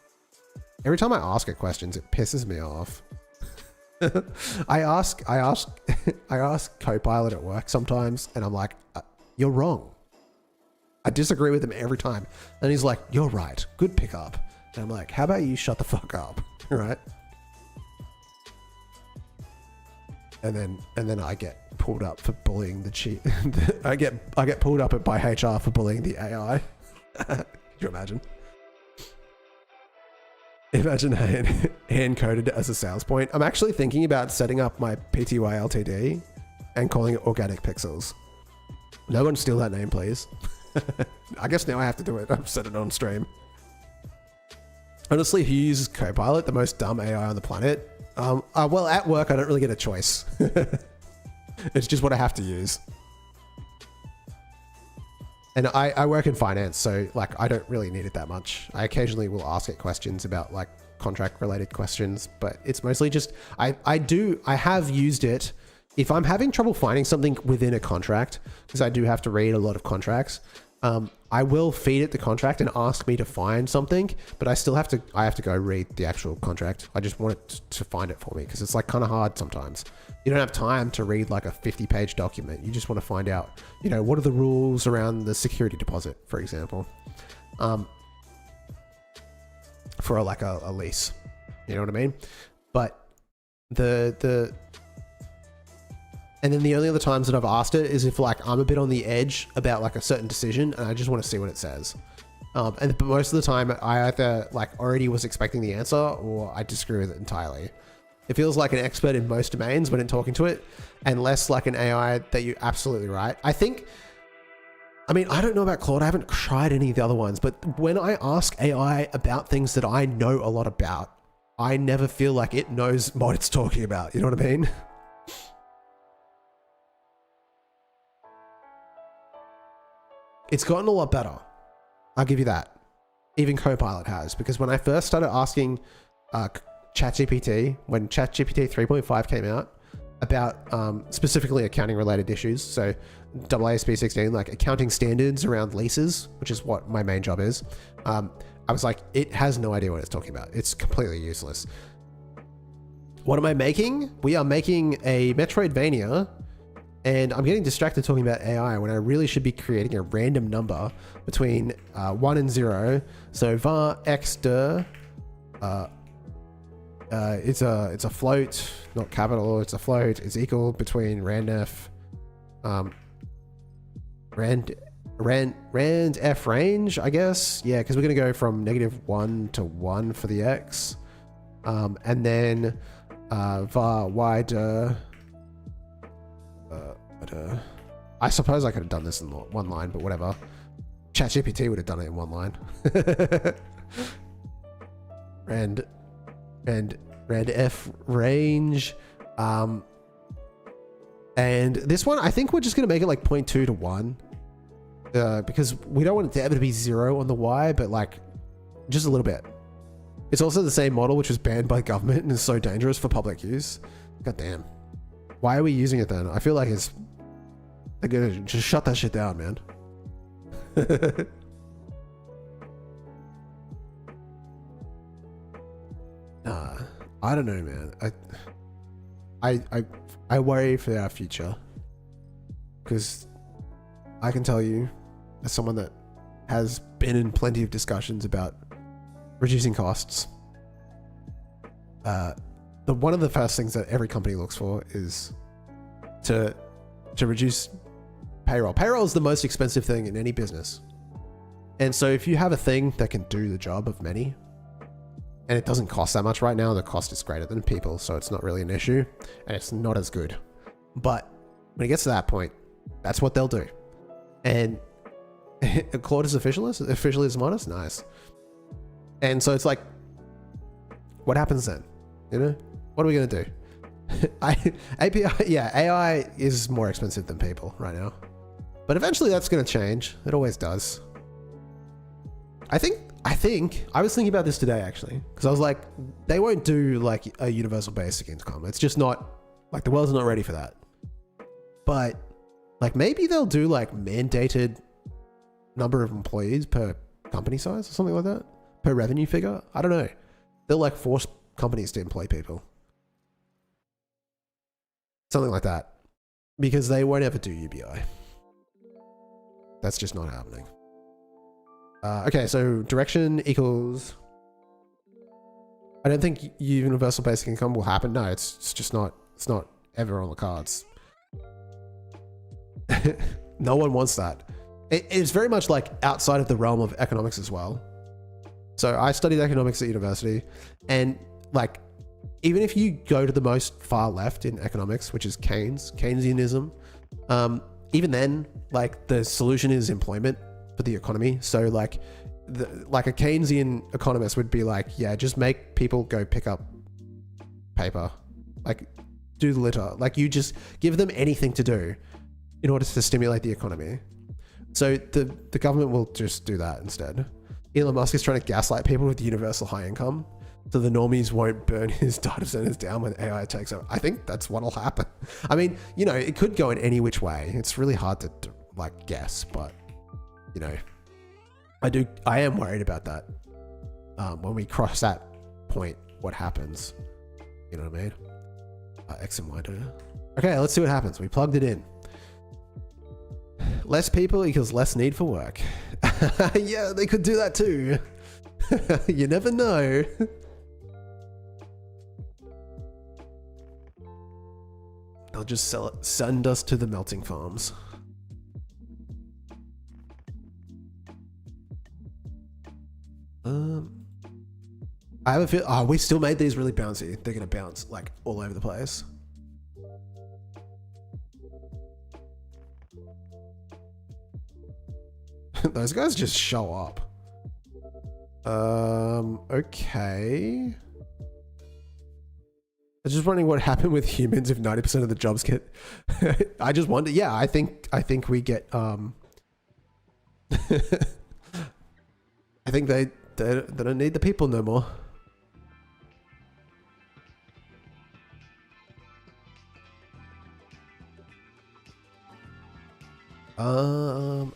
Every time I ask it questions, it pisses me off. I ask Copilot at work sometimes, and I'm like, you're wrong. I disagree with him every time. And he's like, you're right. Good pickup. And I'm like, how about you shut the fuck up? Right? And then I get pulled up for bullying the cheat. I get pulled up by HR for bullying the AI. Can you imagine? Imagine hand coded as a sales point. I'm actually thinking about setting up my PTY Ltd and calling it Organic Pixels. No one steal that name, please. I guess now I have to do it. I've said it on stream. Honestly, who uses Copilot, the most dumb AI on the planet? Well, at work, I don't really get a choice. It's just what I have to use. And I work in finance, so like I don't really need it that much. I occasionally will ask it questions about like contract related questions, but it's mostly just, I have used it. If I'm having trouble finding something within a contract, because I do have to read a lot of contracts, I will feed it the contract and ask me to find something, but I still have to go read the actual contract. I just want it to find it for me, because it's like kind of hard sometimes. You don't have time to read like a 50-page document. You just want to find out, you know, what are the rules around the security deposit, for example, for like a lease. You know what I mean? But and then the only other times that I've asked it is if like I'm a bit on the edge about like a certain decision and I just want to see what it says. But most of the time I either like already was expecting the answer or I disagree with it entirely. It feels like an expert in most domains when I'm talking to it, and less like an AI that you're absolutely right. I mean, I don't know about Claude. I haven't tried any of the other ones, but when I ask AI about things that I know a lot about, I never feel like it knows what it's talking about. You know what I mean? It's gotten a lot better. I'll give you that. Even Copilot has, because when I first started asking ChatGPT, when ChatGPT 3.5 came out, about specifically accounting related issues. So AASB 16, like accounting standards around leases, which is what my main job is. I was like, it has no idea what it's talking about. It's completely useless. What am I making? We are making a Metroidvania, and I'm getting distracted talking about AI when I really should be creating a random number between 1 and 0. So var x dir, it's a float, not capital, it's a float. It's equal between randf, rand f range, I guess. Yeah, because we're going to go from -1 to 1 for the x. And then var y dir, I suppose I could have done this in one line, but whatever. ChatGPT would have done it in one line. rand f range. And this one, I think we're just going to make it like 0.2 to 1. Because we don't want it to ever be 0 on the y, but like just a little bit. It's also the same model, which was banned by government and is so dangerous for public use. God damn. Why are we using it then? I feel like it's... They're gonna just shut that shit down, man. I don't know, man. I worry for our future. Because I can tell you, as someone that has been in plenty of discussions about reducing costs, one of the first things that every company looks for is to reduce payroll. Payroll is the most expensive thing in any business. And so if you have a thing that can do the job of many, and it doesn't cost that much right now, the cost is greater than people, so it's not really an issue, and it's not as good. But when it gets to that point, that's what they'll do. And Claude is officially as modest? Nice. And so it's like, what happens then? You know? What are we going to do? API, yeah, AI is more expensive than people right now. But eventually that's going to change. It always does. I think I was thinking about this today actually, because I was like, they won't do like a universal basic income. It's just not, like, the world's not ready for that. But like maybe they'll do like mandated number of employees per company size or something like that, per revenue figure. I don't know. They'll like force companies to employ people. Something like that. Because they won't ever do UBI. That's just not happening. Okay, so direction equals... I don't think universal basic income will happen. No, it's just not, it's not ever on the cards. No one wants that. It's very much like outside of the realm of economics as well. So I studied economics at university, and like, even if you go to the most far left in economics, which is Keynesianism, even then, like, the solution is employment for the economy. So like, like a Keynesian economist would be like, yeah, just make people go pick up paper, like do the litter, like you just give them anything to do in order to stimulate the economy. So the government will just do that instead. Elon Musk is trying to gaslight people with universal high income, so the normies won't burn his data centers down when AI takes over. I think that's what'll happen. I mean, you know, it could go in any which way. It's really hard to like guess, but you know, I am worried about that. When we cross that point, what happens? You know what I mean? X and Y data. Okay, let's see what happens. We plugged it in. Less people equals less need for work. Yeah, they could do that too. You never know. They'll just send us to the melting farms. I have a feel. Oh, we still made these really bouncy. They're gonna bounce like all over the place. Those guys just show up. Okay. I was just wondering what happened with humans if 90% of the jobs get. I just wonder. Yeah, I think we get. I think they don't need the people no more.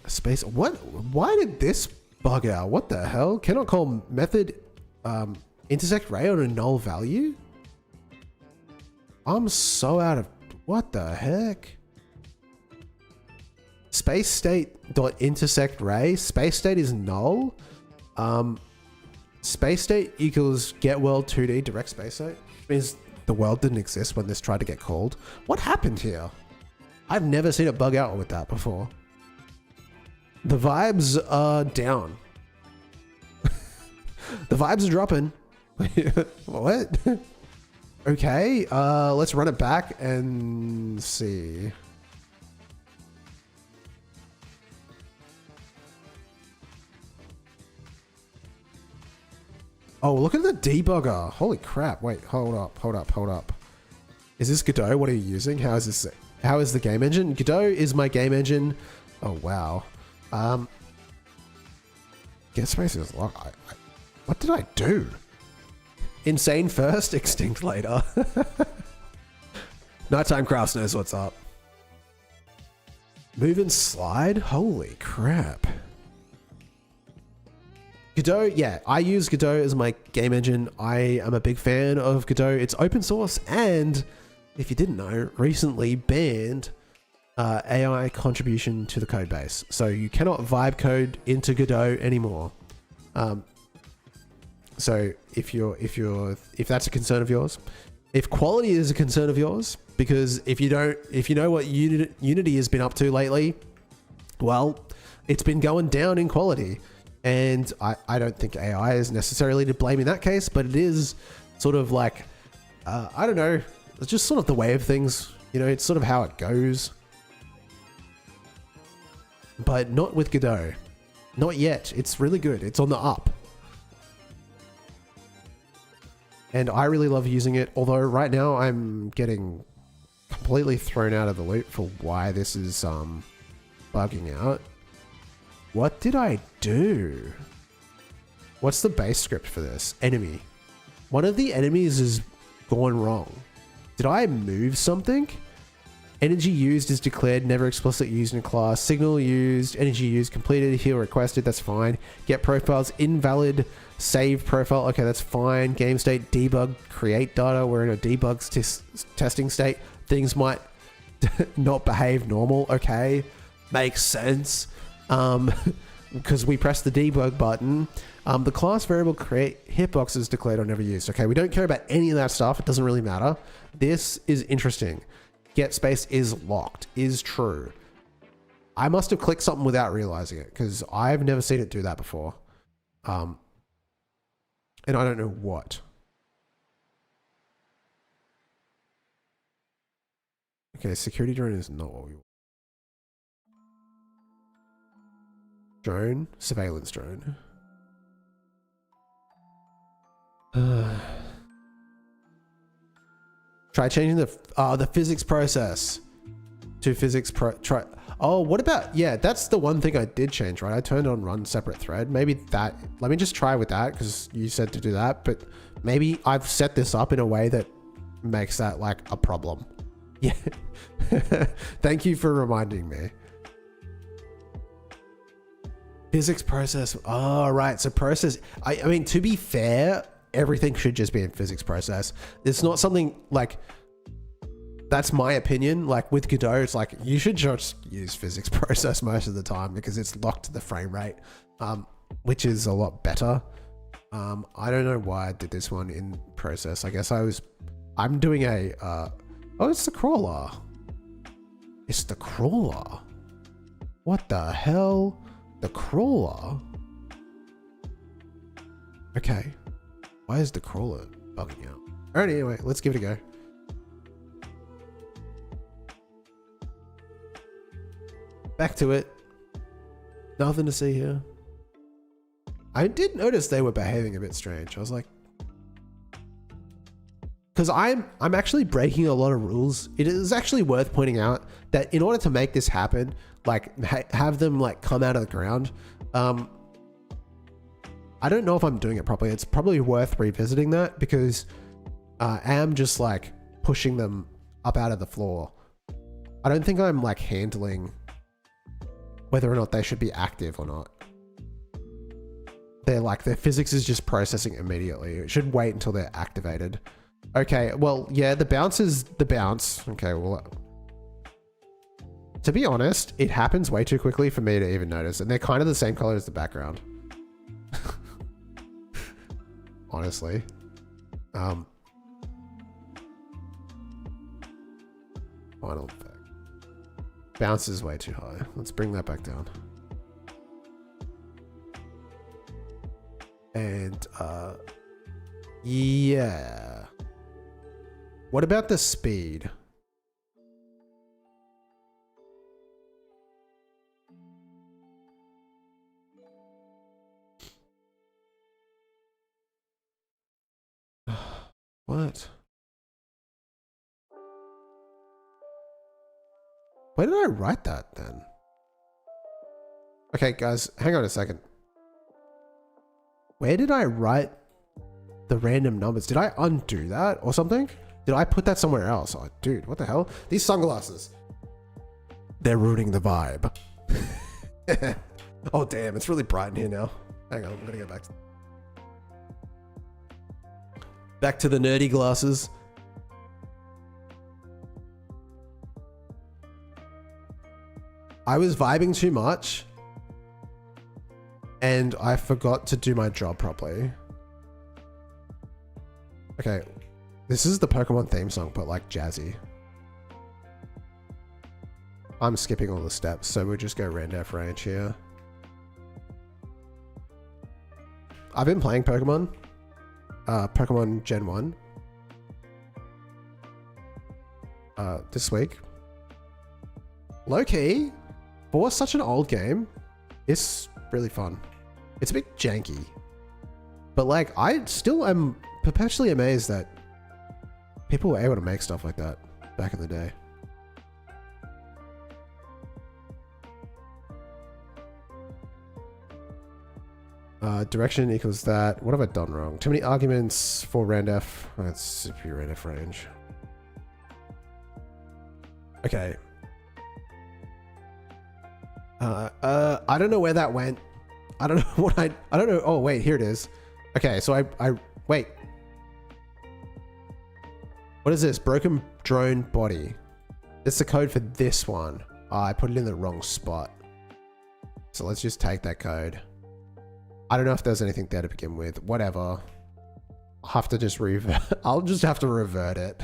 Space. What? Why did this bug out? What the hell? Cannot call method intersect ray on a null value? I'm so out of... What the heck? Space state dot intersect ray. Space state is null. Space state equals get world 2D direct space state. Means the world didn't exist when this tried to get called. What happened here? I've never seen it bug out with that before. The vibes are down. The vibes are dropping. What? Okay, let's run it back and see. Oh, look at the debugger. Holy crap. Wait, hold up. Is this Godot? What are you using? How is this? How is the game engine? Godot is my game engine. Oh, wow. Get space is locked. What did I do? Insane first, extinct later. Nighttime Crafts knows what's up. Move and slide? Holy crap. Godot, yeah, I use Godot as my game engine. I am a big fan of Godot. It's open source and, if you didn't know, recently banned AI contribution to the code base. So you cannot vibe code into Godot anymore. So if that's a concern of yours, if quality is a concern of yours, because if you know what Unity has been up to lately, well, it's been going down in quality. And I don't think AI is necessarily to blame in that case, but it is sort of like, I don't know, it's just sort of the way of things. You know, it's sort of how it goes. But not with Godot. Not yet. It's really good. It's on the up. And I really love using it, although right now I'm getting completely thrown out of the loop for why this is bugging out. What did I do? What's the base script for this? Enemy. One of the enemies is gone wrong. Did I move something? Energy used is declared, never explicitly used in a class. Signal used, energy used, completed, heal requested, that's fine. Get profiles, invalid, save profile, okay, that's fine. Game state, debug, create data, we're in a debug testing state. Things might not behave normal, okay. Makes sense. Because we press the debug button. The class variable create hitboxes declared or never used. Okay, we don't care about any of that stuff. It doesn't really matter. This is interesting. Get space is locked, is true. I must have clicked something without realizing it because I've never seen it do that before. And I don't know what. Okay, security drone is not what we want. Drone, surveillance drone. Try changing the physics process to try. Oh, what about, yeah, that's the one thing I did change, right? I turned on run separate thread. Maybe that, let me just try with that because you said to do that, but maybe I've set this up in a way that makes that like a problem. Yeah. Thank you for reminding me. Physics process. Oh, right. So process. I mean, to be fair, everything should just be in physics process. It's not something like, that's my opinion. Like with Godot, it's like, you should just use physics process most of the time because it's locked to the frame rate, which is a lot better. I don't know why I did this one in process. I guess I'm doing a, oh, it's the crawler. It's the crawler. What the hell? The crawler? Okay. Why is the crawler bugging out? Alright, anyway, let's give it a go. Back to it. Nothing to see here. I did notice they were behaving a bit strange. I was like, because I'm actually breaking a lot of rules. It is actually worth pointing out that in order to make this happen, like have them like come out of the ground, I don't know if I'm doing it properly. It's probably worth revisiting that because I am just like pushing them up out of the floor. I don't think I'm like handling whether or not they should be active or not. They're like, their physics is just processing immediately. It should wait until they're activated. Okay, well, yeah, the bounce is the bounce. Okay, well, to be honest, it happens way too quickly for me to even notice. And they're kind of the same color as the background. Honestly. Final effect. Bounce is way too high. Let's bring that back down. And, yeah. What about the speed? What? Where did I write that then? Okay, guys, hang on a second. Where did I write the random numbers? Did I undo that or something? Did I put that somewhere else? Oh, dude, what the hell? These sunglasses. They're ruining the vibe. Oh, damn, it's really bright in here now. Hang on, I'm gonna go back to the nerdy glasses. I was vibing too much and I forgot to do my job properly. Okay, this is the Pokemon theme song, but like jazzy. I'm skipping all the steps, so we'll just go Randef range here. I've been playing Pokemon. Pokemon Gen 1. This week. Low key, for such an old game, it's really fun. It's a bit janky. But like, I still am perpetually amazed that people were able to make stuff like that back in the day. Direction equals that. What have I done wrong? Too many arguments for Randef. That's super Randef range. Okay. I don't know where that went. I don't know what I don't know. Oh, wait, here it is. Okay, so I wait. What is this? Broken drone body. It's the code for this one. I put it in the wrong spot. So let's just take that code. I don't know if there's anything there to begin with. Whatever. I'll have to just revert. I'll just have to revert it.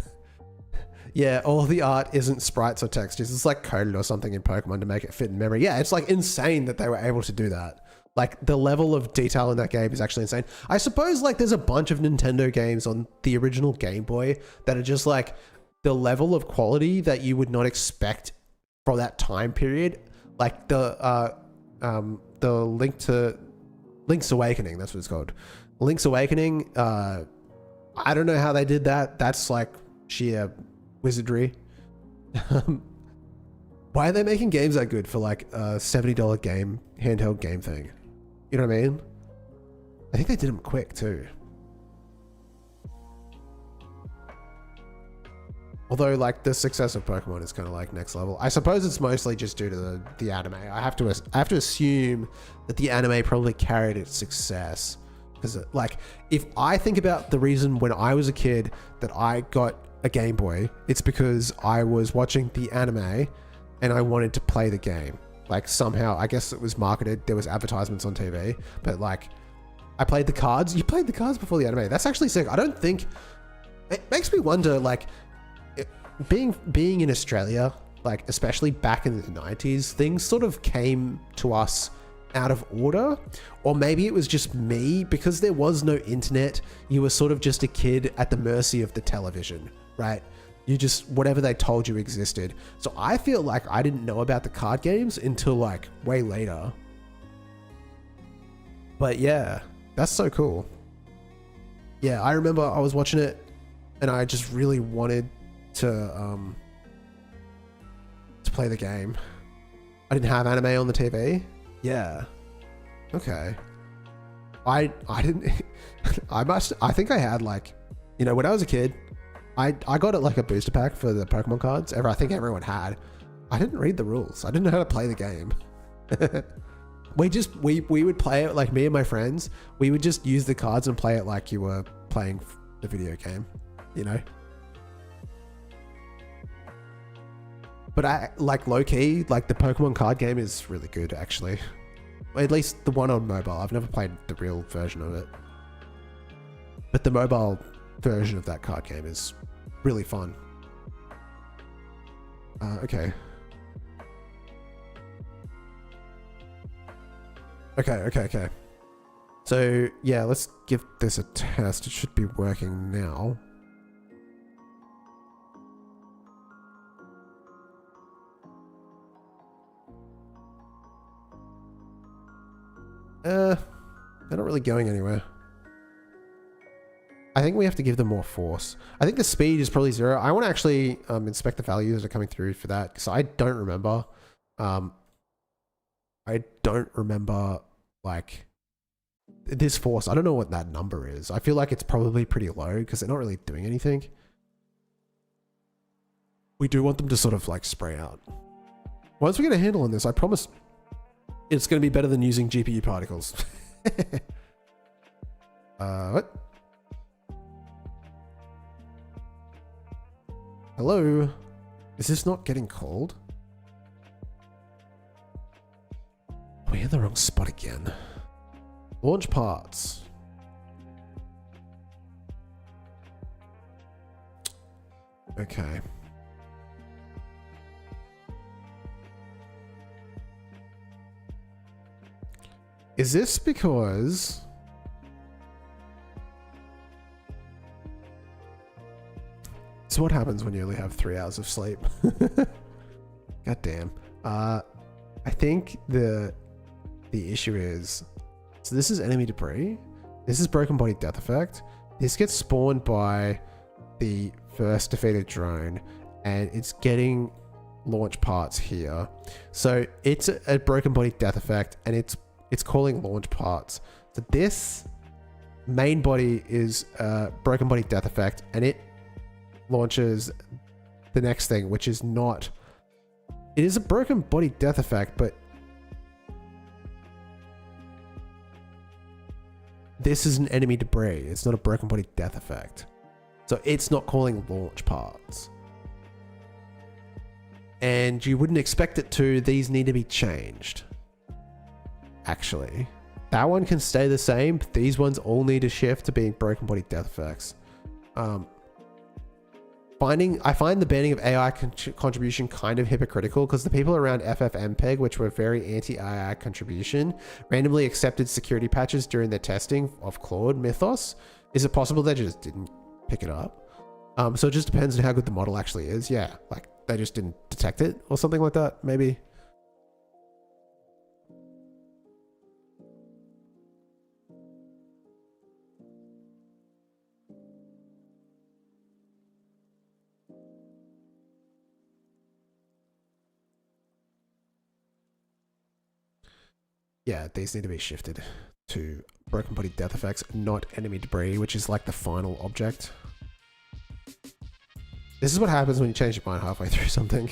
Yeah, all the art isn't sprites or textures. It's like coded or something in Pokemon to make it fit in memory. Yeah, it's like insane that they were able to do that. Like the level of detail in that game is actually insane. I suppose like there's a bunch of Nintendo games on the original Game Boy that are just like the level of quality that you would not expect for that time period. Like the Link's Awakening, that's what it's called. Link's Awakening, I don't know how they did that. That's like sheer wizardry. Why are they making games that good for like a $70 game, handheld game thing? You know what I mean? I think they did them quick too. Although like the success of Pokemon is kind of like next level. I suppose it's mostly just due to the anime. I have to assume that the anime probably carried its success. Because like, if I think about the reason when I was a kid that I got a Game Boy, it's because I was watching the anime and I wanted to play the game. Like somehow, I guess it was marketed, there was advertisements on TV, but like, I played the cards. You played the cards before the anime. That's actually sick. I don't think, it makes me wonder, like, being in Australia, like especially back in the 90s, things sort of came to us out of order, or maybe it was just me, because there was no internet. You were sort of just a kid at the mercy of the television, right? You just, whatever they told you existed. So I feel like I didn't know about the card games until like way later. But yeah, that's so cool. Yeah, I remember I was watching it and I just really wanted to play the game. I didn't have anime on the TV. Yeah. Okay. I didn't I think I had like, you know, when I was a kid, I got it like a booster pack for the Pokemon cards. I think everyone had. I didn't read the rules. I didn't know how to play the game. We would play it like me and my friends. We would just use the cards and play it like you were playing the video game, you know. But I like low key, like the Pokemon card game is really good actually. At least the one on mobile. I've never played the real version of it, but the mobile version of that card game is really fun. Okay. Okay. So yeah, let's give this a test. It should be working now. They're not really going anywhere. I think we have to give them more force. I think the speed is probably 0. I want to actually inspect the values that are coming through for that, because I don't remember. I don't remember like this force. I don't know what that number is. I feel like it's probably pretty low because they're not really doing anything. We do want them to sort of like spray out. Once we get a handle on this, I promise it's going to be better than using GPU particles. What? Hello? Is this not getting cold? We're in the wrong spot again. Launch parts. Okay. Is this because... So what happens when you only have 3 hours of sleep? God damn. I think the issue is... So this is enemy debris. This is broken body death effect. This gets spawned by the first defeated drone, and it's getting launch parts here. So it's a broken body death effect, and it's calling launch parts. So this main body is broken body death effect, and it launches the next thing, which is not... It is a broken body death effect, but this is an enemy debris. It's not a broken body death effect. So it's not calling launch parts. And you wouldn't expect it to. These need to be changed. Actually. That one can stay the same, but these ones all need to shift to being broken body death effects. I find the banning of AI contribution kind of hypocritical, because the people around FFmpeg, which were very anti-AI contribution, randomly accepted security patches during their testing of Claude Mythos. Is it possible they just didn't pick it up? So it just depends on how good the model actually is. Yeah, like they just didn't detect it or something like that, maybe. Yeah, these need to be shifted to broken body death effects, not enemy debris, which is like the final object. This is what happens when you change your mind halfway through something.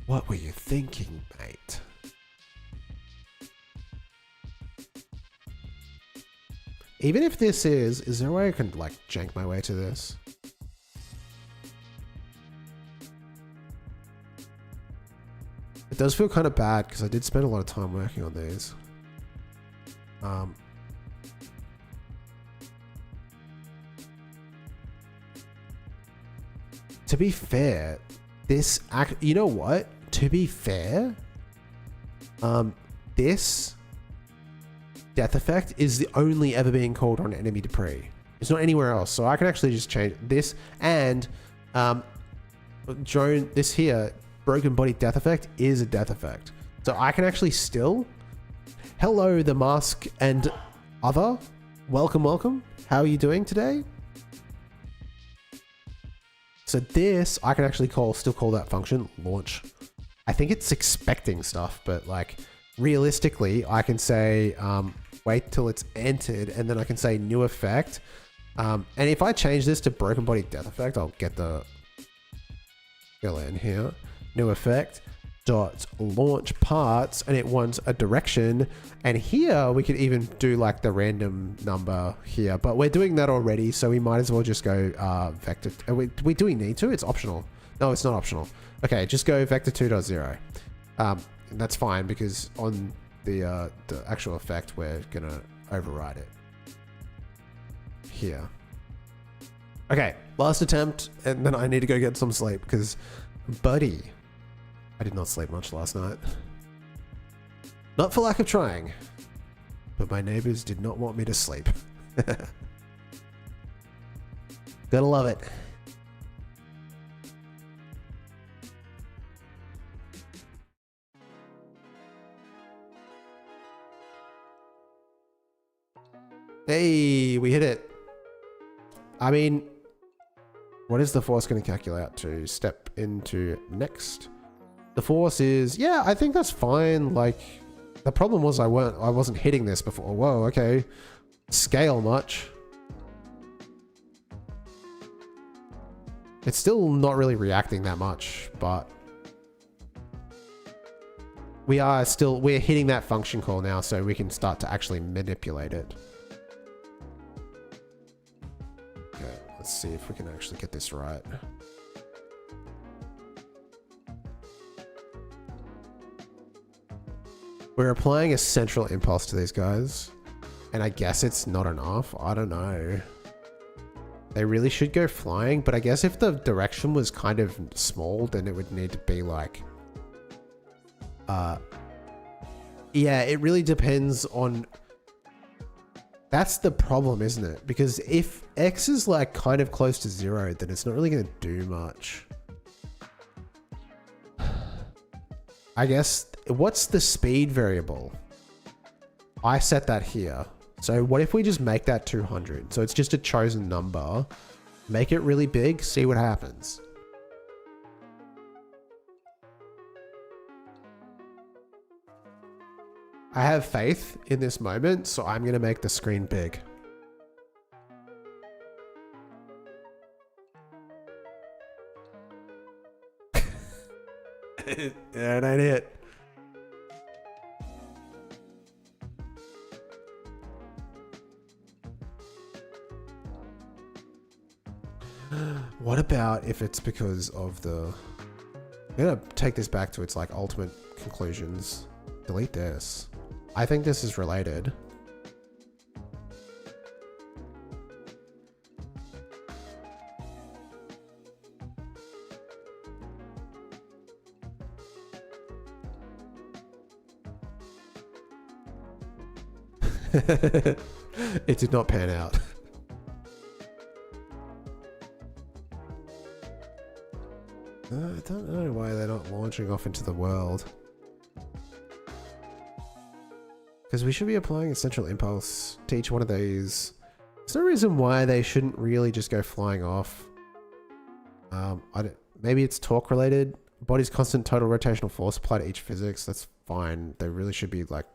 What were you thinking, mate? Even if this is there a way I can like jank my way to this? It does feel kind of bad because I did spend a lot of time working on these. To be fair, you know what? To be fair, this death effect is the only ever being called on enemy debris. It's not anywhere else, so I can actually just change this and drone. This here, broken body death effect, is a death effect, so I can actually still. Hello, the mask and other. Welcome. How are you doing today? So this, I can actually still call that function launch. I think it's expecting stuff, but like realistically, I can say wait till it's entered, and then I can say new effect. And if I change this to broken body death effect, I'll get the fill in here. New effect. dot launch parts, and it wants a direction. And here we could even do like the random number here, but we're doing that already, so we might as well just go vector. Do we need to? It's optional. No, it's not optional. Okay, just go vector 2.0. That's fine because on the actual effect we're gonna override it here. Okay, last attempt, and then I need to go get some sleep because, buddy, I did not sleep much last night. Not for lack of trying, but my neighbors did not want me to sleep. Gotta love it. Hey, we hit it. I mean, what is the force going to calculate to step into next? The force is, yeah, I think that's fine. Like, the problem was I wasn't hitting this before. Whoa, okay. Scale much. It's still not really reacting that much, but we're hitting that function call now, so we can start to actually manipulate it. Okay, let's see if we can actually get this right. We're applying a central impulse to these guys, and I guess it's not enough. I don't know. They really should go flying, but I guess if the direction was kind of small, then it would need to be like... yeah, it really depends on... That's the problem, isn't it? Because if X is like kind of close to 0, then it's not really going to do much. I guess, what's the speed variable? I set that here. So what if we just make that 200? So it's just a chosen number. Make it really big, see what happens. I have faith in this moment, so I'm going to make the screen big. Yeah, it ain't it. What about if it's because of the... I'm gonna take this back to its like ultimate conclusions. Delete this. I think this is related. It did not pan out. I don't know why they're not launching off into the world. Because we should be applying a central impulse to each one of these. There's no reason why they shouldn't really just go flying off. Maybe it's torque related. Body's constant total rotational force applied to each physics. That's fine. They really should be like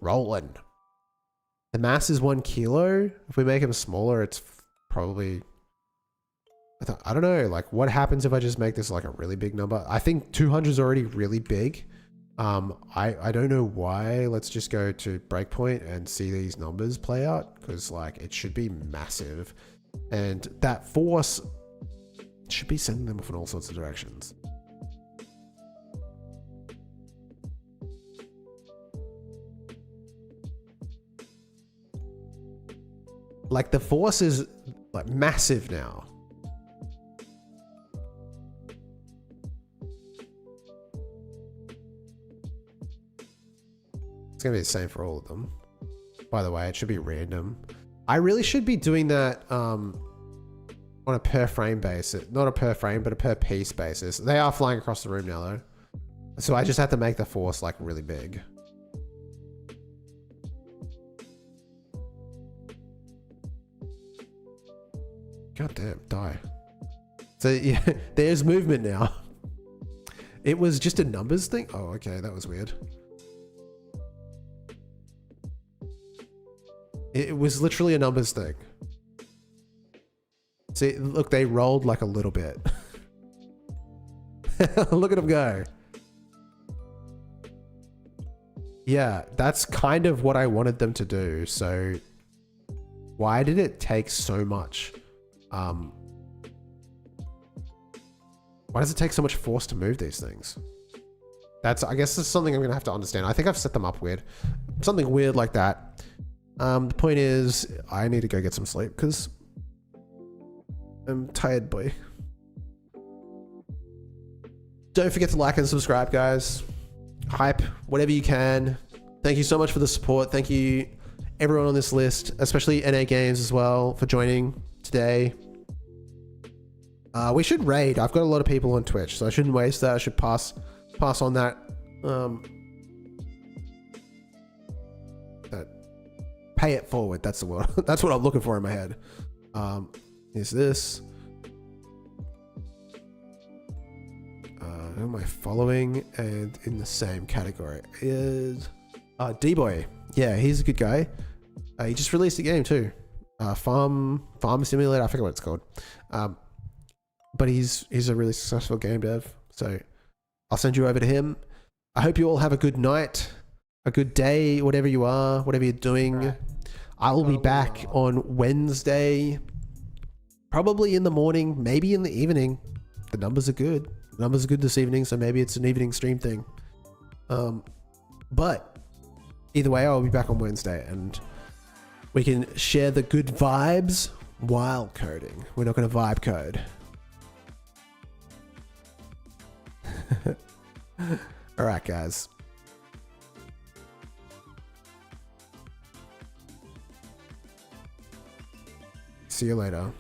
rolling. The mass is 1 kilo. If we make them smaller, it's probably... I don't know, like what happens if I just make this like a really big number? I think 200 is already really big. I don't know why. Let's just go to breakpoint and see these numbers play out, because like it should be massive, and that force should be sending them off in all sorts of directions. Like the force is like massive now. It's gonna be the same for all of them. By the way, it should be random. I really should be doing that on a per frame basis. Not a per frame, but a per piece basis. They are flying across the room now though. So I just have to make the force like really big. God damn, die. So yeah, there's movement now. It was just a numbers thing? Oh, okay, that was weird. It was literally a numbers thing. See, look, they rolled like a little bit. Look at them go. Yeah, that's kind of what I wanted them to do. So why did it take so much? Why does it take so much force to move these things? I guess that's something I'm gonna have to understand. I think I've set them up weird. Something weird like that. The point is, I need to go get some sleep because I'm tired, boy. Don't forget to like and subscribe, guys. Hype, whatever you can. Thank you so much for the support. Thank you everyone on this list, especially NA Games as well, for joining today. We should raid. I've got a lot of people on Twitch, so I shouldn't waste that. I should pass on that. Pay it forward. That's the word. That's what I'm looking for in my head. Is this? Who am I following? And in the same category is D-Boy. Yeah, he's a good guy. He just released a game too. Farm Simulator. I forget what it's called. But he's a really successful game dev. So I'll send you over to him. I hope you all have a good night, a good day, whatever you are, whatever you're doing. Right. I will be back on Wednesday, probably in the morning, maybe in the evening. The numbers are good. The numbers are good this evening, so maybe it's an evening stream thing. But either way, I'll be back on Wednesday and we can share the good vibes while coding. We're not going to vibe code. All right, guys. See you later.